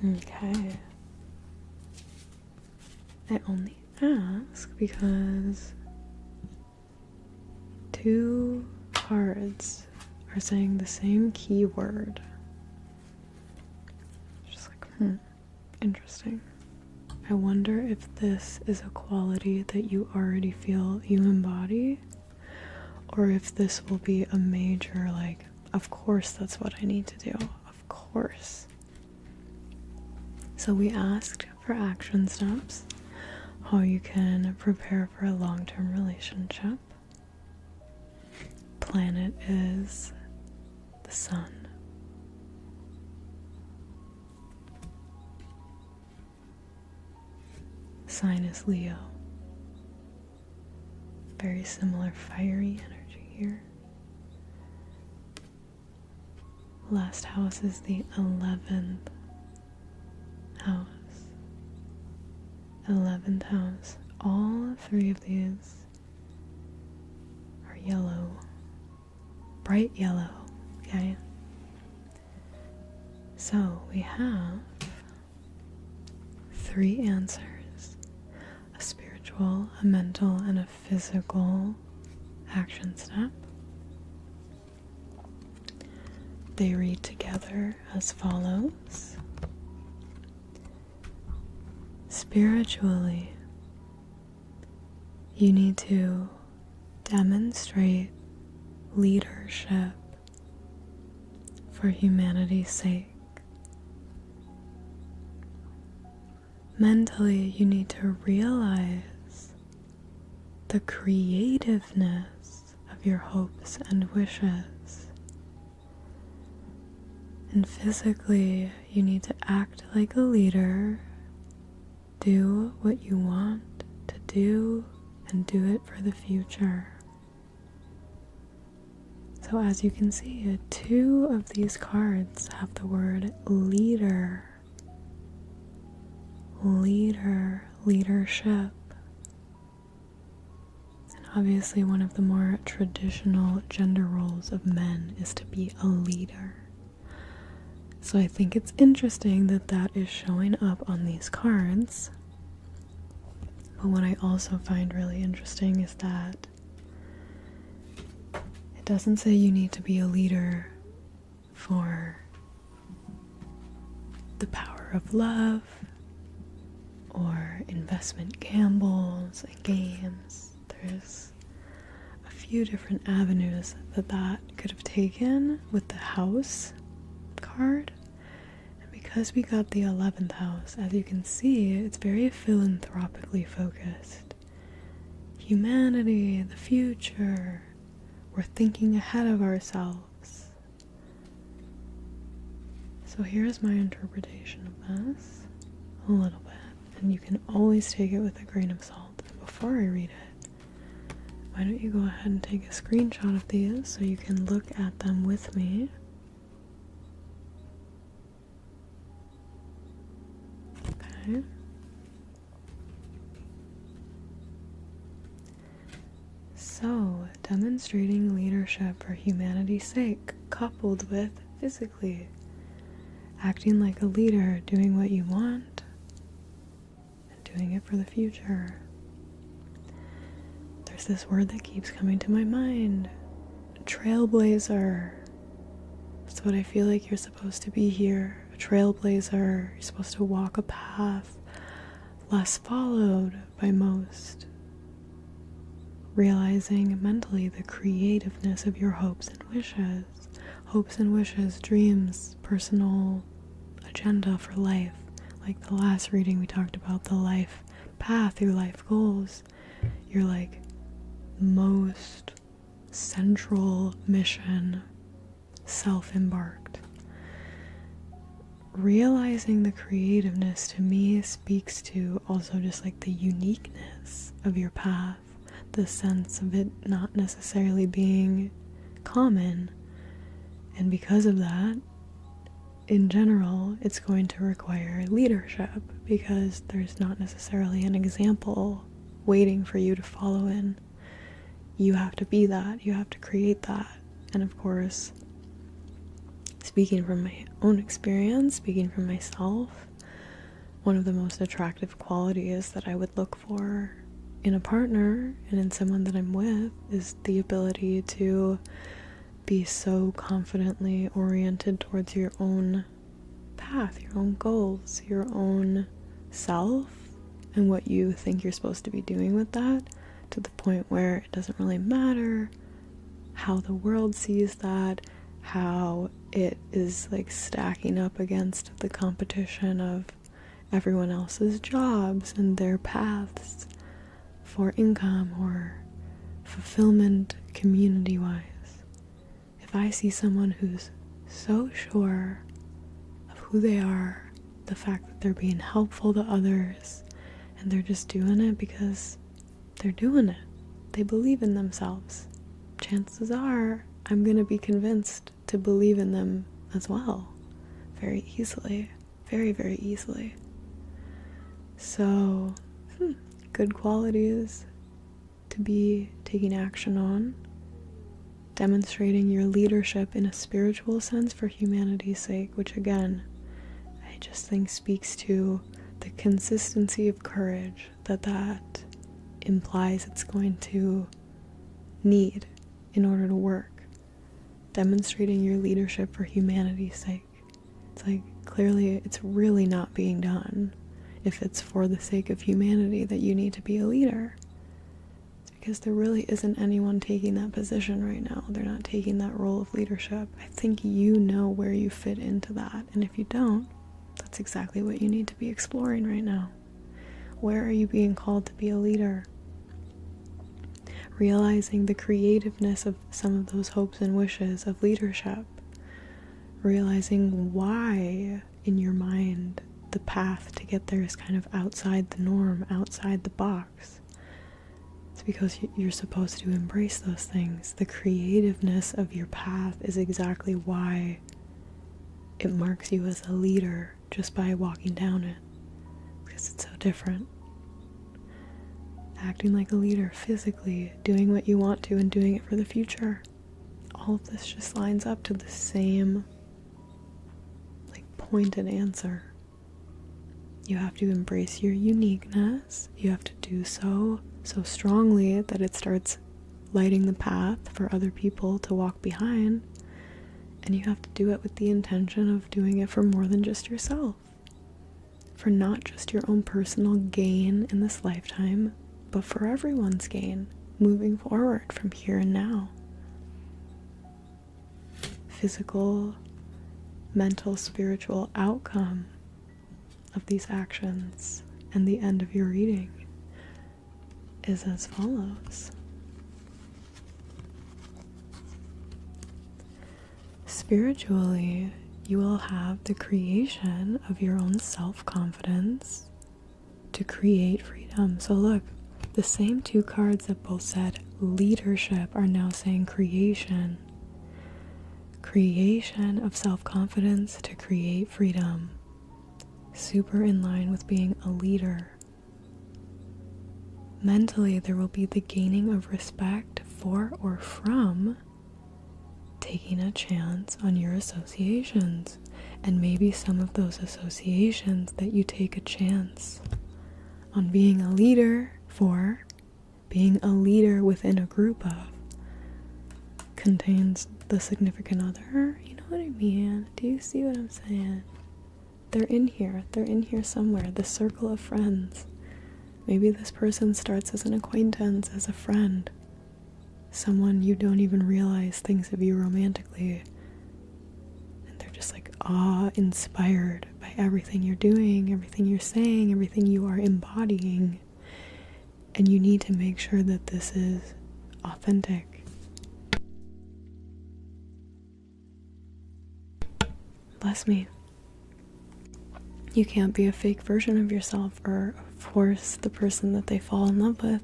Okay. I only ask because 2 cards are saying the same keyword. Just like, interesting. I wonder if this is a quality that you already feel you embody, or if this will be a major, like, of course that's what I need to do. Of course. So we asked for action steps, how you can prepare for a long-term relationship. Planet is the sun. Sign is Leo. Very similar fiery energy here. Last house is the 11th house. 11th house. All 3 of these are yellow. Bright yellow. Okay? So we have 3 answers. A spiritual, a mental, and a physical action step. They read together as follows. Spiritually, you need to demonstrate leadership for humanity's sake. Mentally, you need to realize the creativeness of your hopes and wishes. And physically, you need to act like a leader, do what you want to do, and do it for the future. So as you can see, 2 of these cards have the word leader. Leader, leadership. And obviously one of the more traditional gender roles of men is to be a leader. So I think it's interesting that that is showing up on these cards. But what I also find really interesting is that it doesn't say you need to be a leader for the power of love or investment gambles and games. There's a few different avenues that could have taken with the house card. And because we got the 11th house, as you can see, it's very philanthropically focused. humanity, the future. We're thinking ahead of ourselves. So here's my interpretation of this, a little bit, and you can always take it with a grain of salt. And before I read it, why don't you go ahead and take a screenshot of these so you can look at them with me. Okay. So, demonstrating leadership for humanity's sake, coupled with physically acting like a leader, doing what you want, and doing it for the future. There's this word that keeps coming to my mind, trailblazer. That's what I feel like you're supposed to be here, a trailblazer. You're supposed to walk a path less followed by most. Realizing mentally the creativeness of your hopes and wishes, dreams, personal agenda for life. Like the last reading we talked about the life path, your life goals, your like most central mission, self-embarked. Realizing the creativeness to me speaks to also just like the uniqueness of your path, the sense of it not necessarily being common. And because of that, in general, it's going to require leadership because there's not necessarily an example waiting for you to follow in. You have to be that, you have to create that. And of course, speaking from my own experience, speaking from myself, one of the most attractive qualities that I would look for in a partner and in someone that I'm with is the ability to be so confidently oriented towards your own path, your own goals, your own self, and what you think you're supposed to be doing with that, to the point where it doesn't really matter how the world sees that, how it is like stacking up against the competition of everyone else's jobs and their paths for income or fulfillment community-wise. If I see someone who's so sure of who they are, the fact that they're being helpful to others, and they're just doing it because they're doing it, they believe in themselves, chances are I'm going to be convinced to believe in them as well, very easily, very, very easily. So, good qualities to be taking action on. Demonstrating your leadership in a spiritual sense for humanity's sake, which again, I just think speaks to the consistency of courage that implies it's going to need in order to work. Demonstrating your leadership for humanity's sake. It's like, clearly it's really not being done if it's for the sake of humanity that you need to be a leader. Because there really isn't anyone taking that position right now. They're not taking that role of leadership. I think you know where you fit into that. And if you don't, that's exactly what you need to be exploring right now. Where are you being called to be a leader? Realizing the creativeness of some of those hopes and wishes of leadership. Realizing why, in your mind, the path to get there is kind of outside the norm, outside the box. It's because you're supposed to embrace those things. The creativeness of your path is exactly why it marks you as a leader just by walking down it. Because it's so different. Acting like a leader physically, doing what you want to and doing it for the future. All of this just lines up to the same pointed answer. You have to embrace your uniqueness. You have to do so strongly that it starts lighting the path for other people to walk behind. And you have to do it with the intention of doing it for more than just yourself. For not just your own personal gain in this lifetime, but for everyone's gain moving forward from here and now. Physical, mental, spiritual outcome of these actions and the end of your reading is as follows. Spiritually, you will have the creation of your own self-confidence to create freedom. So look, the same two cards that both said leadership are now saying creation. Creation of self-confidence to create freedom. Super in line with being a leader. Mentally, there will be the gaining of respect for or from taking a chance on your associations, and maybe some of those associations that you take a chance on being a leader for, being a leader within a group of, contains the significant other. You know what I mean? Do you see what I'm saying? They're in here somewhere, the circle of friends. Maybe this person starts as an acquaintance, as a friend, someone you don't even realize thinks of you romantically, and they're just like awe-inspired by everything you're doing, everything you're saying, everything you are embodying, and you need to make sure that this is authentic. Bless me. You can't be a fake version of yourself, or of course the person that they fall in love with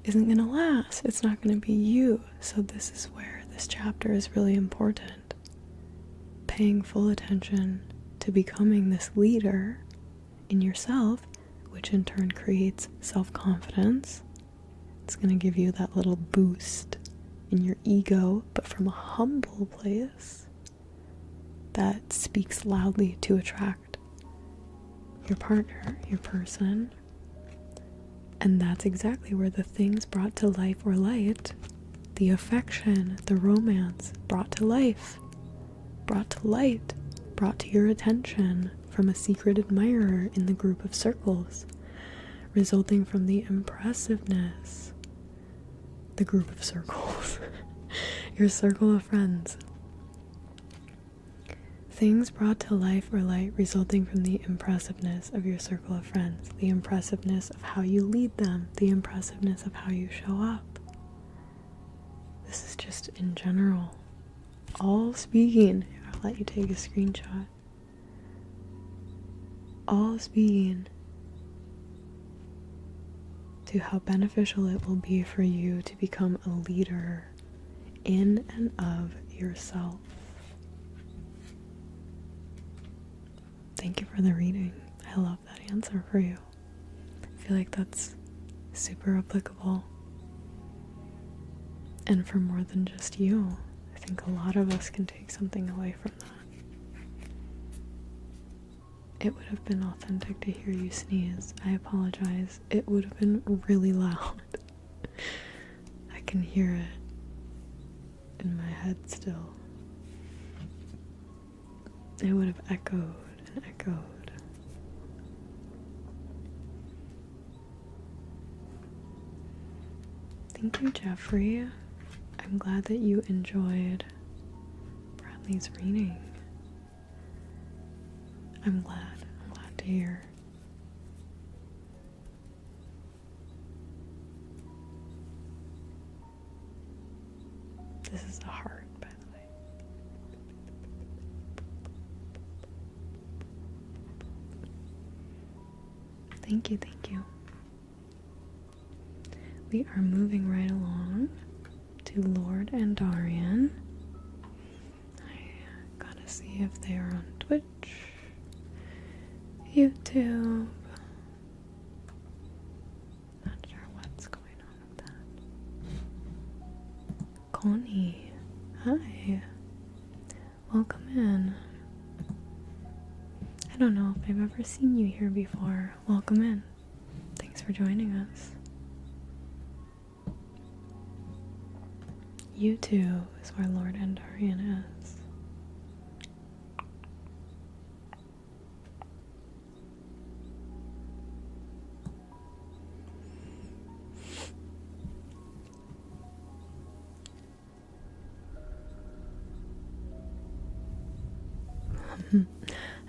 isn't gonna last. It's not gonna be you. So this is where this chapter is really important. Paying full attention to becoming this leader in yourself, which in turn creates self-confidence. It's gonna give you that little boost in your ego, but from a humble place that speaks loudly to attract your partner, your person. And that's exactly where the things brought to life or light, the affection, the romance, brought to life, brought to light, brought to your attention from a secret admirer in the group of circles, resulting from the impressiveness, the group of circles, your circle of friends. Things brought to life or light resulting from the impressiveness of your circle of friends, the impressiveness of how you lead them, the impressiveness of how you show up. This is just in general. All speaking, I'll let you take a screenshot. All speaking to how beneficial it will be for you to become a leader in and of yourself. Thank you for the reading. I love that answer for you. I feel like that's super applicable. And for more than just you. I think a lot of us can take something away from that. It would have been authentic to hear you sneeze. I apologize. It would have been really loud. I can hear it in my head still. It would have echoed. Echoed. Thank you, Jeffrey. I'm glad that you enjoyed Bradley's reading. I'm glad to hear. This is a heart, by the way. Thank you. We are moving right along to Lord and Darian. I gotta see if they are on Twitch, YouTube. Not sure what's going on with that. Connie, hi. Welcome in. I don't know if I've ever seen you here before. Welcome in. Thanks for joining us. YouTube is where Lord and Darian is.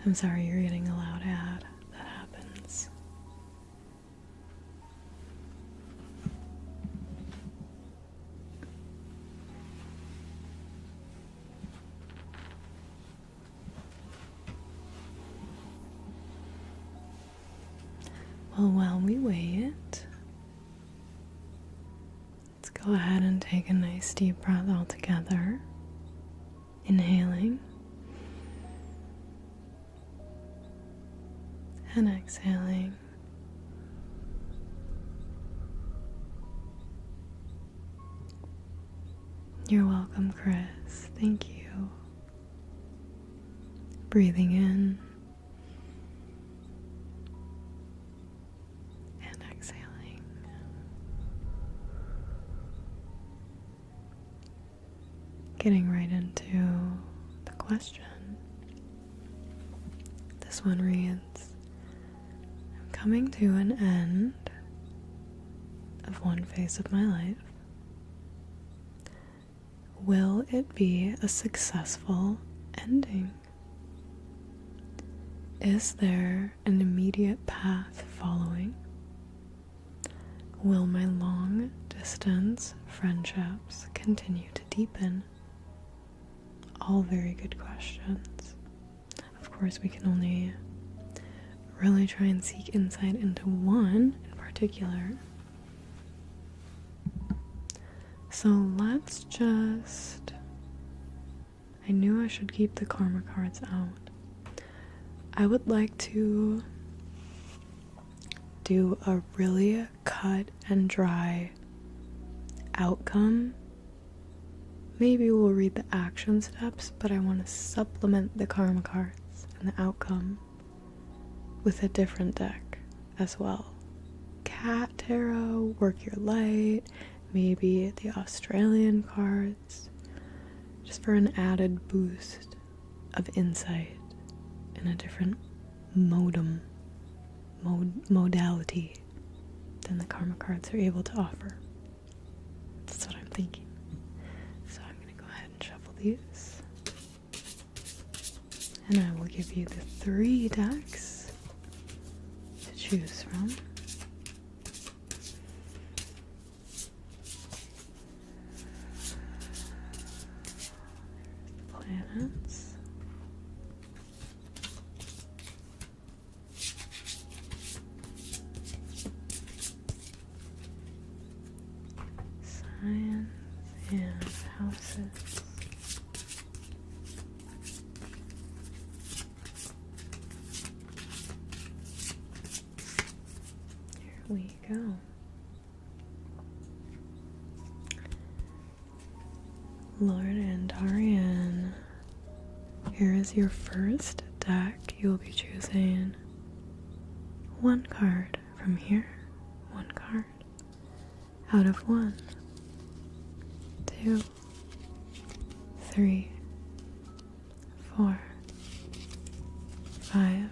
I'm sorry you're getting a loud ad. That happens. Well, while we wait, let's go ahead and take a nice deep breath all together. Inhaling and exhaling. You're welcome, Chris. Thank you. Breathing in and exhaling. Getting right into the question. This one reads, I'm coming to an end of one phase of my life. Will it be a successful ending? Is there an immediate path following? Will my long-distance friendships continue to deepen? All very good questions. Of course, we can only really try and seek insight into one in particular. So let's just... I knew I should keep the karma cards out. I would like to do a really cut and dry outcome. Maybe we'll read the action steps, but I want to supplement the karma cards and the outcome with a different deck as well. Cat Tarot, Work Your Light, maybe the Australian cards, just for an added boost of insight in a different modality than the karma cards are able to offer. That's what I'm thinking. So I'm going to go ahead and shuffle these. And I will give you the 3 decks to choose from. Planets. Signs and houses. Here we go. Lord Andarian, here is your first deck. You will be choosing 1 card from here, 1 card out of 1, 2, 3, 4, 5,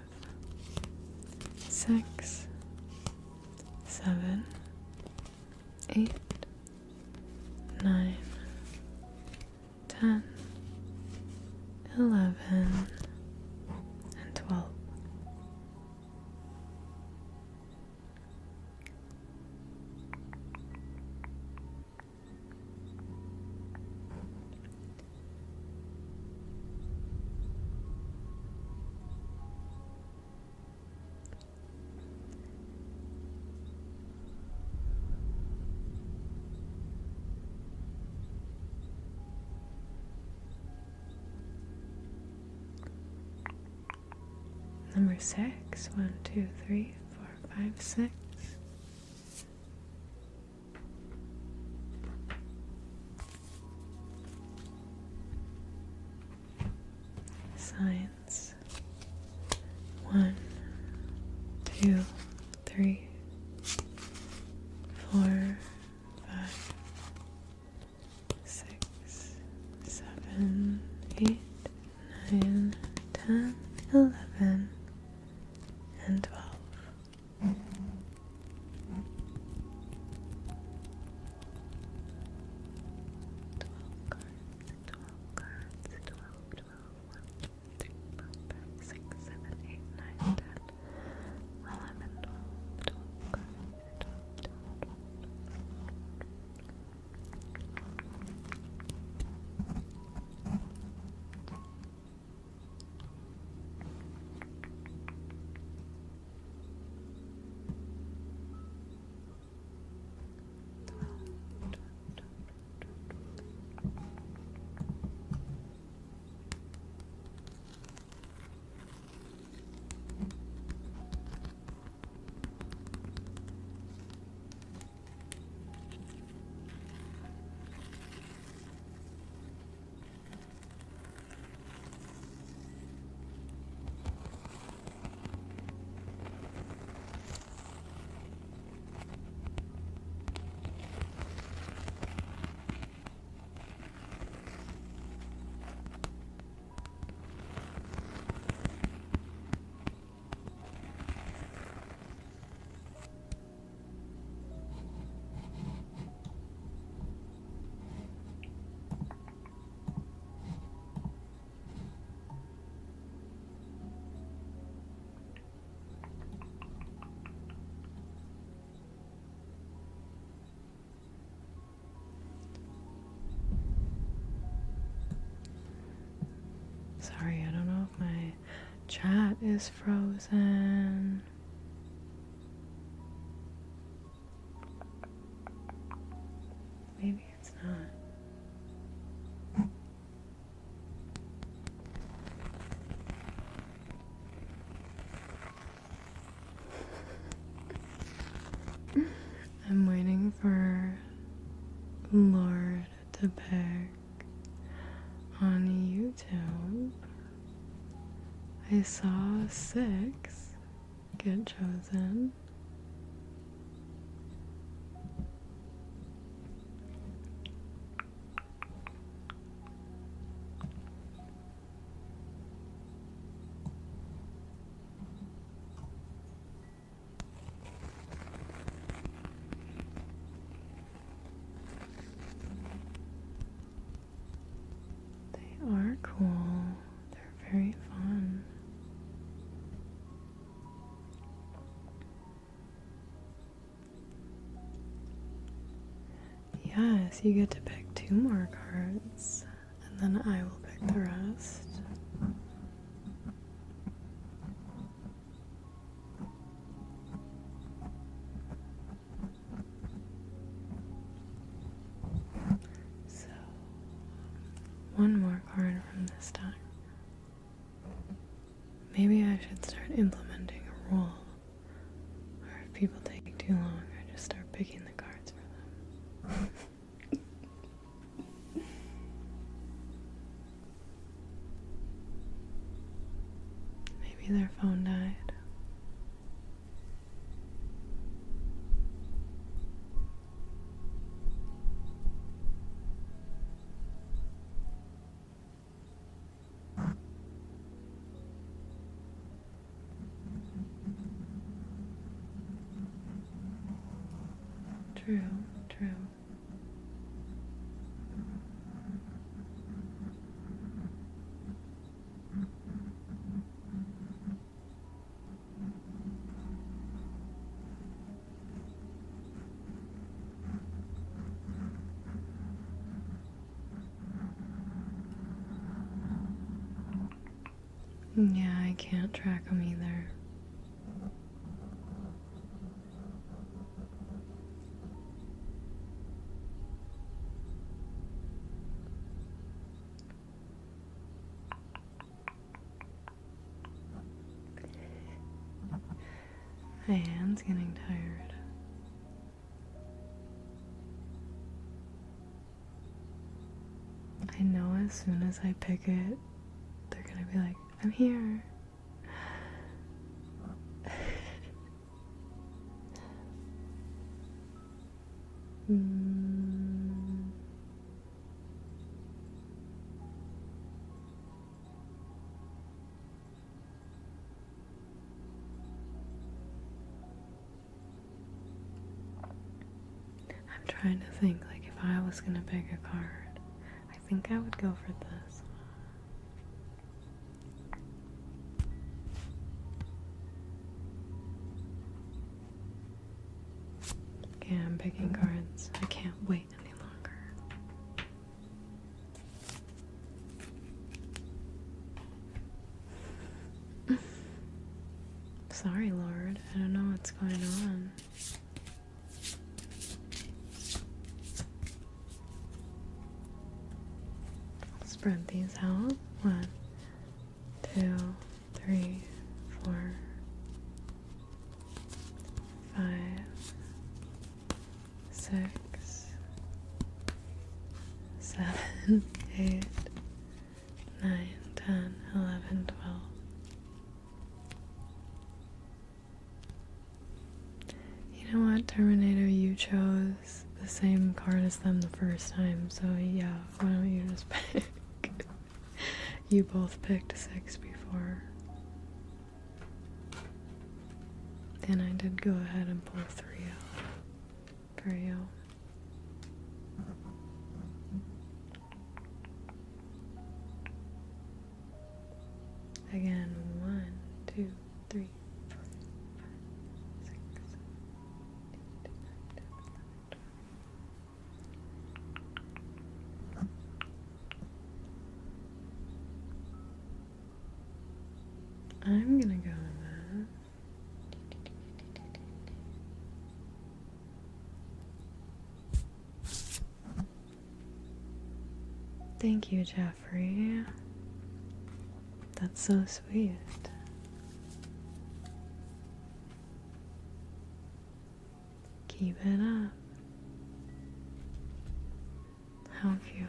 6, 7, 8, 9, 10, 11, and 12. Number 6. 1, 2, 3, 4, 5, 6. Signs. 1, 2, 3, 4, 5, 6, 7, 8, 9, 10, 11, and 12. 12 cards, 12 cards, 12, 12, 1, 2, 3, 4, That is frozen. Maybe it's not. I'm waiting for Lord to pick on YouTube. I saw 6 get chosen. They are cool. They're very fun. Yes, you get to pick 2 more cards, and then I will pick the rest. So, 1 more card from this time. Maybe I should start implementing a rule, or if people take too long, I just start picking the cards for them. Maybe their phone died. True, true. Yeah, I can't track them either. My hand's getting tired. I know as soon as I pick it, they're gonna be like, I'm here. I'm trying to think, like, if I was gonna pick a card, I think I would go for this. Okay, I'm picking cards. I can't wait any longer. Sorry, Lord. I don't know what's going on. Spread these out. 1, 2, 3, 4, 5, 6, 7, 8, 9, 10, 11, 12. You know what, Terminator, you chose the same card as them the first time, so yeah, why don't you just pick? You both picked 6 before. And I did go ahead and pull 3 out for you. Again, 1, 2, 3, 4, 5, 6, 7, 8, 9, 10, 11, 12. I'm gonna Thank you, Jeffrey. That's so sweet. Keep it up. How cute.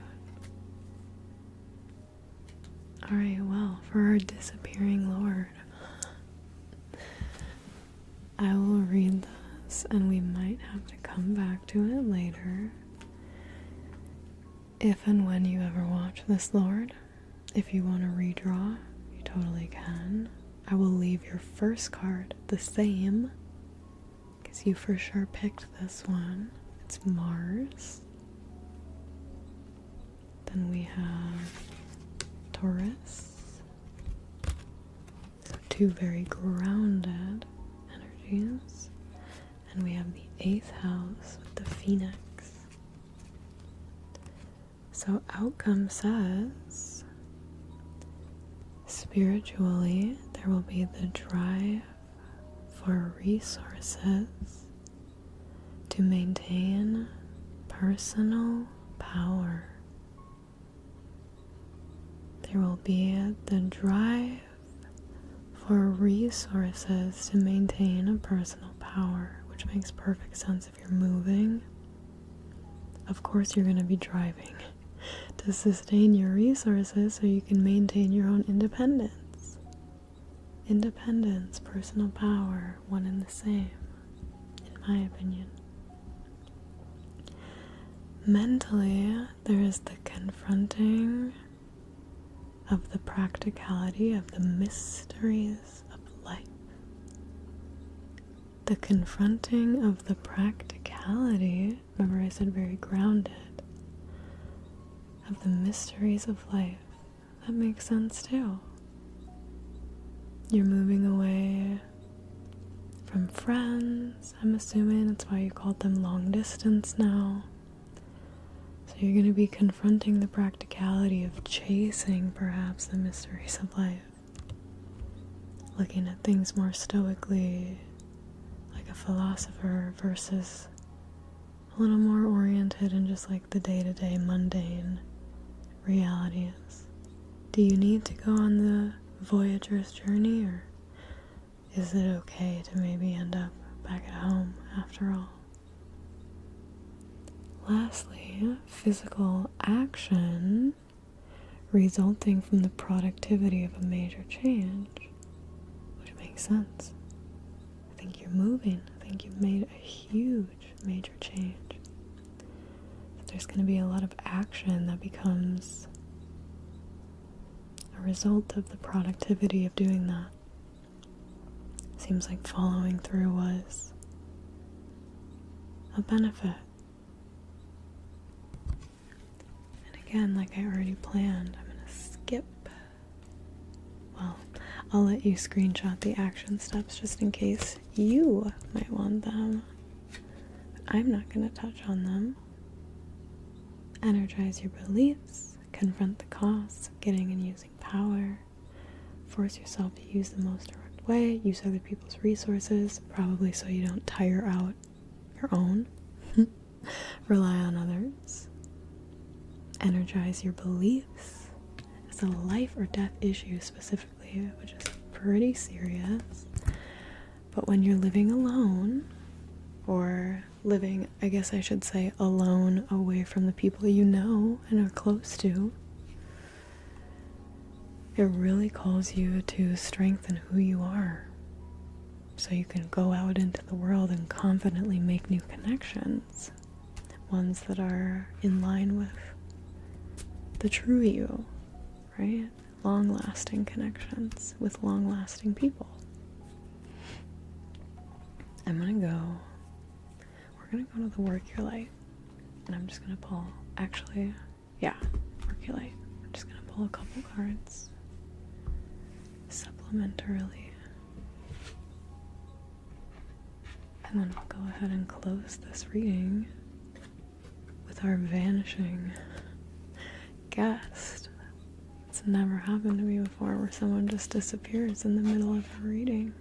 Alright, well, for our disappearing lord, I will read this and we might have to come back to it later. If and when you ever watch this lord, if you want to redraw, you totally can. I will leave your first card the same, because you for sure picked this one. It's Mars. Then we have Taurus. So two very grounded energies. And we have the 8th house with the Phoenix. So outcome says, spiritually, there will be the drive for resources to maintain personal power. There will be the drive for resources to maintain a personal power, which makes perfect sense if you're moving. Of course you're going to be driving to sustain your resources so you can maintain your own independence. Independence, personal power, one and the same, in my opinion. Mentally, there is the confronting of the practicality of the mysteries of life. The confronting of the practicality, remember I said very grounded, of the mysteries of life. That makes sense too. You're moving away from friends, I'm assuming that's why you called them long distance now. So you're going to be confronting the practicality of chasing perhaps the mysteries of life. Looking at things more stoically, like a philosopher, versus a little more oriented in just like the day-to-day mundane realities. Do you need to go on the Voyager's journey, or is it okay to maybe end up back at home after all? Lastly, physical action resulting from the productivity of a major change, which makes sense. I think you're moving. I think you've made a huge major change. There's going to be a lot of action that becomes a result of the productivity of doing that. Seems like following through was a benefit. And again, like I already planned, I'm going to skip. Well, I'll let you screenshot the action steps just in case you might want them. But I'm not going to touch on them. Energize your beliefs, confront the costs of getting and using power, force yourself to use the most direct way, use other people's resources, probably so you don't tire out your own, rely on others. Energize your beliefs. It's a life or death issue specifically, which is pretty serious. But when you're living alone, or living, I guess I should say, alone, away from the people you know and are close to, it really calls you to strengthen who you are, so you can go out into the world and confidently make new connections, ones that are in line with the true you, right? Long-lasting connections with long-lasting people. We're gonna go to the Work Your Light, and I'm just gonna pull, Work Your Light. I'm just gonna pull a couple cards supplementarily, and then I'll go ahead and close this reading with our vanishing guest. It's never happened to me before, where someone just disappears in the middle of a reading,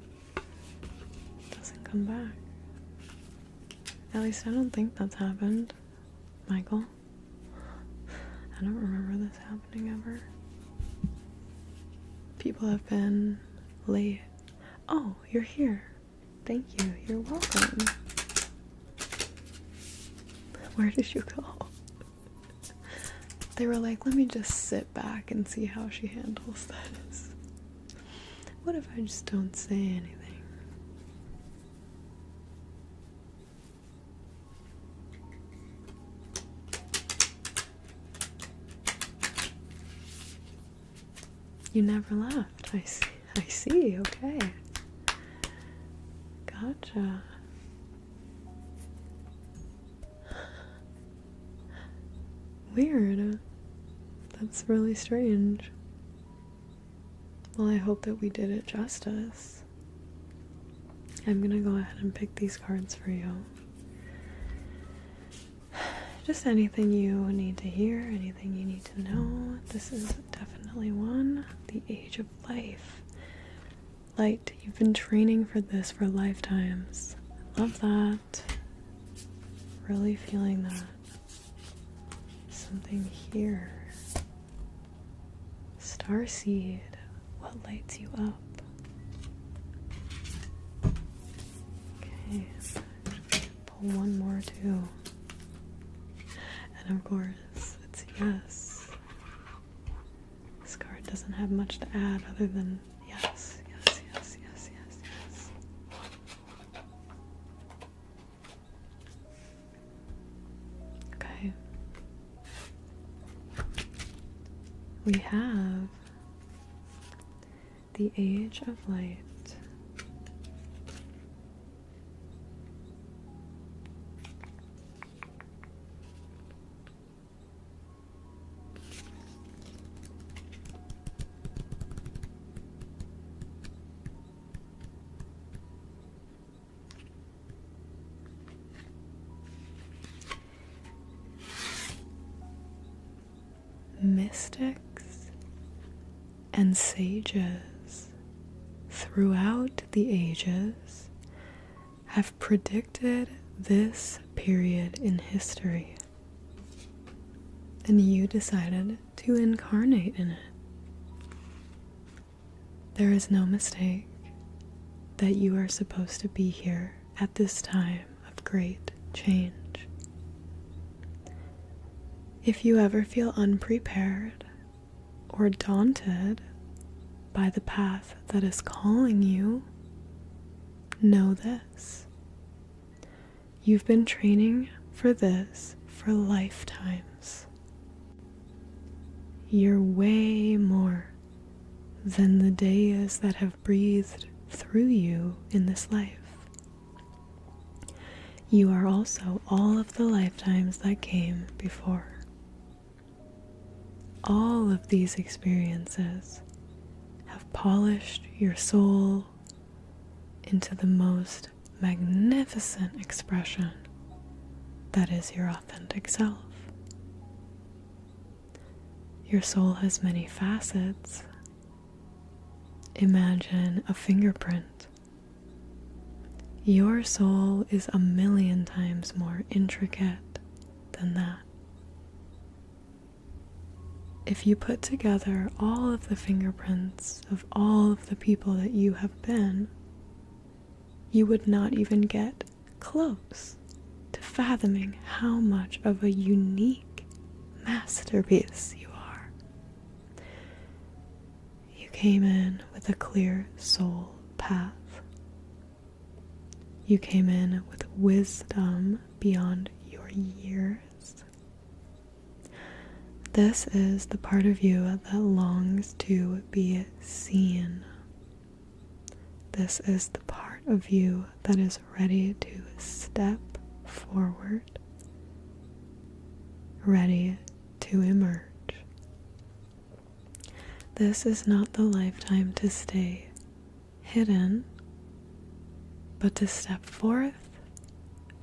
doesn't come back. At least I don't think that's happened, Michael. I don't remember this happening ever. People have been late. Oh, you're here. Thank you. You're welcome. Where did you go? They were like, let me just sit back and see how she handles this. What if I just don't say anything? You never left. I see. Okay. Gotcha. Weird. That's really strange. Well, I hope that we did it justice. I'm gonna go ahead and pick these cards for you. Just anything you need to hear, anything you need to know. This is definitely one. The Age of Life. Light, you've been training for this for lifetimes. Love that. Really feeling that. Something here. Starseed. What lights you up? Okay. Pull one more too. And of course, it's yes. This card doesn't have much to add other than yes, yes, yes, yes, yes, yes. Okay. We have the Age of Light. Mystics and sages throughout the ages have predicted this period in history, and you decided to incarnate in it. There is no mistake that you are supposed to be here at this time of great change. If you ever feel unprepared or daunted by the path that is calling you, know this. You've been training for this for lifetimes. You're way more than the days that have breathed through you in this life. You are also all of the lifetimes that came before. All of these experiences have polished your soul into the most magnificent expression that is your authentic self. Your soul has many facets. Imagine a fingerprint. Your soul is 1,000,000 times more intricate than that. If you put together all of the fingerprints of all of the people that you have been, you would not even get close to fathoming how much of a unique masterpiece you are. You came in with a clear soul path. You came in with wisdom beyond your years. This is the part of you that longs to be seen. This is the part of you that is ready to step forward, ready to emerge. This is not the lifetime to stay hidden, but to step forth,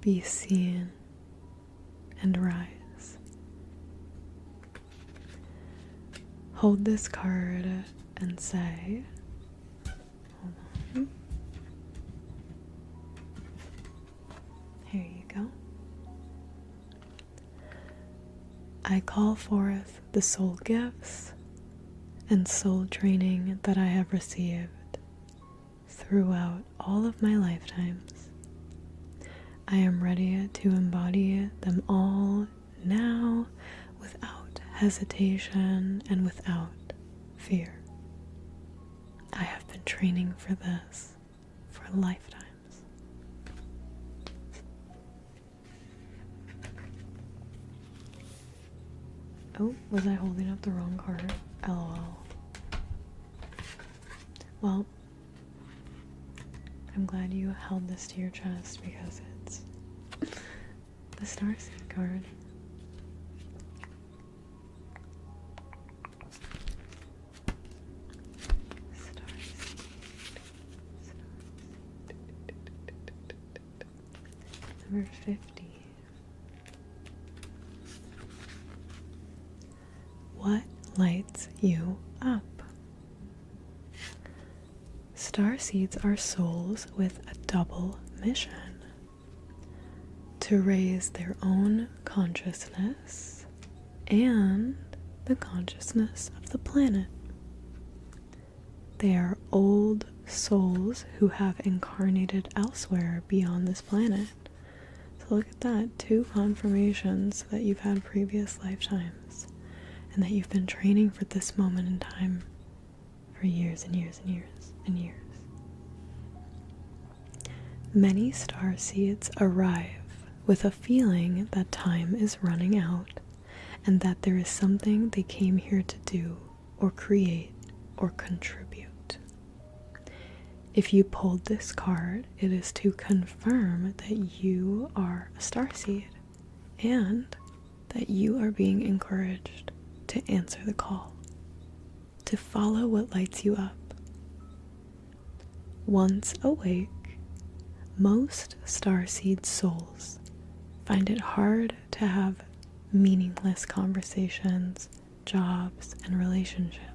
be seen, and rise. Hold this card and say, hold on. Here you go. I call forth the soul gifts and soul training that I have received throughout all of my lifetimes. I am ready to embody them all now without hesitation and without fear. I have been training for this for lifetimes. Oh, was I holding up the wrong card? LOL. Well, I'm glad you held this to your chest because it's the Starseed card. Number 50. What lights you up? Starseeds are souls with a double mission: to raise their own consciousness and the consciousness of the planet. They are old souls who have incarnated elsewhere beyond this planet. So look at that, 2 confirmations that you've had previous lifetimes and that you've been training for this moment in time for years and years and years and years. Many starseeds arrive with a feeling that time is running out and that there is something they came here to do or create or contribute. If you pulled this card, it is to confirm that you are a starseed and that you are being encouraged to answer the call, to follow what lights you up. Once awake, most starseed souls find it hard to have meaningless conversations, jobs, and relationships.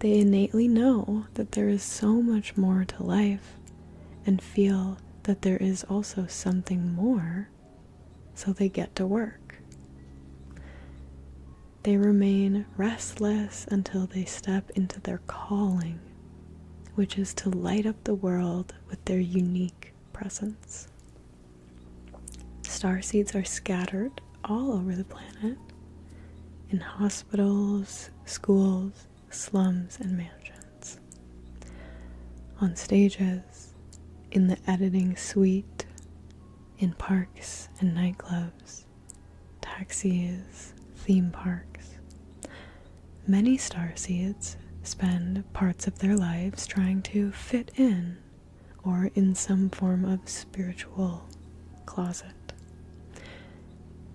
They innately know that there is so much more to life and feel that there is also something more, so they get to work. They remain restless until they step into their calling, which is to light up the world with their unique presence. Starseeds are scattered all over the planet, in hospitals, schools, slums, and mansions, on stages, in the editing suite, in parks and nightclubs, taxis, theme parks. Many starseeds spend parts of their lives trying to fit in or in some form of spiritual closet.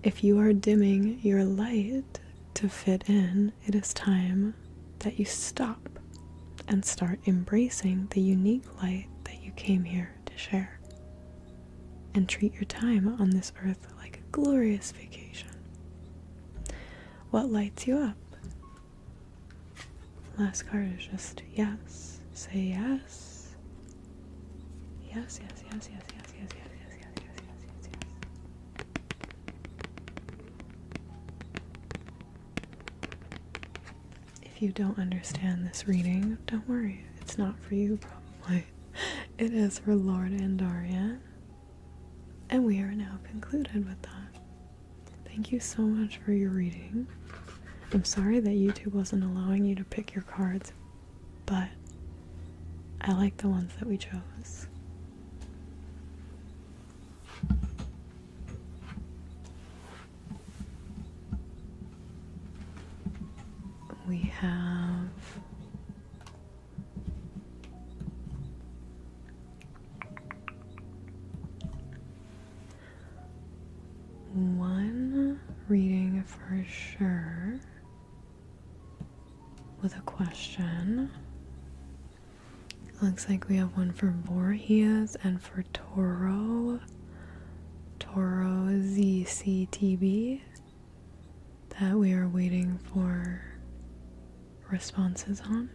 If you are dimming your light to fit in, it is time that you stop and start embracing the unique light that you came here to share, and treat your time on this earth like a glorious vacation. What lights you up? Last card is just yes. Say yes. Yes, yes, yes, yes, yes, yes, yes, yes, yes, yes, yes, yes, yes. If you don't understand this reading, don't worry. It's not for you, probably. It is for Lord and Dorian. And we are now concluded with that. Thank you so much for your reading. I'm sorry that YouTube wasn't allowing you to pick your cards, but I like the ones that we chose. We have one reading for sure with a question. Looks like we have one for Voorhees and for Toro ZCTB that we are waiting for responses on.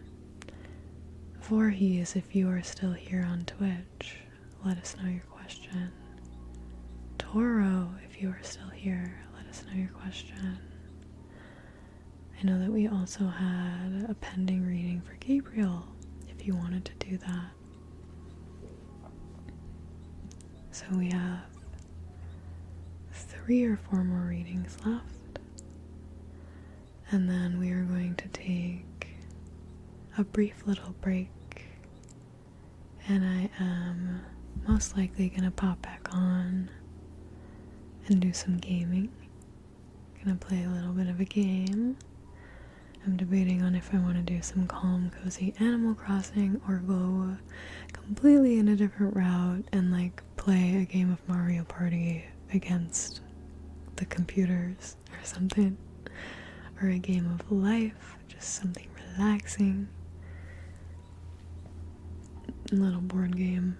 Voorhees, if you are still here on Twitch, let us know your question. Toro, if you are still here, let us That's not your question. I know that we also had a pending reading for Gabriel, if you wanted to do that. So we have 3 or 4 more readings left. And then we are going to take a brief little break. And I am most likely going to pop back on and do some gaming. Gonna play a little bit of a game. I'm debating on if I want to do some calm, cozy Animal Crossing or go completely in a different route and like play a game of Mario Party against the computers or something. Or a game of life, just something relaxing. A little board game,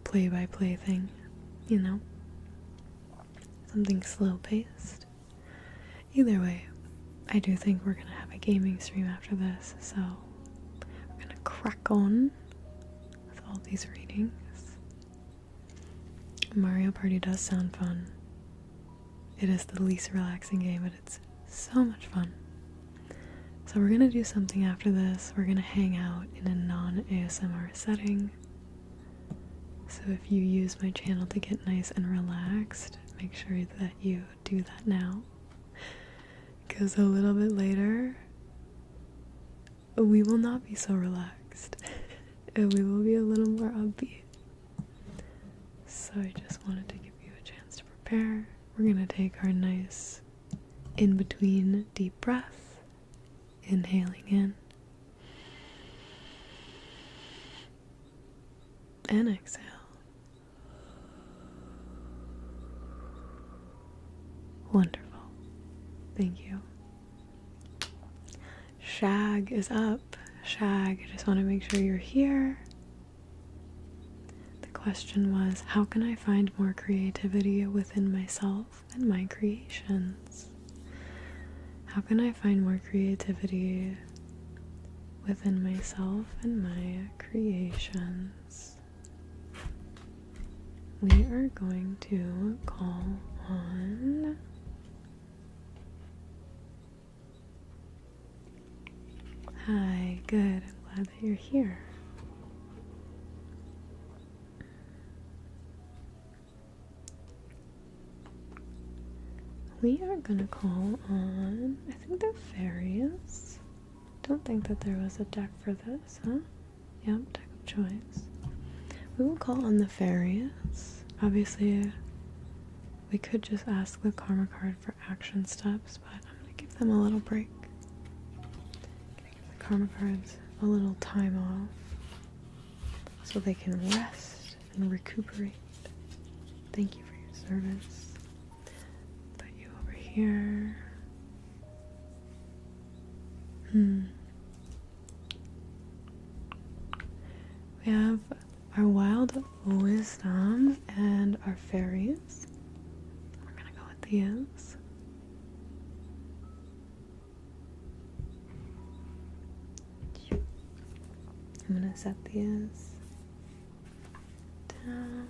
play-by-play thing, you know? Something slow-paced. Either way, I do think we're gonna have a gaming stream after this, so we're gonna crack on with all these readings. Mario Party does sound fun. It is the least relaxing game, but it's so much fun. So we're gonna do something after this. We're gonna hang out in a non-ASMR setting. So if you use my channel to get nice and relaxed, make sure that you do that now. Because a little bit later, we will not be so relaxed. And we will be a little more upbeat. So I just wanted to give you a chance to prepare. We're gonna take our nice in-between deep breath. Inhaling in. And exhale. Wonderful. Thank you. Shag is up. Shag, I just want to make sure you're here. The question was, how can I find more creativity within myself and my creations? How can I find more creativity within myself and my creations? We are going to call on Hi, good. I'm glad that you're here. We are gonna call on, I think, the fairies. Don't think that there was a deck for this, huh? Yep, deck of choice. We will call on the fairies. Obviously, we could just ask the karma card for action steps, but I'm gonna give them a little break. Gonna give the karma cards a little time off so they can rest and recuperate. Thank you for your service. Here. We have our wild wisdom and our fairies. We're gonna go with these. I'm gonna set these down.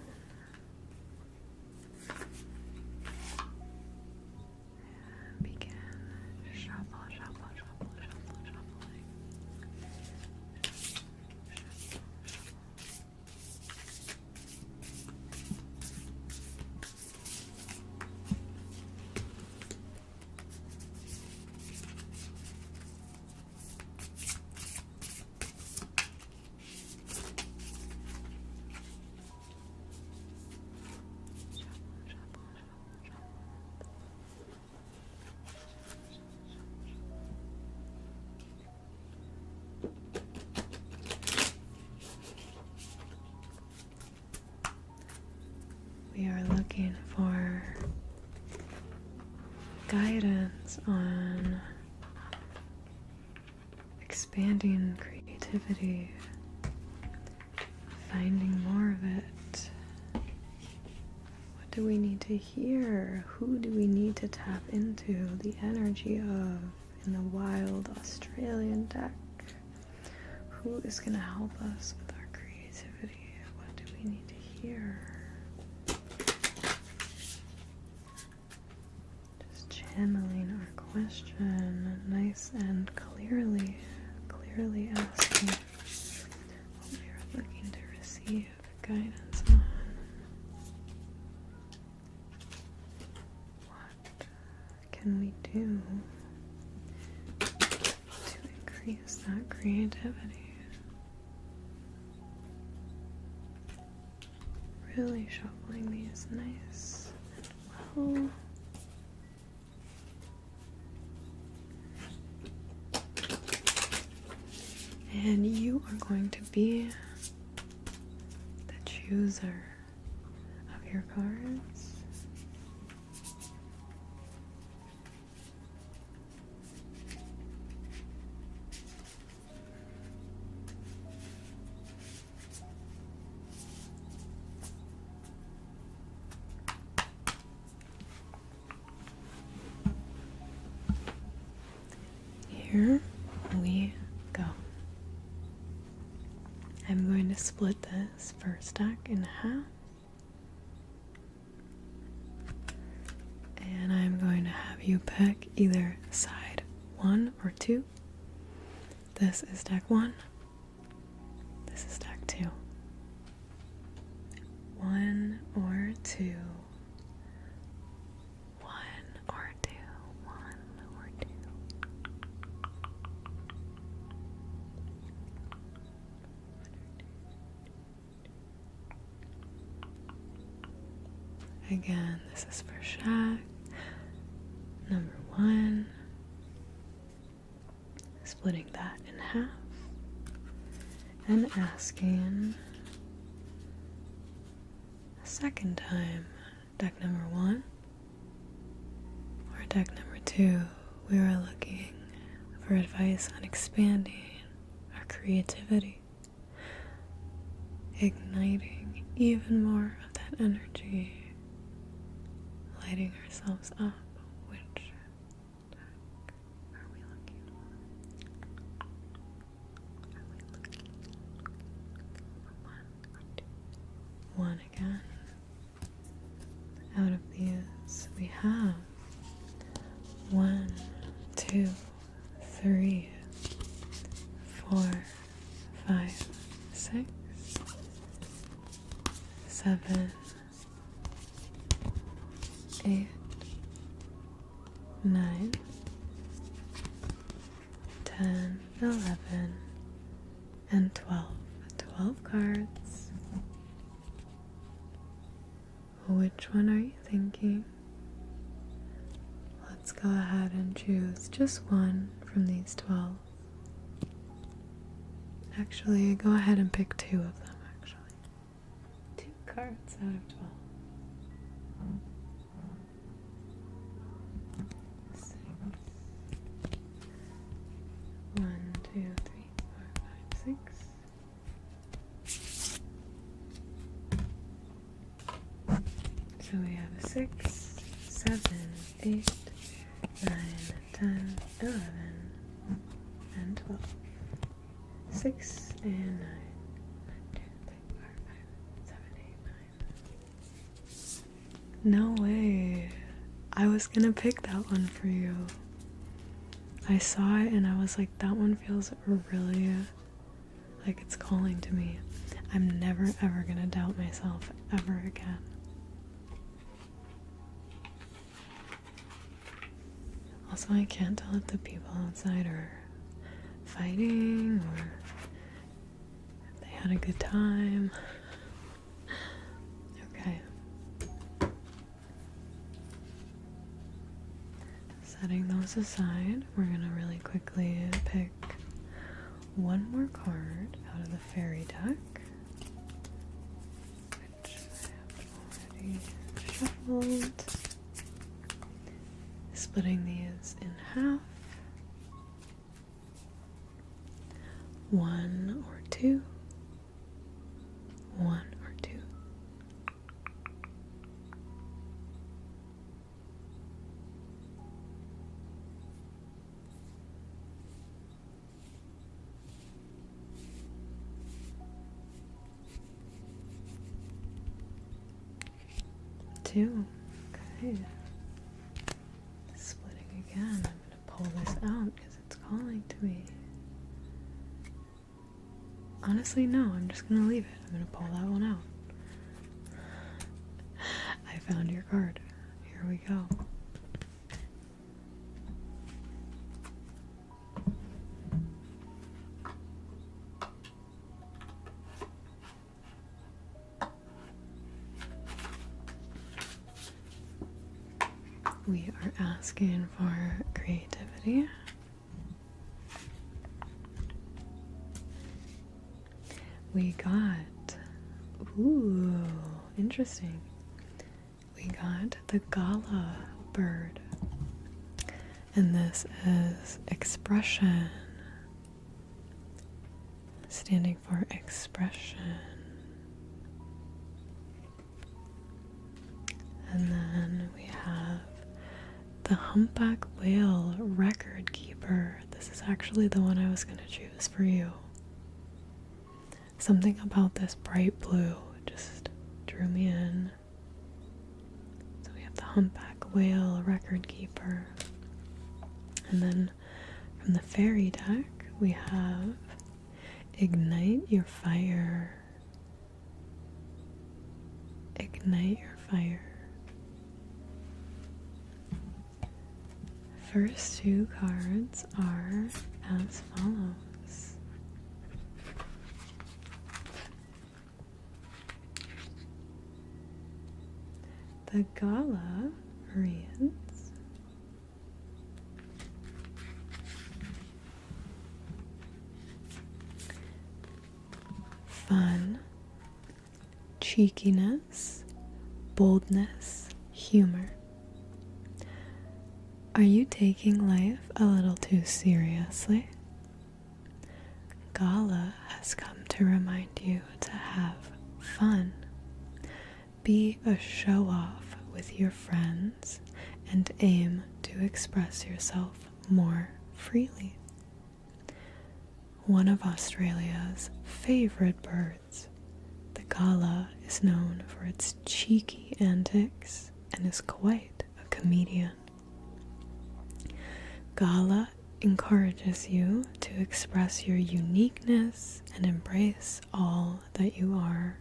We are looking for guidance on expanding creativity, finding more of it. What do we need to hear? Who do we need to tap into the energy of in the wild Australian deck? Who is going to help us with our creativity? What do we need to hear? Just question, nice and clearly asking what you're looking to receive guidance on. What can we do to increase that creativity? Really shuffling these nice and well. And you are going to be the chooser of your cards. Here we go. I'm going to split this first deck in half. And I'm going to have you pick either side 1 or 2. This is deck 1. This is deck 2. 1 or 2. 1 or 2. 1 or 2. Again, this is for Shaq. Number 1. Splitting that in half. And asking a second time, deck number 1 or deck number 2. We are looking for advice on expanding our creativity, igniting even more of that energy, lighting ourselves up. Which deck are we looking for? Are we looking for 1 or 2? 1 again. Out of these, we have 1, 2, 3, 4, 5, 6, 7, 8, 9, 10, 11, and 12. 12 cards. Which one are you thinking? Let's go ahead and choose just one from these 12. Actually, go ahead and pick 2 of them, actually. 2 cards out of 12. 6. 1, 2, 3, 4, 5, 6. So we have a 6, 7, 8, 9, 10, 11, and 12. 6 and 9. 2, 3, 4, 5, 7, 8, 9. No way. I was gonna pick that one for you. I saw it and I was like, that one feels really like it's calling to me. I'm never ever gonna doubt myself ever again. Also, I can't tell if the people outside are fighting or if they had a good time. Okay. Setting those aside, we're gonna really quickly pick one more card out of the fairy deck, which I have already shuffled. Splitting these in half. 1 or 2. 1 or 2. Two. Okay. Splitting again. I'm going calling to me? Honestly, no, I'm just gonna leave it. I'm gonna pull that one out. I found your card. Here we go. We are asking for creativity. We got, ooh, interesting. We got the gala bird. And this is expression, standing for expression. And then we have the humpback whale record keeper. This is actually the one I was going to choose for you. Something about this bright blue just drew me in. So we have the humpback whale record keeper. And then from the fairy deck, we have ignite your fire. Ignite your fire. First two cards are as follows. The gala reads, fun, cheekiness, boldness, humor. Are you taking life a little too seriously? Gala has come to remind you to have fun. Be a show-off with your friends and aim to express yourself more freely. One of Australia's favorite birds, the gala is known for its cheeky antics and is quite a comedian. Gala encourages you to express your uniqueness and embrace all that you are,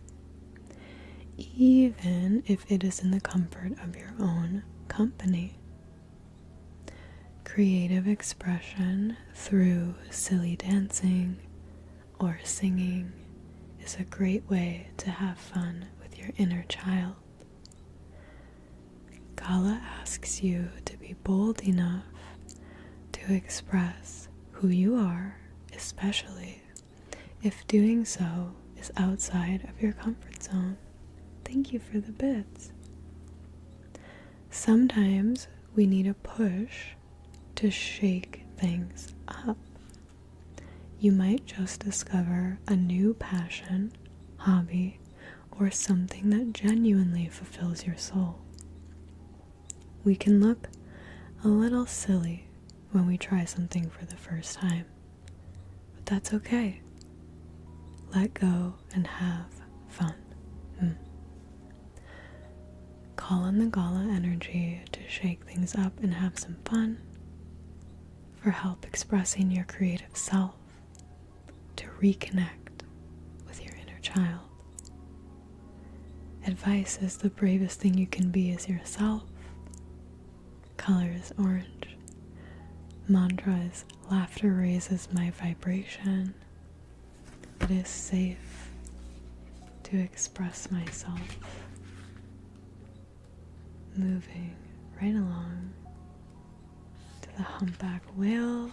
even if it is in the comfort of your own company. Creative expression through silly dancing or singing is a great way to have fun with your inner child. Gala asks you to be bold enough to express who you are, especially if doing so is outside of your comfort zone. Thank you for the bits. Sometimes we need a push to shake things up. You might just discover a new passion, hobby, or something that genuinely fulfills your soul. We can look a little silly when we try something for the first time, but that's okay. Let go and have fun. Call on the gala energy to shake things up and have some fun, for help expressing your creative self, to reconnect with your inner child. Advice is the bravest thing you can be is yourself. Color is orange. Mantra is laughter raises my vibration. It is safe to express myself. Moving right along to the humpback whale,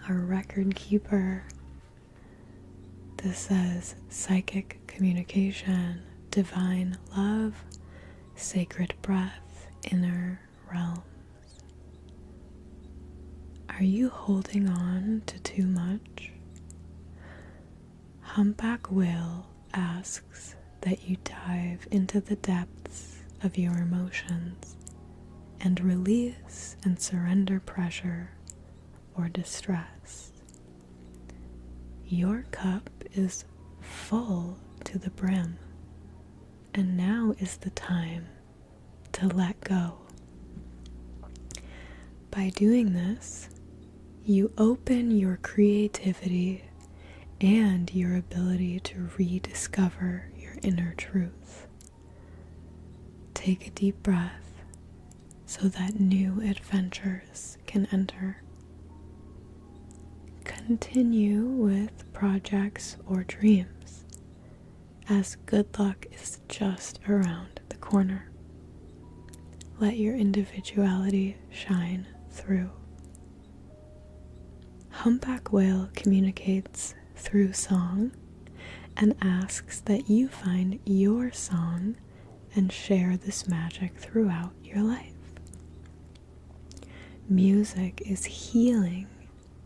our record keeper. This says psychic communication, divine love, sacred breath, inner realms. Are you holding on to too much? Humpback whale asks that you dive into the depths of your emotions and release and surrender pressure or distress. Your cup is full to the brim, and now is the time to let go. By doing this, you open your creativity and your ability to rediscover your inner truth. Take a deep breath so that new adventures can enter. Continue with projects or dreams, as good luck is just around the corner. Let your individuality shine through. Humpback whale communicates through song and asks that you find your song and share this magic throughout your life. Music is healing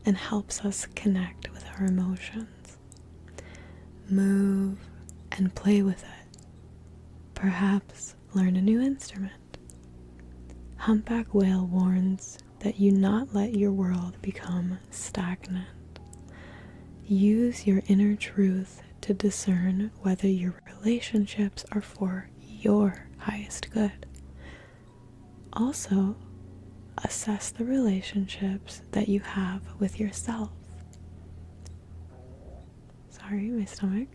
and helps us connect with our emotions. Move and play with it. Perhaps learn a new instrument. Humpback whale warns that you not let your world become stagnant. Use your inner truth to discern whether your relationships are for your highest good. Also, assess the relationships that you have with yourself. Sorry, my stomach.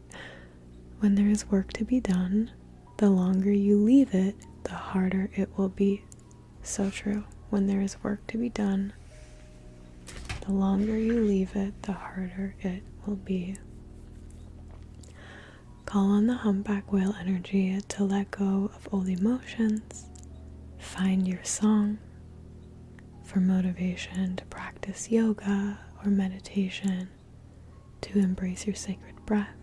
When there is work to be done, the longer you leave it, the harder it will be. So true. When there is work to be done, the longer you leave it, the harder it will be. Call on the humpback whale energy to let go of old emotions. Find your song. For motivation to practice yoga or meditation, to embrace your sacred breath,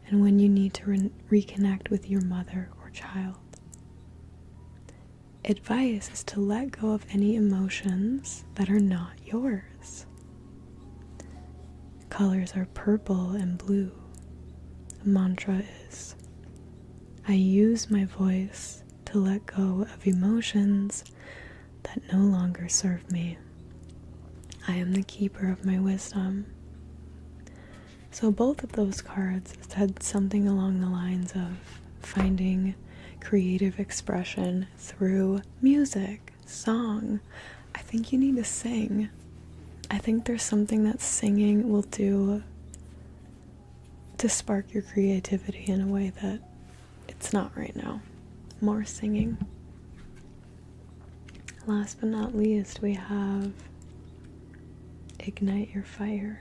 and when you need to reconnect with your mother or child. Advice is to let go of any emotions that are not yours. Colors are purple and blue. The mantra is, I use my voice to let go of emotions that no longer serve me. I am the keeper of my wisdom. So both of those cards said something along the lines of finding creative expression through music, song. I think you need to sing. I think there's something that singing will do to spark your creativity in a way that it's not right now. More singing. Last but not least, we have Ignite Your Fire.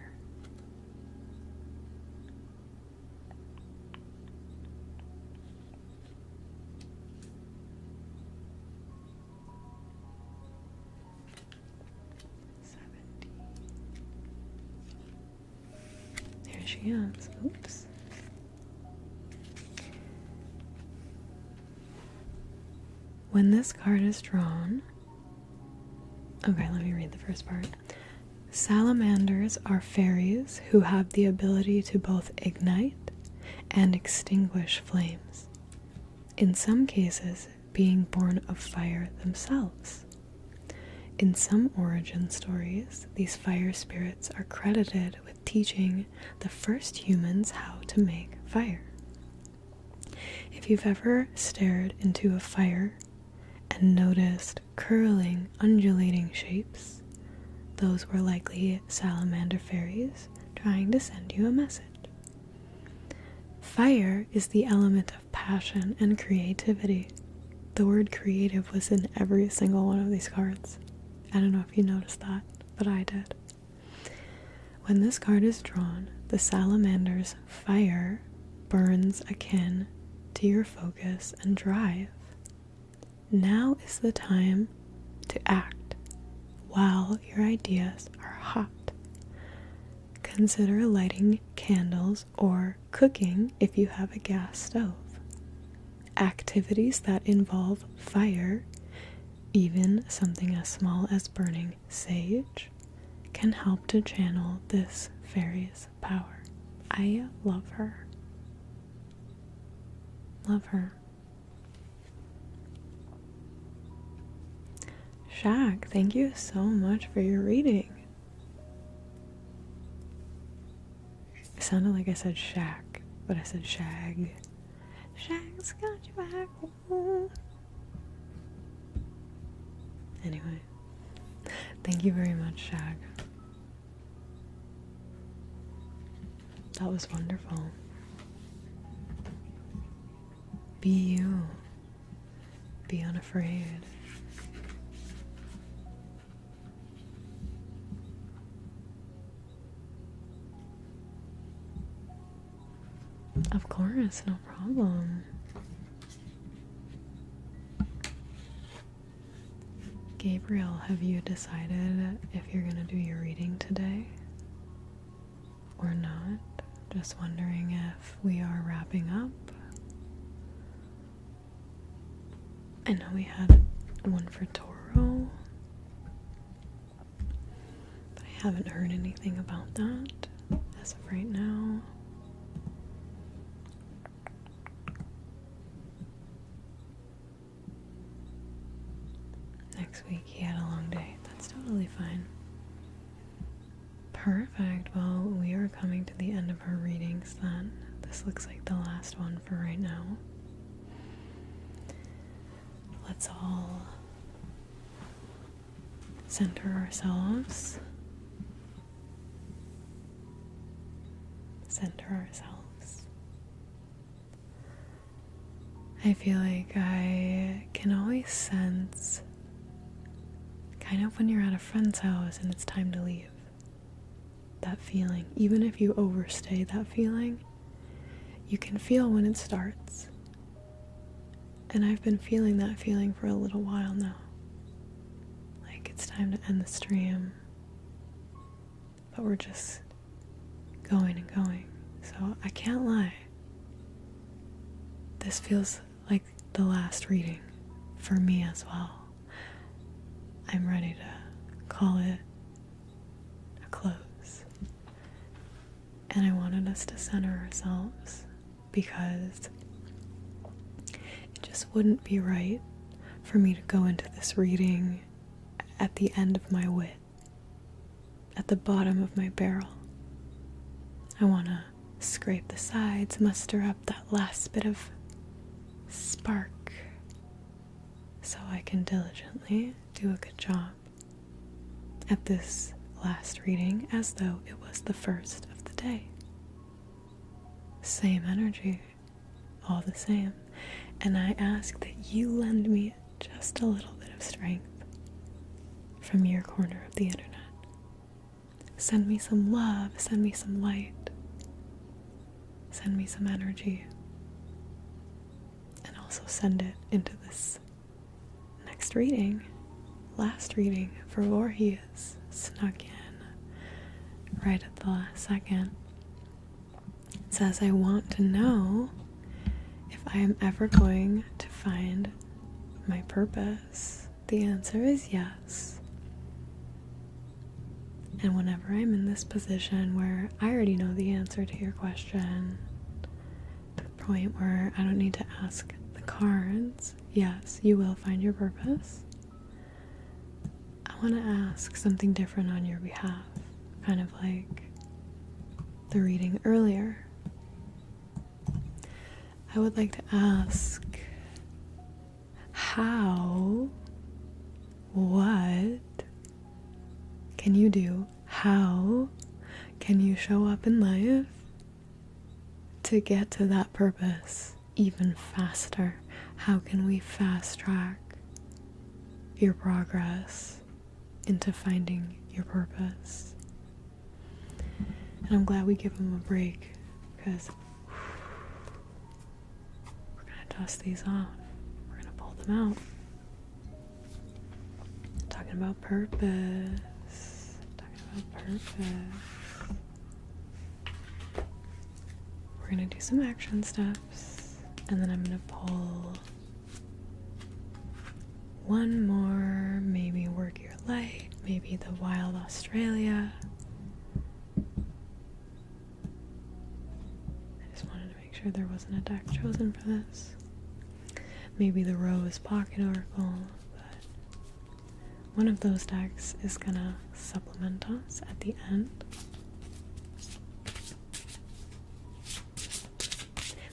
There she is. Oops. When this card is drawn, okay, let me read the first part. Salamanders are fairies who have the ability to both ignite and extinguish flames, in some cases being born of fire themselves. In some origin stories, these fire spirits are credited with teaching the first humans how to make fire. If you've ever stared into a fire and noticed curling, undulating shapes, those were likely salamander fairies trying to send you a message. Fire is the element of passion and creativity. The word creative was in every single one of these cards. I don't know if you noticed that, but I did. When this card is drawn, the salamander's fire burns akin to your focus and drive. Now is the time to act while your ideas are hot. Consider lighting candles or cooking if you have a gas stove. Activities that involve fire, even something as small as burning sage, can help to channel this fairy's power. I love her. Love her. Shag, thank you so much for your reading. It sounded like I said shack, but I said shag. Shag's got your back. Ooh. Anyway, Thank you very much, Shag. That was wonderful. Be you. Be unafraid. Of course, no problem. Gabriel, have you decided if you're gonna do your reading today or not? Just wondering if we are wrapping up. I know we had one for Toro, but I haven't heard anything about that as of right now. Next week he had a long day. That's totally fine. Perfect. Well, we are coming to the end of our readings then. This looks like the last one for right now. Let's all center ourselves. Center ourselves. I feel like I can always sense kind of when you're at a friend's house and it's time to leave. That feeling, even if you overstay that feeling, you can feel when it starts. And I've been feeling that feeling for a little while now. Like it's time to end the stream. But we're just going and going. So I can't lie. This feels like the last reading for me as well. I'm ready to call it a close. And I wanted us to center ourselves because it just wouldn't be right for me to go into this reading at the end of my wit, at the bottom of my barrel. I want to scrape the sides, muster up that last bit of spark so I can diligently do a good job at this last reading as though it was the first of the day. Same energy, all the same. And I ask that you lend me just a little bit of strength from your corner of the internet. Send me some love, send me some light, send me some energy, and also send it into this next reading, last reading for Voorhees, snuck in right at the last second. It says, I want to know if I am ever going to find my purpose. The answer is yes. And whenever I'm in this position where I already know the answer to your question, to the point where I don't need to ask the cards, yes, you will find your purpose. I want to ask something different on your behalf, kind of like the reading earlier. I would like to ask, how, what can you do? How can you show up in life to get to that purpose even faster? How can we fast track your progress into finding your purpose? And I'm glad we give them a break because we're going to dust these off. We're going to pull them out. Talking about purpose. We're gonna do some action steps and then I'm gonna pull one more, maybe work your light, maybe the wild Australia. I just wanted to make sure there wasn't a deck chosen for this. Maybe the rose pocket oracle. One of those decks is gonna supplement us at the end.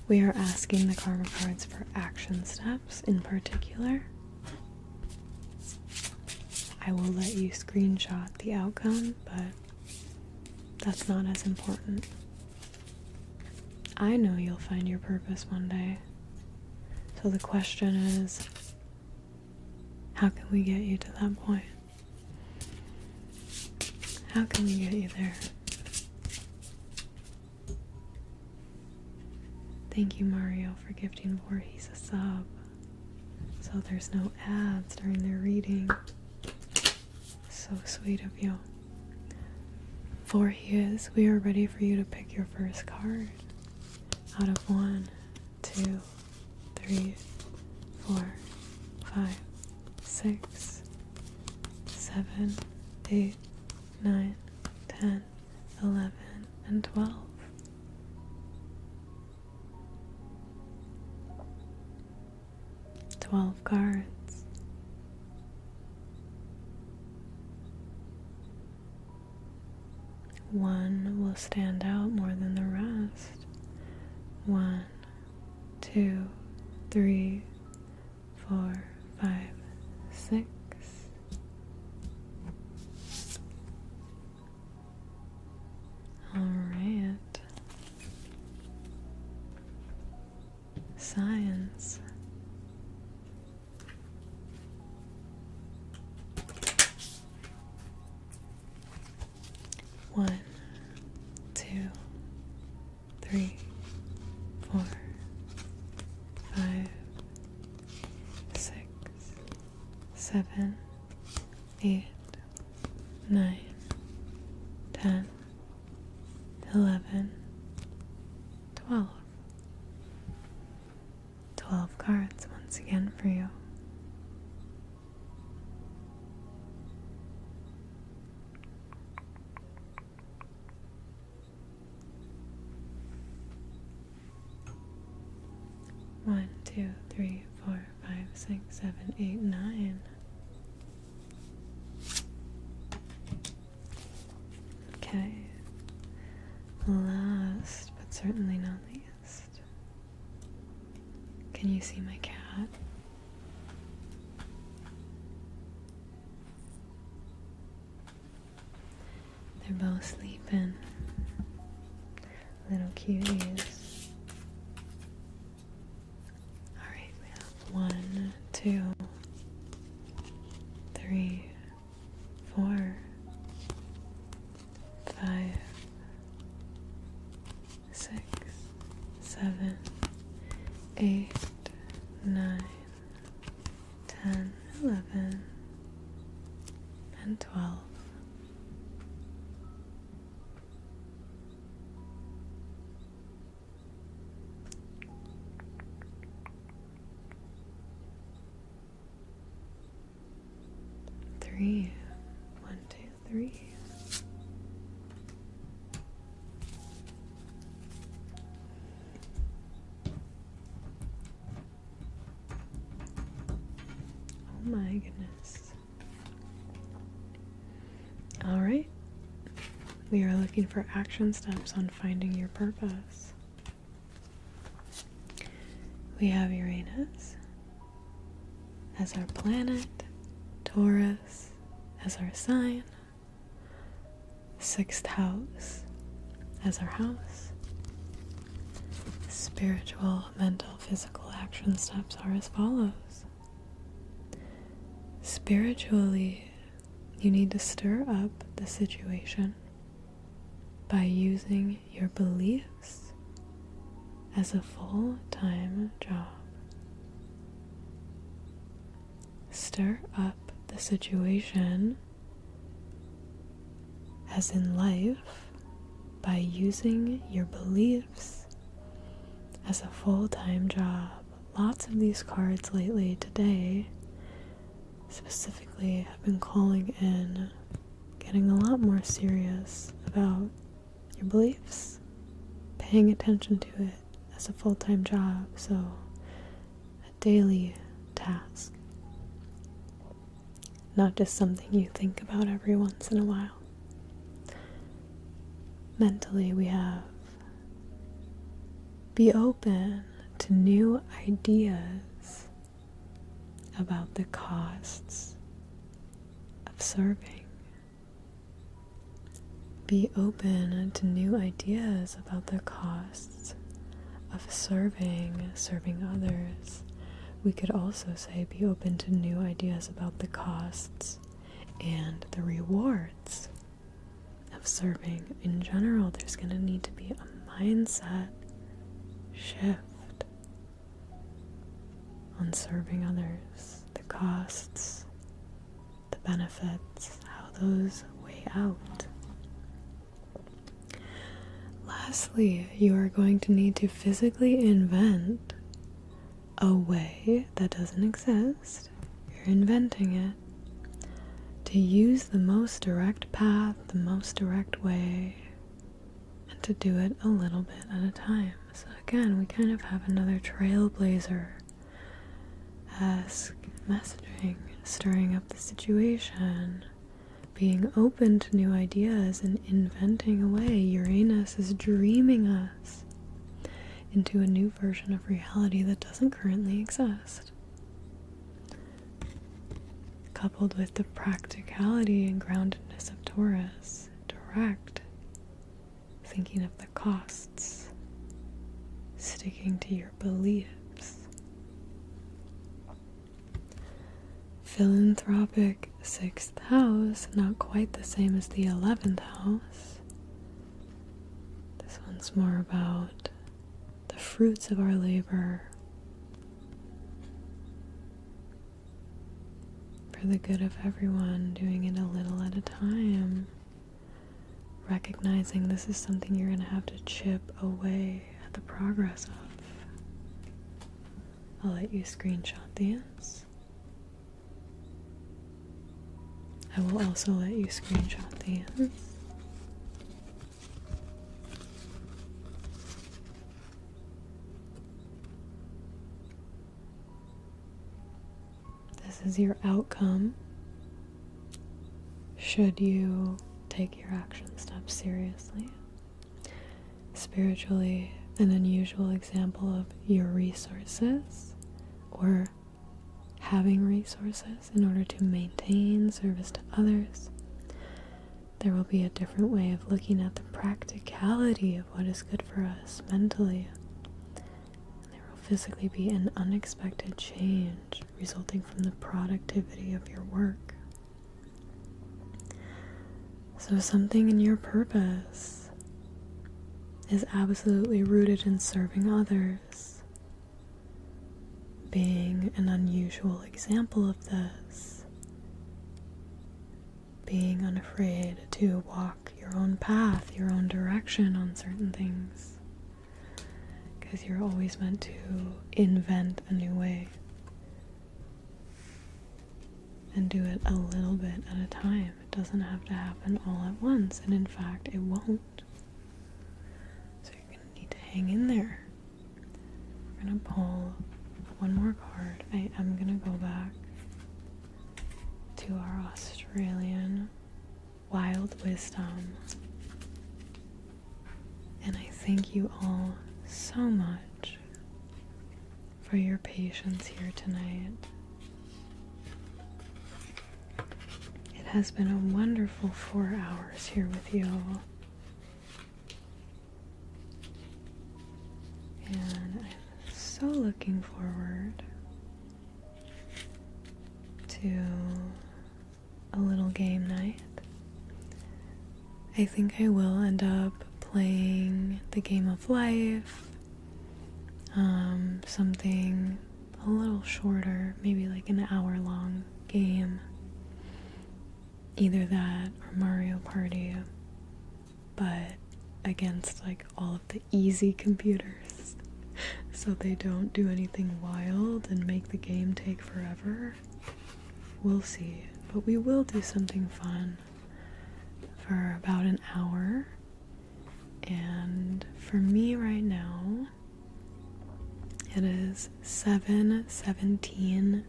We are asking the karma cards for action steps in particular. I will let you screenshot the outcome, but that's not as important. I know you'll find your purpose one day. So the question is, how can we get you to that point? How can we get you there? Thank you, Mario, for gifting Voorhees a sub. So there's no ads during their reading. So sweet of you. Voorhees, we are ready for you to pick your first card. Out of 1, 2, 3, 4, 5, 6, 7, 8, 9, 10, 11, and 12. 12 cards. One will stand out more than the rest. 1, 2, 3, 4, 5, 6. Alright. Science. One, 2, 3, 4, 5, 6, 7, 8, 9, 10, 11, 12. 12 cards once again for you. One, 2, 3, 4, 5, 6, 7, 8, 9. Okay. Last but certainly not least. Can you see my cat? They're both sleeping. Little cuties. Alright, we have 1, 2, 3, 4, 5, 6, 7, 8, 9, 10, 11, and 12. Three. 1, 2, 3. Oh my goodness. Alright. We are looking for action steps on finding your purpose. We have Uranus as our planet, Taurus as our sign, 6th house as our house. Spiritual, mental, physical action steps are as follows. Spiritually, you need to stir up the situation by using your beliefs as a full-time job. Stir up the situation, as in life, by using your beliefs as a full-time job. Lots of these cards lately today specifically have been calling in, getting a lot more serious about your beliefs, paying attention to it as a full-time job, so a daily task, not just something you think about every once in a while. Mentally, we have be open to new ideas about the costs of serving. Be open to new ideas about the costs of serving others. We could also say be open to new ideas about the costs and the rewards of serving. In general, there's going to need to be a mindset shift on serving others, the costs, the benefits, how those weigh out. Lastly, you are going to need to physically invent a way that doesn't exist. You're inventing it to use the most direct path, the most direct way, and to do it a little bit at a time. So again, we kind of have another trailblazer-esque messaging, stirring up the situation, being open to new ideas and inventing a way. Uranus is dreaming us into a new version of reality that doesn't currently exist. Coupled with the practicality and groundedness of Taurus, direct, thinking of the costs, sticking to your beliefs. Philanthropic 6th house, not quite the same as the 11th house. This one's more about the fruits of our labor for the good of everyone, doing it a little at a time, recognizing this is something you're going to have to chip away at the progress of. I'll let you screenshot these. I will also let you screenshot these. This is your outcome should you take your action steps seriously. Spiritually, an unusual example of your resources or having resources in order to maintain service to others. There will be a different way of looking at the practicality of what is good for us mentally. There will physically be an unexpected change resulting from the productivity of your work. So something in your purpose is absolutely rooted in serving others. Being an unusual example of this, being unafraid to walk your own path, your own direction on certain things, because you're always meant to invent a new way and do it a little bit at a time. It doesn't have to happen all at once, and in fact it won't. So you're going to need to hang in there. We're going to pull one more card. I am going to go back to our Australian Wild Wisdom. And I thank you all so much for your patience here tonight. It has been a wonderful 4 hours here with you. And I'm so looking forward to a little game night. I think I will end up playing the game of life, something a little shorter, maybe like an hour-long game. Either that or Mario Party, but against like all of the easy computers, so they don't do anything wild and make the game take forever. We'll see, but we will do something fun for about an hour. And for me right now, it is 7:17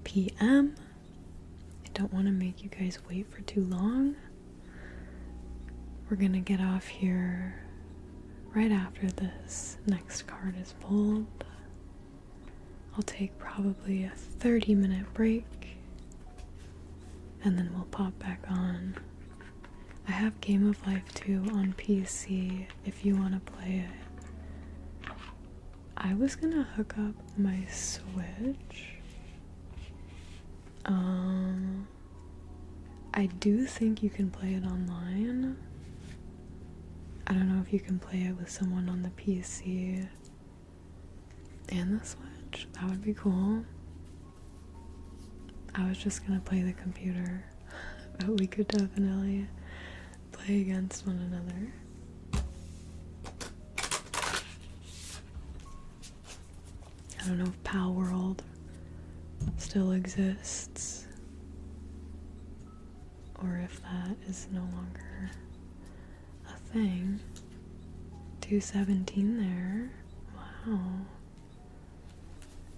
p.m. I don't want to make you guys wait for too long. We're gonna get off here right after this next card is pulled. I'll take probably a 30-minute break, and then we'll pop back on. I have Game of Life 2 on PC if you want to play it. I was gonna hook up my Switch. I do think you can play it online. I don't know if you can play it with someone on the PC and the Switch. That would be cool. I was just gonna play the computer, but we could definitely play against one another. I don't know if Pal World still exists, or if that is no longer a thing. 217 there. Wow.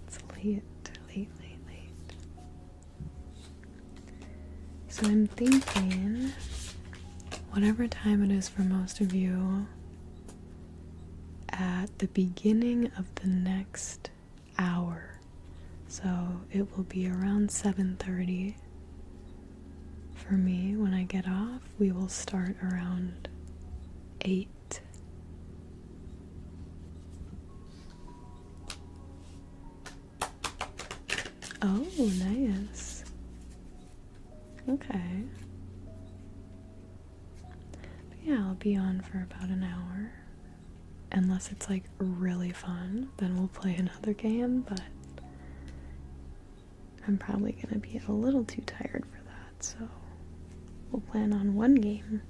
It's late. So I'm thinking, whatever time it is for most of you, at the beginning of the next hour, so it will be around 7:30 for me when I get off. We will start around 8. Oh, nice. Okay. But yeah, I'll be on for about an hour. Unless it's like really fun, then we'll play another game, but I'm probably gonna be a little too tired for that, so we'll plan on one game.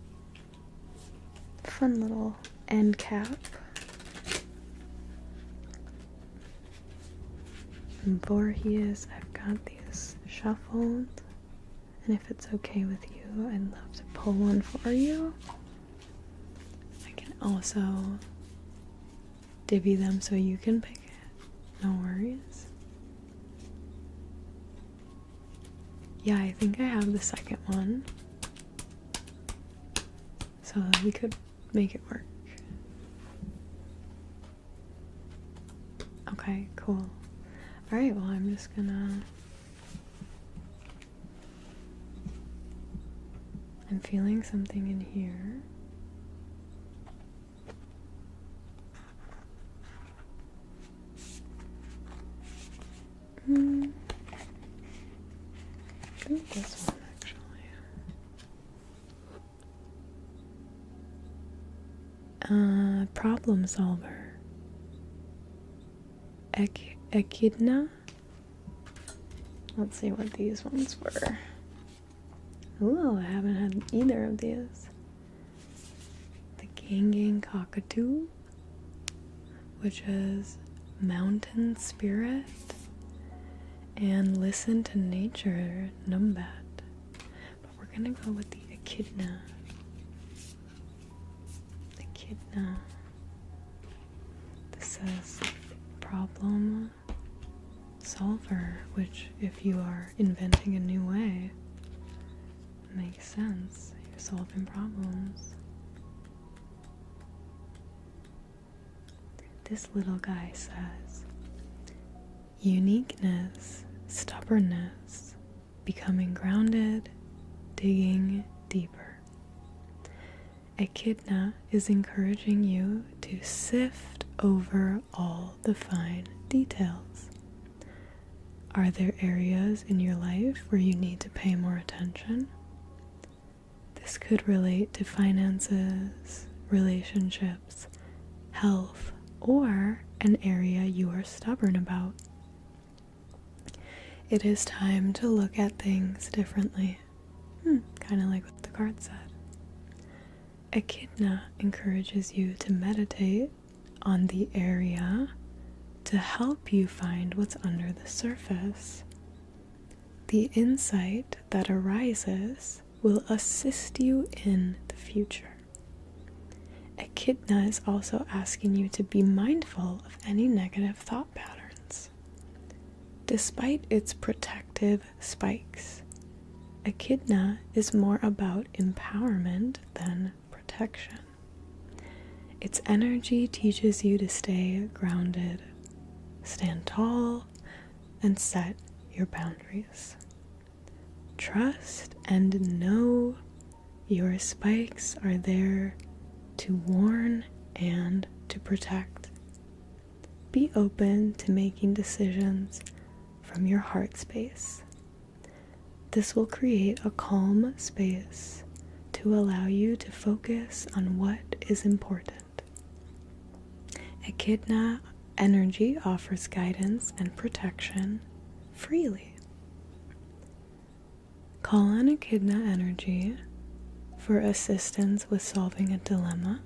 Fun little end cap. And Voorhees, I've got these shuffled. And if it's okay with you, I'd love to pull one for you. I can also divvy them so you can pick it. No worries. Yeah, I think I have the second one. So we could make it work. Okay, cool. Alright, well, I'm just gonna... I'm feeling something in here. I think this one actually. Problem solver. Echidna. Let's see what these ones were. Ooh, I haven't had either of these. The Gang Cockatoo, which is Mountain Spirit, and Listen to Nature, Numbat. But we're gonna go with the Echidna. Echidna. This says Problem Solver, which, if you are inventing a new way, makes sense. You're solving problems. This little guy says, uniqueness, stubbornness, becoming grounded, digging deeper. Echidna is encouraging you to sift over all the fine details. Are there areas in your life where you need to pay more attention? This could relate to finances, relationships, health, or an area you are stubborn about. It is time to look at things differently. Kind of like what the card said. Echidna encourages you to meditate on the area to help you find what's under the surface. The insight that arises will assist you in the future. Echidna is also asking you to be mindful of any negative thought patterns. Despite its protective spikes, Echidna is more about empowerment than protection. Its energy teaches you to stay grounded, stand tall, and set your boundaries. trust and know your spikes are there to warn and to protect. Be open to making decisions from your heart space. This will create a calm space to allow you to focus on what is important. Echidna energy offers guidance and protection freely. Call on Echidna energy for assistance with solving a dilemma,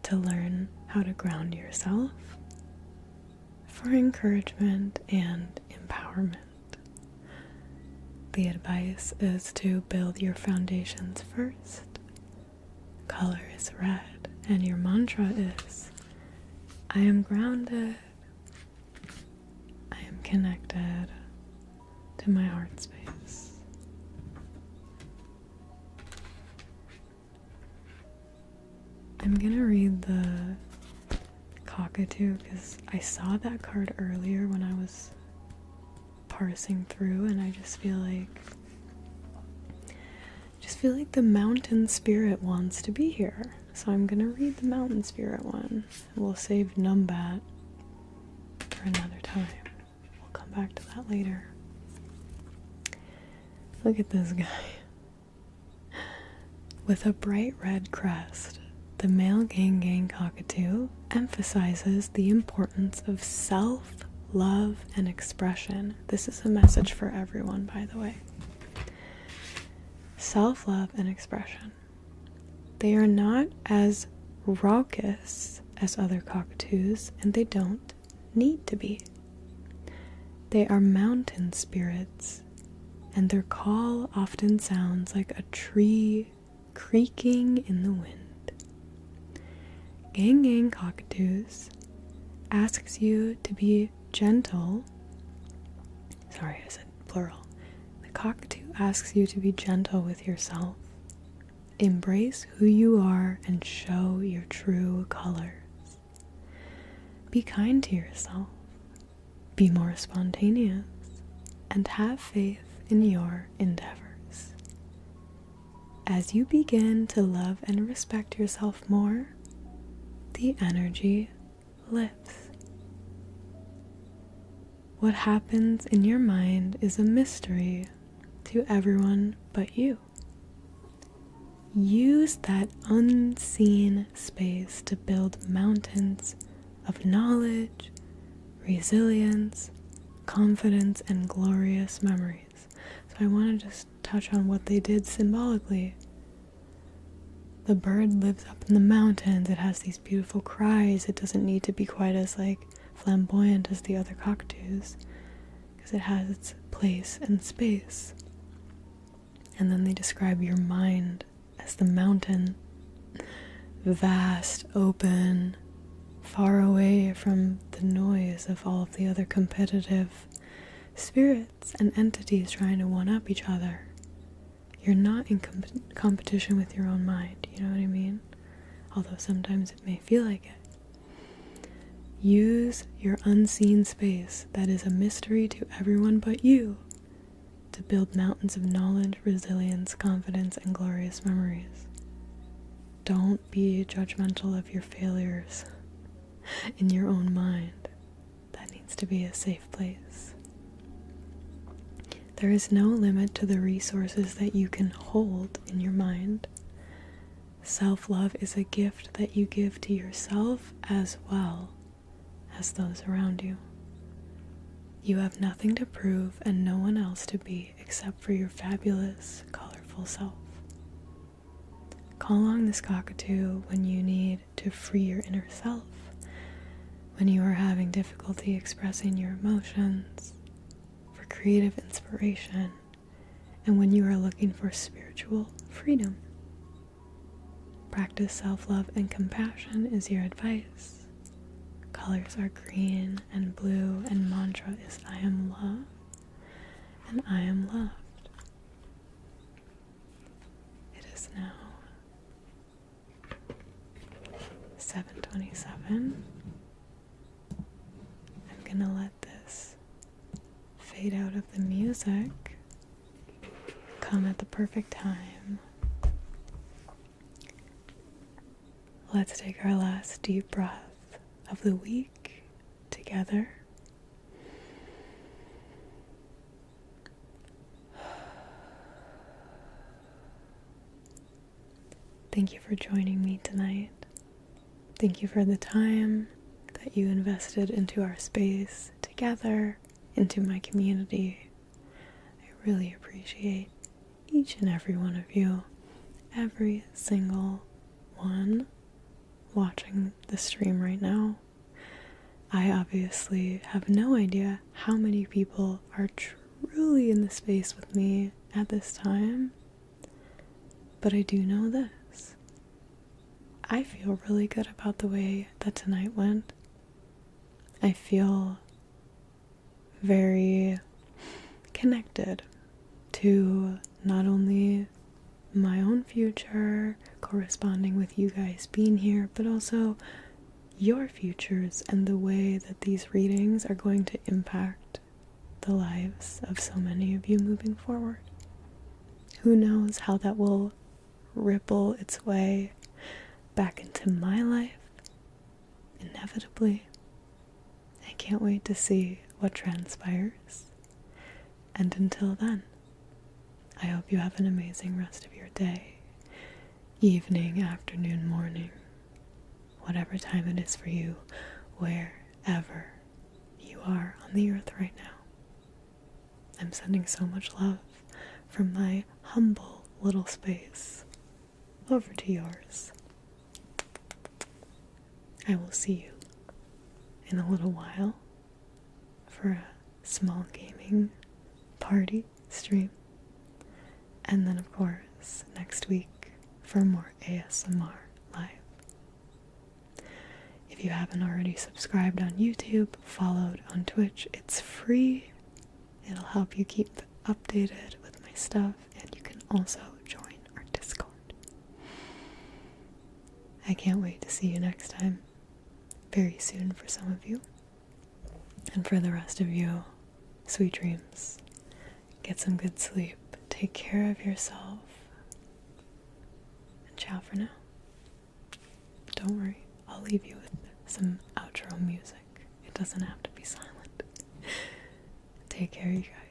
to learn how to ground yourself, for encouragement and empowerment. The advice is to build your foundations first. Color is red, and your mantra is, I am grounded, I am connected to my heart space. I'm gonna read the cockatoo because I saw that card earlier when I was parsing through, and I just feel like the mountain spirit wants to be here. So I'm gonna read the mountain spirit one, and we'll save Numbat for another time. We'll come back to that later. Look at this guy. With a bright red crest, the male gang cockatoo emphasizes the importance of self-love and expression. This is a message for everyone, by the way. Self-love and expression. They are not as raucous as other cockatoos, and they don't need to be. They are mountain spirits, and their call often sounds like a tree creaking in the wind. Gang cockatoos asks you to be gentle. Sorry, I said plural. The cockatoo asks you to be gentle with yourself. Embrace who you are and show your true colors. Be kind to yourself. Be more spontaneous. And have faith in your endeavors. As you begin to love and respect yourself more, the energy lifts. What happens in your mind is a mystery to everyone but you. Use that unseen space to build mountains of knowledge, resilience, confidence, and glorious memories. So I want to just touch on what they did symbolically. The bird lives up in the mountains. It has these beautiful cries. It doesn't need to be quite as flamboyant as the other cockatoos because it has its place and space. And then they describe your mind as the mountain, vast, open, far away from the noise of all of the other competitive spirits and entities trying to one-up each other. You're not in competition with your own mind, you know what I mean? Although sometimes it may feel like it. Use your unseen space that is a mystery to everyone but you to build mountains of knowledge, resilience, confidence, and glorious memories. Don't be judgmental of your failures in your own mind. That needs to be a safe place. There is no limit to the resources that you can hold in your mind. Self-love is a gift that you give to yourself as well as those around you. You have nothing to prove and no one else to be except for your fabulous, colorful self. Call on this cockatoo when you need to free your inner self, when you are having difficulty expressing your emotions, for creative inspiration, and when you are looking for spiritual freedom. Practice self-love and compassion is your advice. Colors are green and blue, and mantra is I am loved and I am loved. It is now 7:27. I'm gonna let this fade out of the music come at the perfect time. Let's take our last deep breath of the week together. Thank you for joining me tonight. Thank you for the time that you invested into our space together, into my community. I really appreciate each and every one of you, every single one watching the stream right now. I obviously have no idea how many people are truly in the space with me at this time, but I do know this. I feel really good about the way that tonight went. I feel very connected to not only my own future corresponding with you guys being here, but also your futures and the way that these readings are going to impact the lives of so many of you moving forward. Who knows how that will ripple its way back into my life, inevitably. I can't wait to see what transpires. And until then, I hope you have an amazing rest of your day, evening, afternoon, morning, whatever time it is for you, wherever you are on the earth right now. I'm sending so much love from my humble little space over to yours. I will see you in a little while for a small gaming party stream. And then, of course, next week for more ASMR live. If you haven't already subscribed on YouTube, followed on Twitch, it's free. It'll help you keep updated with my stuff, and you can also join our Discord. I can't wait to see you next time. Very soon for some of you. And for the rest of you, sweet dreams. Get some good sleep. Take care of yourself. And ciao for now. Don't worry, I'll leave you with some outro music. It doesn't have to be silent. Take care, you guys.